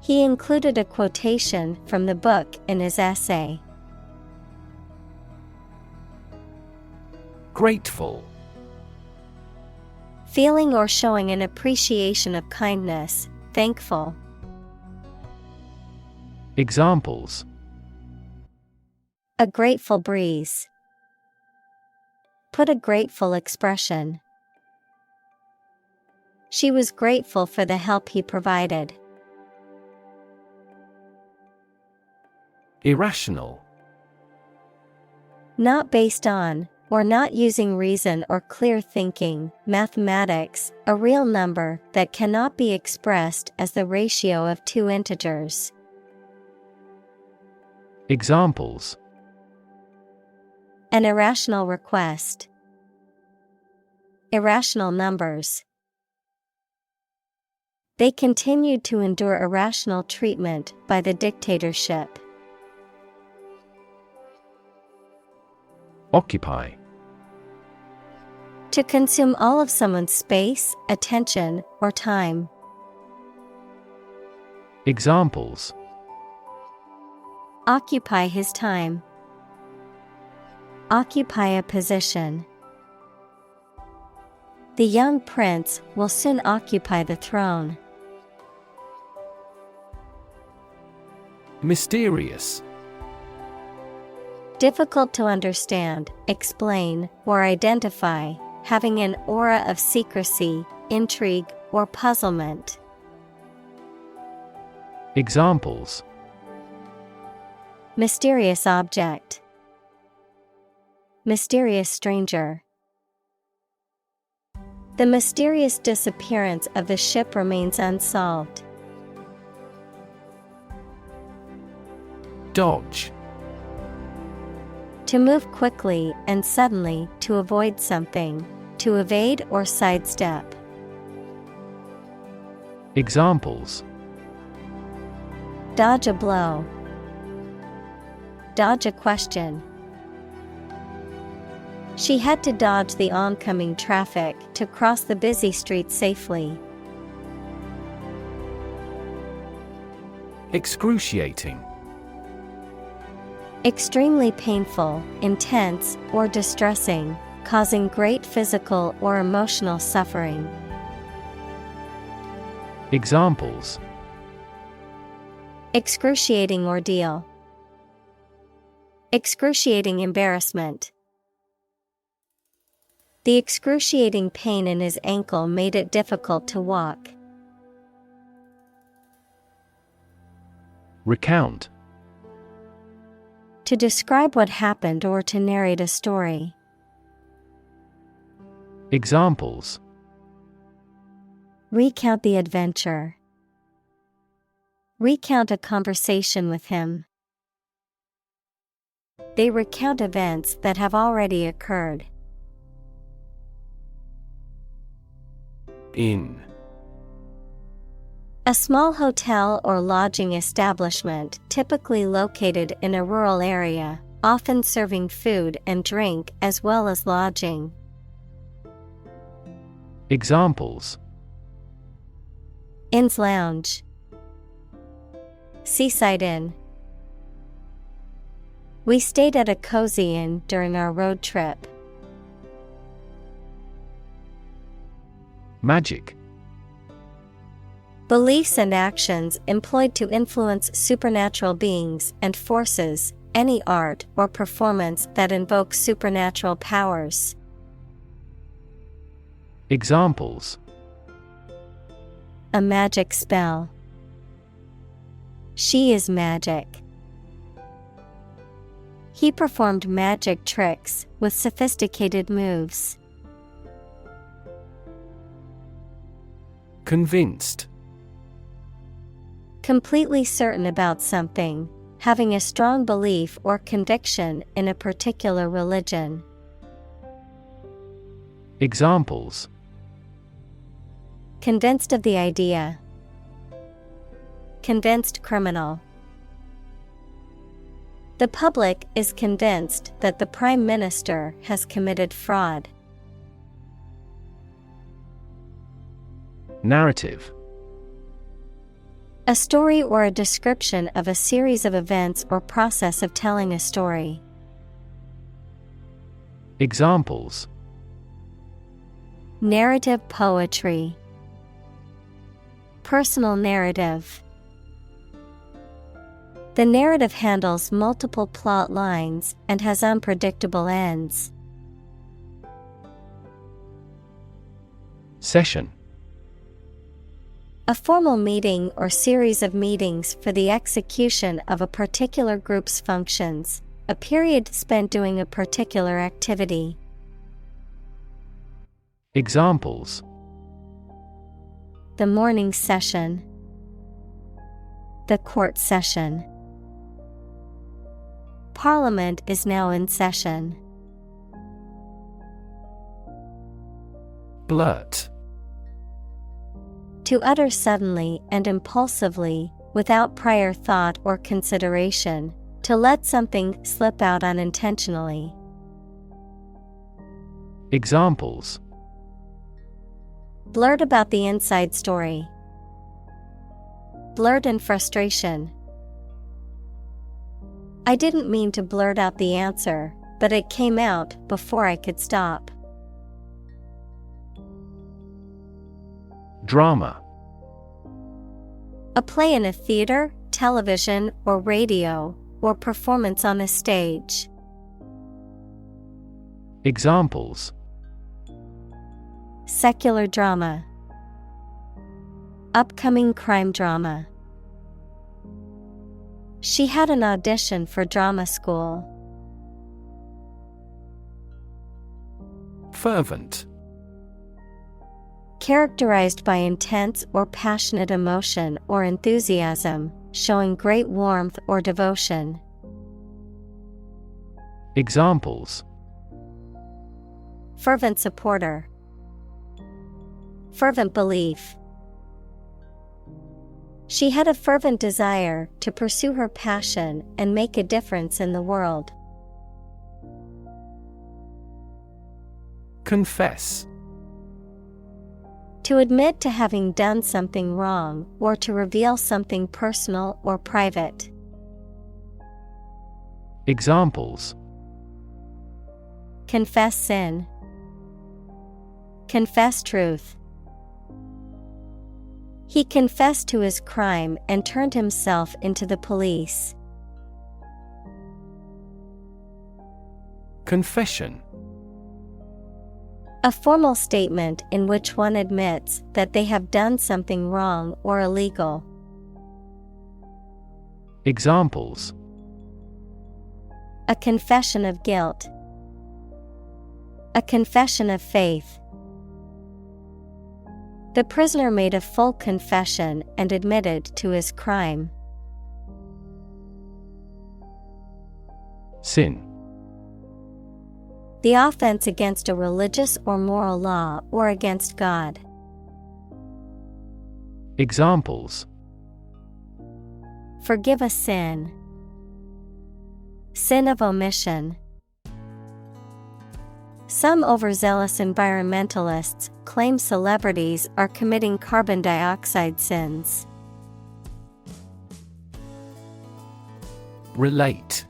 [SPEAKER 1] He included a quotation from the book in his essay.
[SPEAKER 2] Grateful.
[SPEAKER 1] Feeling or showing an appreciation of kindness, thankful.
[SPEAKER 2] Examples:
[SPEAKER 1] A grateful breeze. Put a grateful expression. She was grateful for the help he provided.
[SPEAKER 2] Irrational.
[SPEAKER 1] Not based on, or not using reason or clear thinking, mathematics, a real number that cannot be expressed as the ratio of two integers.
[SPEAKER 2] Examples:
[SPEAKER 1] An irrational request. Irrational numbers. They continued to endure irrational treatment by the dictatorship.
[SPEAKER 2] Occupy.
[SPEAKER 1] To consume all of someone's space, attention, or time.
[SPEAKER 2] Examples:
[SPEAKER 1] Occupy his time. Occupy a position. The young prince will soon occupy the throne.
[SPEAKER 2] Mysterious.
[SPEAKER 1] Difficult to understand, explain, or identify, having an aura of secrecy, intrigue, or puzzlement.
[SPEAKER 2] Examples:
[SPEAKER 1] Mysterious object. Mysterious stranger. The mysterious disappearance of the ship remains unsolved.
[SPEAKER 2] Dodge.
[SPEAKER 1] To move quickly and suddenly to avoid something, to evade or sidestep.
[SPEAKER 2] Examples:
[SPEAKER 1] Dodge a blow. Dodge a question. She had to dodge the oncoming traffic to cross the busy street safely.
[SPEAKER 2] Excruciating.
[SPEAKER 1] Extremely painful, intense, or distressing, causing great physical or emotional suffering.
[SPEAKER 2] Examples:
[SPEAKER 1] Excruciating ordeal. Excruciating embarrassment. The excruciating pain in his ankle made it difficult to walk.
[SPEAKER 2] Recount.
[SPEAKER 1] To describe what happened or to narrate a story.
[SPEAKER 2] Examples.
[SPEAKER 1] Recount the adventure. Recount a conversation with him. They recount events that have already occurred.
[SPEAKER 2] Inn.
[SPEAKER 1] A small hotel or lodging establishment typically located in a rural area, often serving food and drink as well as lodging.
[SPEAKER 2] Examples.
[SPEAKER 1] Inn's lounge. Seaside inn. We stayed at a cozy inn during our road trip.
[SPEAKER 2] Magic.
[SPEAKER 1] Beliefs and actions employed to influence supernatural beings and forces, any art or performance that invokes supernatural powers.
[SPEAKER 2] Examples.
[SPEAKER 1] A magic spell. She is magic. He performed magic tricks with sophisticated moves.
[SPEAKER 2] Convinced.
[SPEAKER 1] Completely certain about something, having a strong belief or conviction in a particular religion.
[SPEAKER 2] Examples.
[SPEAKER 1] Convinced of the idea. Convinced criminal. The public is convinced that the Prime Minister has committed fraud.
[SPEAKER 2] Narrative.
[SPEAKER 1] A story or a description of a series of events or process of telling a story.
[SPEAKER 2] Examples.
[SPEAKER 1] Narrative poetry. Personal narrative. The narrative handles multiple plot lines and has unpredictable ends.
[SPEAKER 2] Session.
[SPEAKER 1] A formal meeting or series of meetings for the execution of a particular group's functions, a period spent doing a particular activity.
[SPEAKER 2] Examples.
[SPEAKER 1] The morning session. The court session. Parliament is now in session.
[SPEAKER 2] Blurt.
[SPEAKER 1] To utter suddenly and impulsively, without prior thought or consideration, to let something slip out unintentionally.
[SPEAKER 2] Examples.
[SPEAKER 1] Blurt about the inside story. Blurt in frustration. I didn't mean to blurt out the answer, but it came out before I could stop.
[SPEAKER 2] Drama.
[SPEAKER 1] A play in a theater, television, or radio, or performance on a stage.
[SPEAKER 2] Examples.
[SPEAKER 1] Secular drama. Upcoming crime drama. She had an audition for drama school.
[SPEAKER 2] Fervent.
[SPEAKER 1] Characterized by intense or passionate emotion or enthusiasm, showing great warmth or devotion.
[SPEAKER 2] Examples.
[SPEAKER 1] Fervent supporter. Fervent belief. She had a fervent desire to pursue her passion and make a difference in the world.
[SPEAKER 2] Confess.
[SPEAKER 1] To admit to having done something wrong or to reveal something personal or private.
[SPEAKER 2] Examples.
[SPEAKER 1] Confess sin. Confess truth. He confessed to his crime and turned himself into the police.
[SPEAKER 2] Confession.
[SPEAKER 1] A formal statement in which one admits that they have done something wrong or illegal.
[SPEAKER 2] Examples:
[SPEAKER 1] A confession of guilt. A confession of faith. The prisoner made a full confession and admitted to his crime.
[SPEAKER 2] Sin.
[SPEAKER 1] The offense against a religious or moral law or against God.
[SPEAKER 2] Examples:
[SPEAKER 1] Forgive a sin. Sin of omission. Some overzealous environmentalists claim celebrities are committing carbon dioxide sins.
[SPEAKER 2] Relate.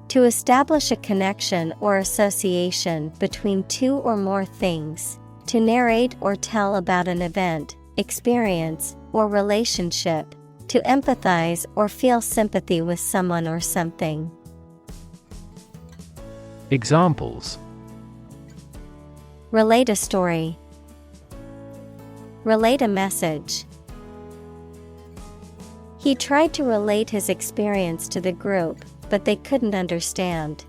[SPEAKER 1] To establish a connection or association between two or more things. To narrate or tell about an event, experience, or relationship. To empathize or feel sympathy with someone or something.
[SPEAKER 2] Examples:
[SPEAKER 1] Relate a story. Relate a message. He tried to relate his experience to the group, but they couldn't understand.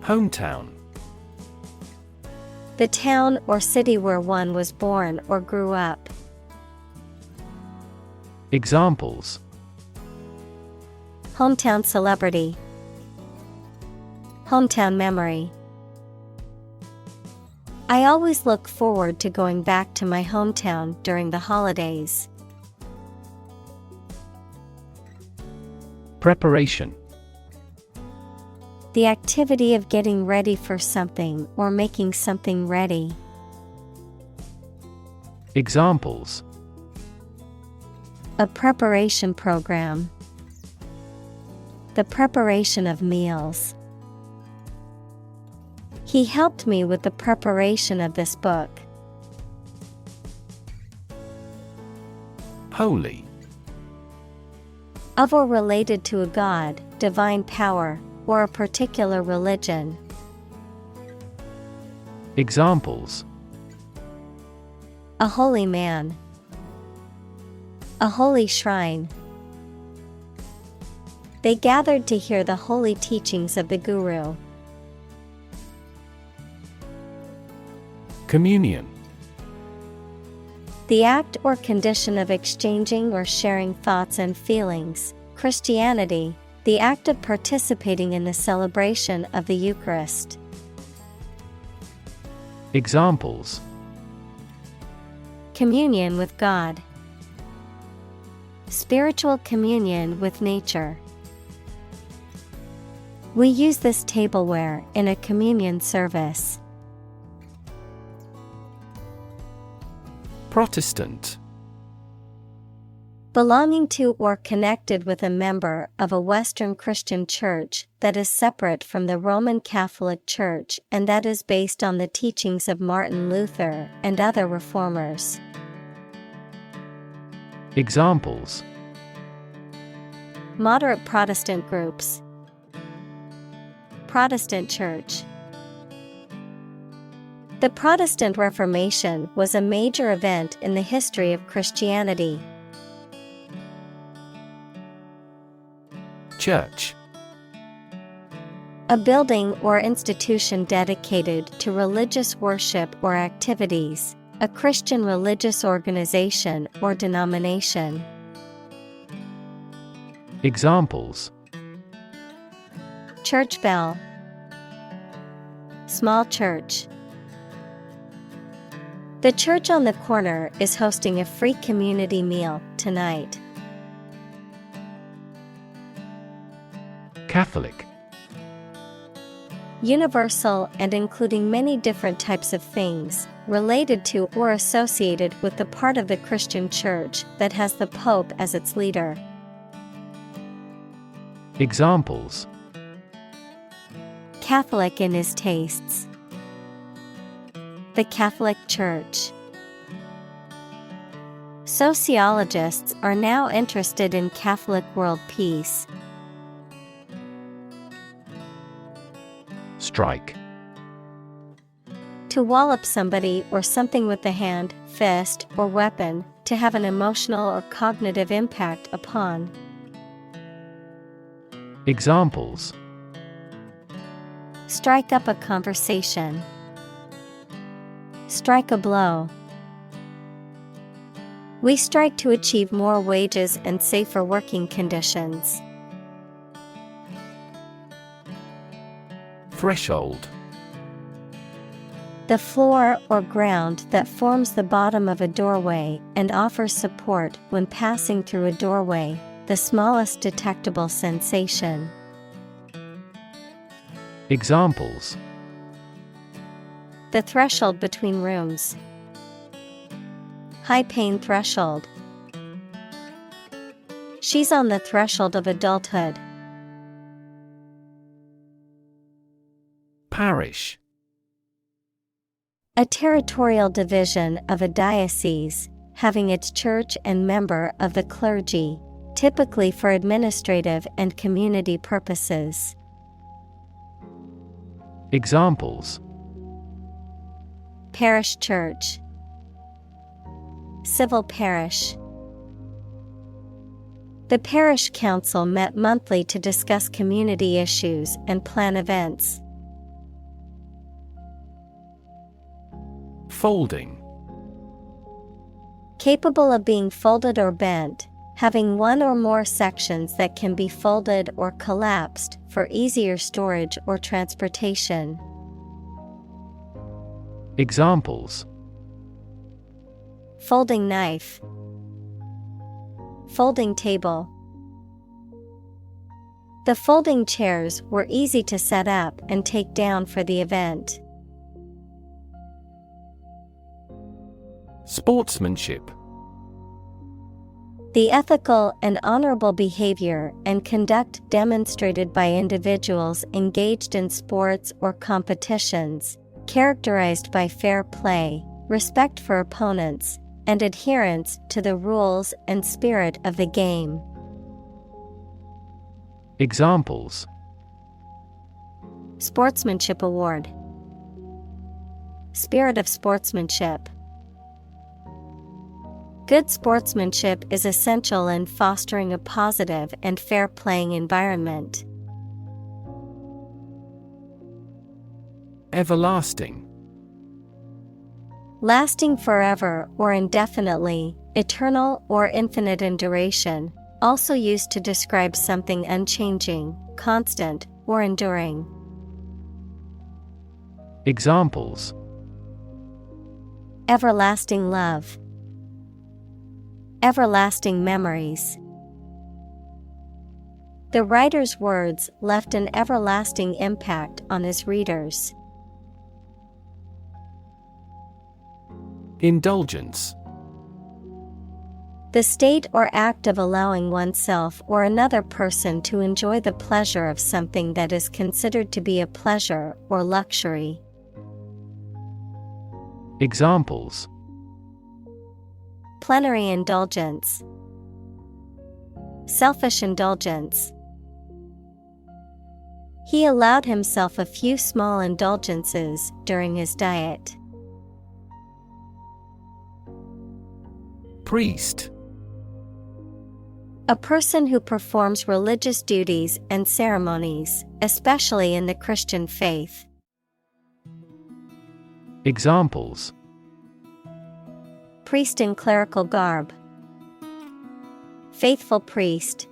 [SPEAKER 2] Hometown.
[SPEAKER 1] The town or city where one was born or grew up.
[SPEAKER 2] Examples:
[SPEAKER 1] Hometown celebrity. Hometown memory. I always look forward to going back to my hometown during the holidays.
[SPEAKER 2] Preparation.
[SPEAKER 1] The activity of getting ready for something or making something ready.
[SPEAKER 2] Examples:
[SPEAKER 1] A preparation program. The preparation of meals. He helped me with the preparation of this book.
[SPEAKER 2] Holy.
[SPEAKER 1] Of or related to a god, divine power, or a particular religion.
[SPEAKER 2] Examples:
[SPEAKER 1] A holy man. A holy shrine. They gathered to hear the holy teachings of the Guru.
[SPEAKER 2] Communion.
[SPEAKER 1] The act or condition of exchanging or sharing thoughts and feelings. Christianity, the act of participating in the celebration of the Eucharist.
[SPEAKER 2] Examples:
[SPEAKER 1] Communion with God. Spiritual communion with nature. We use this tableware in a communion service.
[SPEAKER 2] Protestant.
[SPEAKER 1] Belonging to or connected with a member of a Western Christian church that is separate from the Roman Catholic Church and that is based on the teachings of Martin Luther and other reformers.
[SPEAKER 2] Examples:
[SPEAKER 1] Moderate Protestant groups. Protestant Church. The Protestant Reformation was a major event in the history of Christianity.
[SPEAKER 2] Church.
[SPEAKER 1] A building or institution dedicated to religious worship or activities, a Christian religious organization or denomination.
[SPEAKER 2] Examples:
[SPEAKER 1] Church bell. Small church. The church on the corner is hosting a free community meal tonight.
[SPEAKER 2] Catholic.
[SPEAKER 1] Universal and including many different types of things, related to or associated with the part of the Christian church that has the Pope as its leader.
[SPEAKER 2] Examples:
[SPEAKER 1] Catholic in his tastes. The Catholic Church. Sociologists are now interested in Catholic world peace.
[SPEAKER 2] Strike.
[SPEAKER 1] To wallop somebody or something with the hand, fist, or weapon, to have an emotional or cognitive impact upon.
[SPEAKER 2] Examples:
[SPEAKER 1] Strike up a conversation. Strike a blow. We strike to achieve more wages and safer working conditions.
[SPEAKER 2] Threshold.
[SPEAKER 1] The floor or ground that forms the bottom of a doorway and offers support when passing through a doorway, the smallest detectable sensation.
[SPEAKER 2] Examples:
[SPEAKER 1] The threshold between rooms. High pain threshold. She's on the threshold of adulthood.
[SPEAKER 2] Parish.
[SPEAKER 1] A territorial division of a diocese, having its church and member of the clergy, typically for administrative and community purposes.
[SPEAKER 2] Examples:
[SPEAKER 1] Parish church. Civil parish. The parish council met monthly to discuss community issues and plan events.
[SPEAKER 2] Folding.
[SPEAKER 1] Capable of being folded or bent, having one or more sections that can be folded or collapsed for easier storage or transportation.
[SPEAKER 2] Examples:
[SPEAKER 1] Folding knife. Folding table. The folding chairs were easy to set up and take down for the event.
[SPEAKER 2] Sportsmanship.
[SPEAKER 1] The ethical and honorable behavior and conduct demonstrated by individuals engaged in sports or competitions, characterized by fair play, respect for opponents, and adherence to the rules and spirit of the game.
[SPEAKER 2] Examples:
[SPEAKER 1] Sportsmanship award. Spirit of sportsmanship. Good sportsmanship is essential in fostering a positive and fair-playing environment.
[SPEAKER 2] Everlasting.
[SPEAKER 1] Lasting forever or indefinitely, eternal or infinite in duration, also used to describe something unchanging, constant, or enduring.
[SPEAKER 2] Examples:
[SPEAKER 1] Everlasting love. Everlasting memories. The writer's words left an everlasting impact on his readers.
[SPEAKER 2] Indulgence.
[SPEAKER 1] The state or act of allowing oneself or another person to enjoy the pleasure of something that is considered to be a pleasure or luxury.
[SPEAKER 2] Examples:
[SPEAKER 1] Plenary indulgence. Selfish indulgence. He allowed himself a few small indulgences during his diet.
[SPEAKER 2] Priest.
[SPEAKER 1] A person who performs religious duties and ceremonies, especially in the Christian faith.
[SPEAKER 2] Examples:
[SPEAKER 1] Priest in clerical garb. Faithful priest.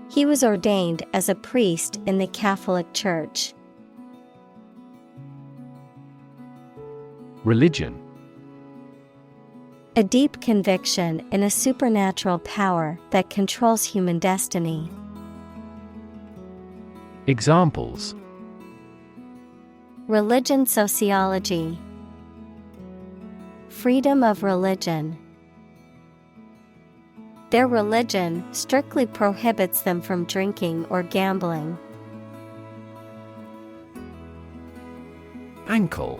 [SPEAKER 1] He was ordained as a priest in the Catholic Church.
[SPEAKER 2] Religion.
[SPEAKER 1] A deep conviction in a supernatural power that controls human destiny.
[SPEAKER 2] Examples:
[SPEAKER 1] Religion sociology. Freedom of religion. Their religion strictly prohibits them from drinking or gambling.
[SPEAKER 2] Ankle.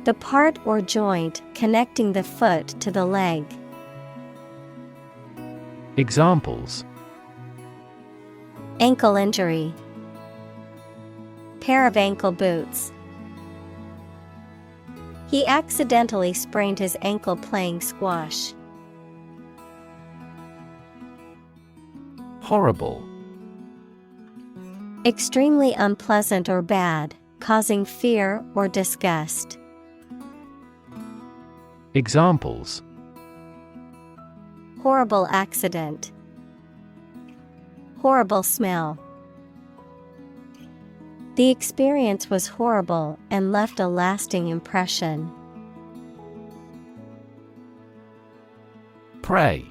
[SPEAKER 1] The part or joint connecting the foot to the leg.
[SPEAKER 2] Examples:
[SPEAKER 1] Ankle injury. Pair of ankle boots. He accidentally sprained his ankle playing squash.
[SPEAKER 2] Horrible.
[SPEAKER 1] Extremely unpleasant or bad, causing fear or disgust.
[SPEAKER 2] Examples:
[SPEAKER 1] Horrible accident. Horrible smell. The experience was horrible and left a lasting impression.
[SPEAKER 2] Pray.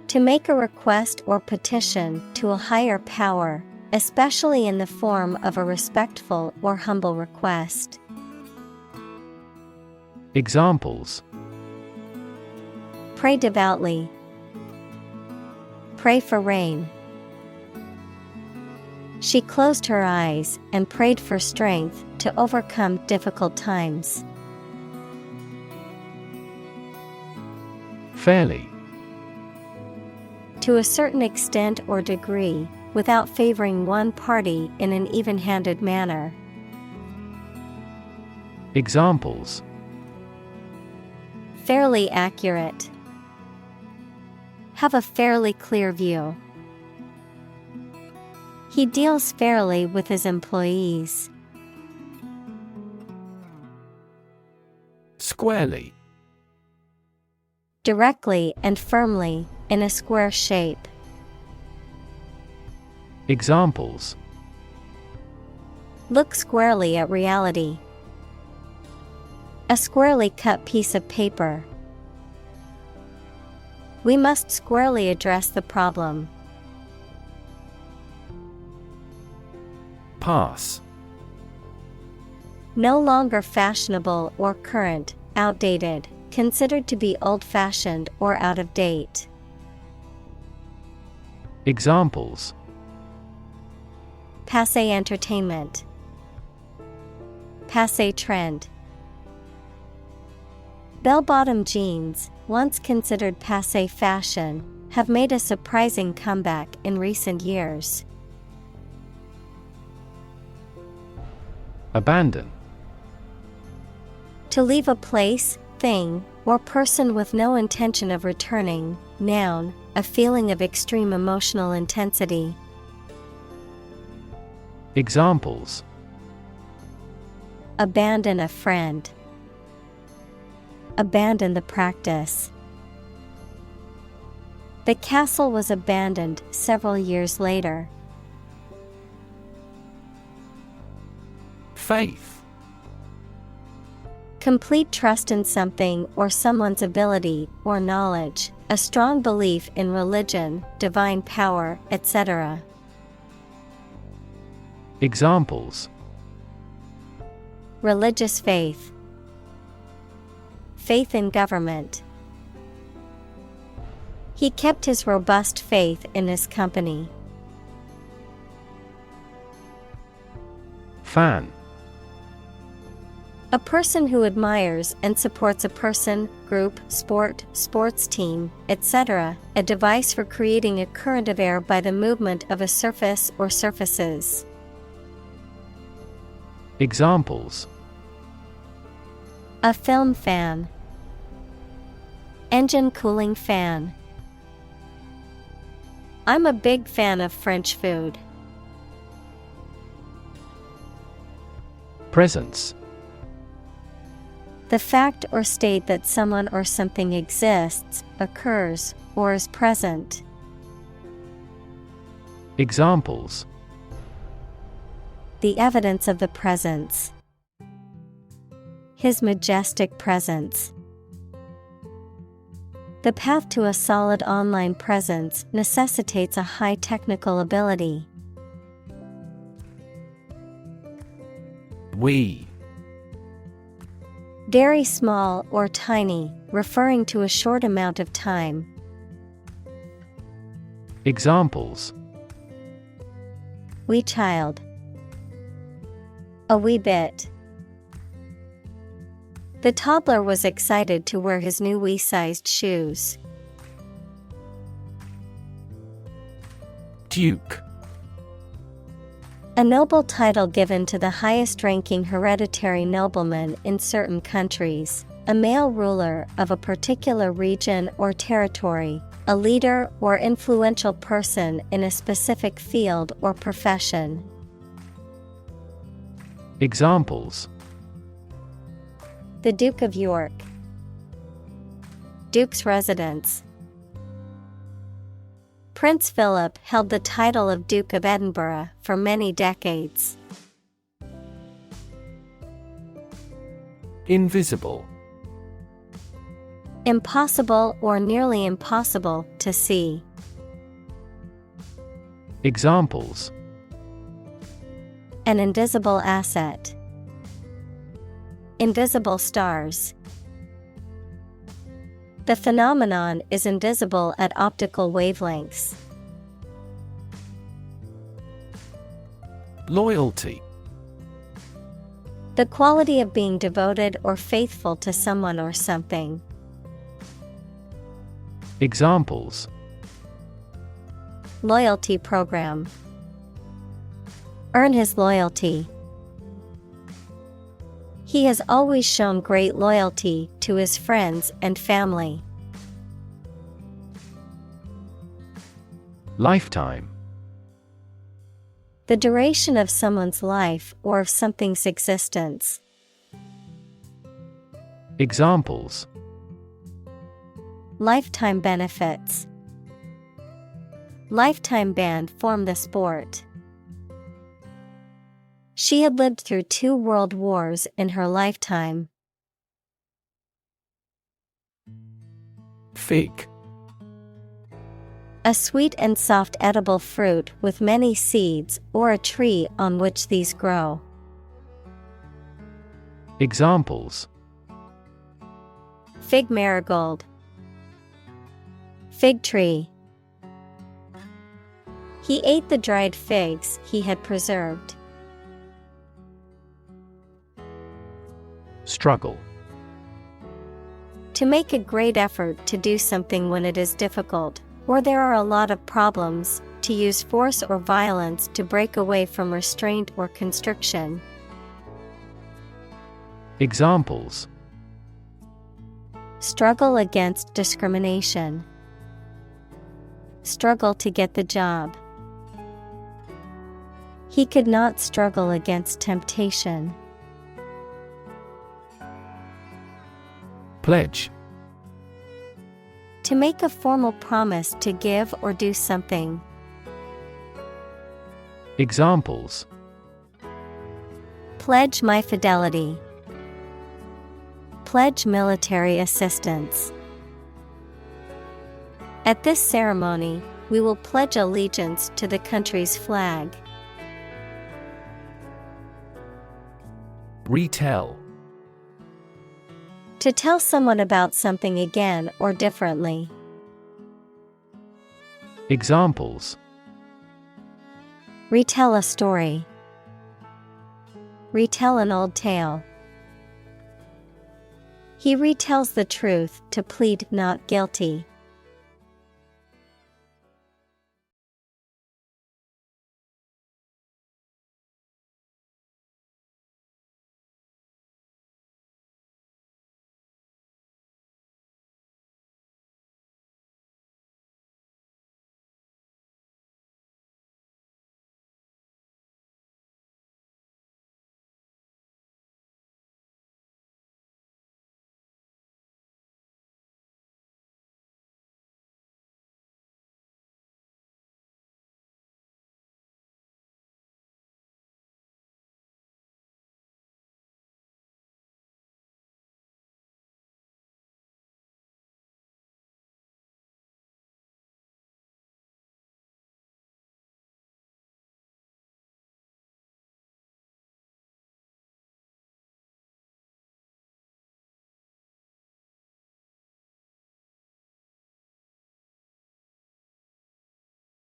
[SPEAKER 1] To make a request or petition to a higher power, especially in the form of a respectful or humble request.
[SPEAKER 2] Examples:
[SPEAKER 1] Pray devoutly. Pray for rain. She closed her eyes and prayed for strength to overcome difficult times.
[SPEAKER 2] Fairly.
[SPEAKER 1] To a certain extent or degree, without favoring one party in an even-handed manner.
[SPEAKER 2] Examples:
[SPEAKER 1] Fairly accurate. Have a fairly clear view. He deals fairly with his employees.
[SPEAKER 2] Squarely.
[SPEAKER 1] Directly and firmly, in a square shape.
[SPEAKER 2] Examples:
[SPEAKER 1] Look squarely at reality. A squarely cut piece of paper. We must squarely address the problem.
[SPEAKER 2] Pass.
[SPEAKER 1] No longer fashionable or current, outdated, considered to be old-fashioned or out of date.
[SPEAKER 2] Examples:
[SPEAKER 1] Passé entertainment. Passé trend. Bell-bottom jeans, once considered passé fashion, have made a surprising comeback in recent years.
[SPEAKER 2] Abandon.
[SPEAKER 1] To leave a place, thing, or person with no intention of returning. Noun, a feeling of extreme emotional intensity.
[SPEAKER 2] Examples:
[SPEAKER 1] Abandon a friend. Abandon the practice. The castle was abandoned several years later.
[SPEAKER 2] Faith.
[SPEAKER 1] Complete trust in something or someone's ability or knowledge, a strong belief in religion, divine power, etc.
[SPEAKER 2] Examples:
[SPEAKER 1] Religious faith. Faith in government. He kept his robust faith in his company.
[SPEAKER 2] Fan.
[SPEAKER 1] A person who admires and supports a person, group, sport, sports team, etc. A device for creating a current of air by the movement of a surface or surfaces.
[SPEAKER 2] Examples:
[SPEAKER 1] A film fan. Engine cooling fan. I'm a big fan of French food.
[SPEAKER 2] Presence.
[SPEAKER 1] The fact or state that someone or something exists, occurs, or is present.
[SPEAKER 2] Examples:
[SPEAKER 1] The evidence of the presence. His majestic presence. The path to a solid online presence necessitates a high technical ability.
[SPEAKER 2] We.
[SPEAKER 1] Very small or tiny, referring to a short amount of time.
[SPEAKER 2] Examples:
[SPEAKER 1] Wee child. A wee bit. The toddler was excited to wear his new wee-sized shoes.
[SPEAKER 2] Duke.
[SPEAKER 1] A noble title given to the highest-ranking hereditary nobleman in certain countries, a male ruler of a particular region or territory, a leader or influential person in a specific field or profession.
[SPEAKER 2] Examples:
[SPEAKER 1] The Duke of York. Duke's residence. Prince Philip held the title of Duke of Edinburgh for many decades.
[SPEAKER 2] Invisible.
[SPEAKER 1] Impossible or nearly impossible to see.
[SPEAKER 2] Examples:
[SPEAKER 1] An invisible asset. Invisible stars. The phenomenon is invisible at optical wavelengths.
[SPEAKER 2] Loyalty.
[SPEAKER 1] The quality of being devoted or faithful to someone or something.
[SPEAKER 2] Examples:
[SPEAKER 1] Loyalty program. Earn his loyalty. He has always shown great loyalty to his friends and family.
[SPEAKER 2] Lifetime.
[SPEAKER 1] The duration of someone's life or of something's existence.
[SPEAKER 2] Examples:
[SPEAKER 1] Lifetime benefits. Lifetime ban formed the sport. She had lived through 2 world wars in her lifetime.
[SPEAKER 2] Fig.
[SPEAKER 1] A sweet and soft edible fruit with many seeds or a tree on which these grow.
[SPEAKER 2] Examples:
[SPEAKER 1] Fig marigold. Fig tree. He ate the dried figs he had preserved.
[SPEAKER 2] Struggle.
[SPEAKER 1] To make a great effort to do something when it is difficult, or there are a lot of problems, to use force or violence to break away from restraint or constriction.
[SPEAKER 2] Examples:
[SPEAKER 1] Struggle against discrimination. Struggle to get the job. He could not struggle against temptation.
[SPEAKER 2] Pledge.
[SPEAKER 1] To make a formal promise to give or do something.
[SPEAKER 2] Examples:
[SPEAKER 1] Pledge my fidelity. Pledge military assistance. At this ceremony, we will pledge allegiance to the country's flag.
[SPEAKER 2] Retell.
[SPEAKER 1] To tell someone about something again or differently.
[SPEAKER 2] Examples:
[SPEAKER 1] Retell a story. Retell an old tale. He retells the truth to plead not guilty.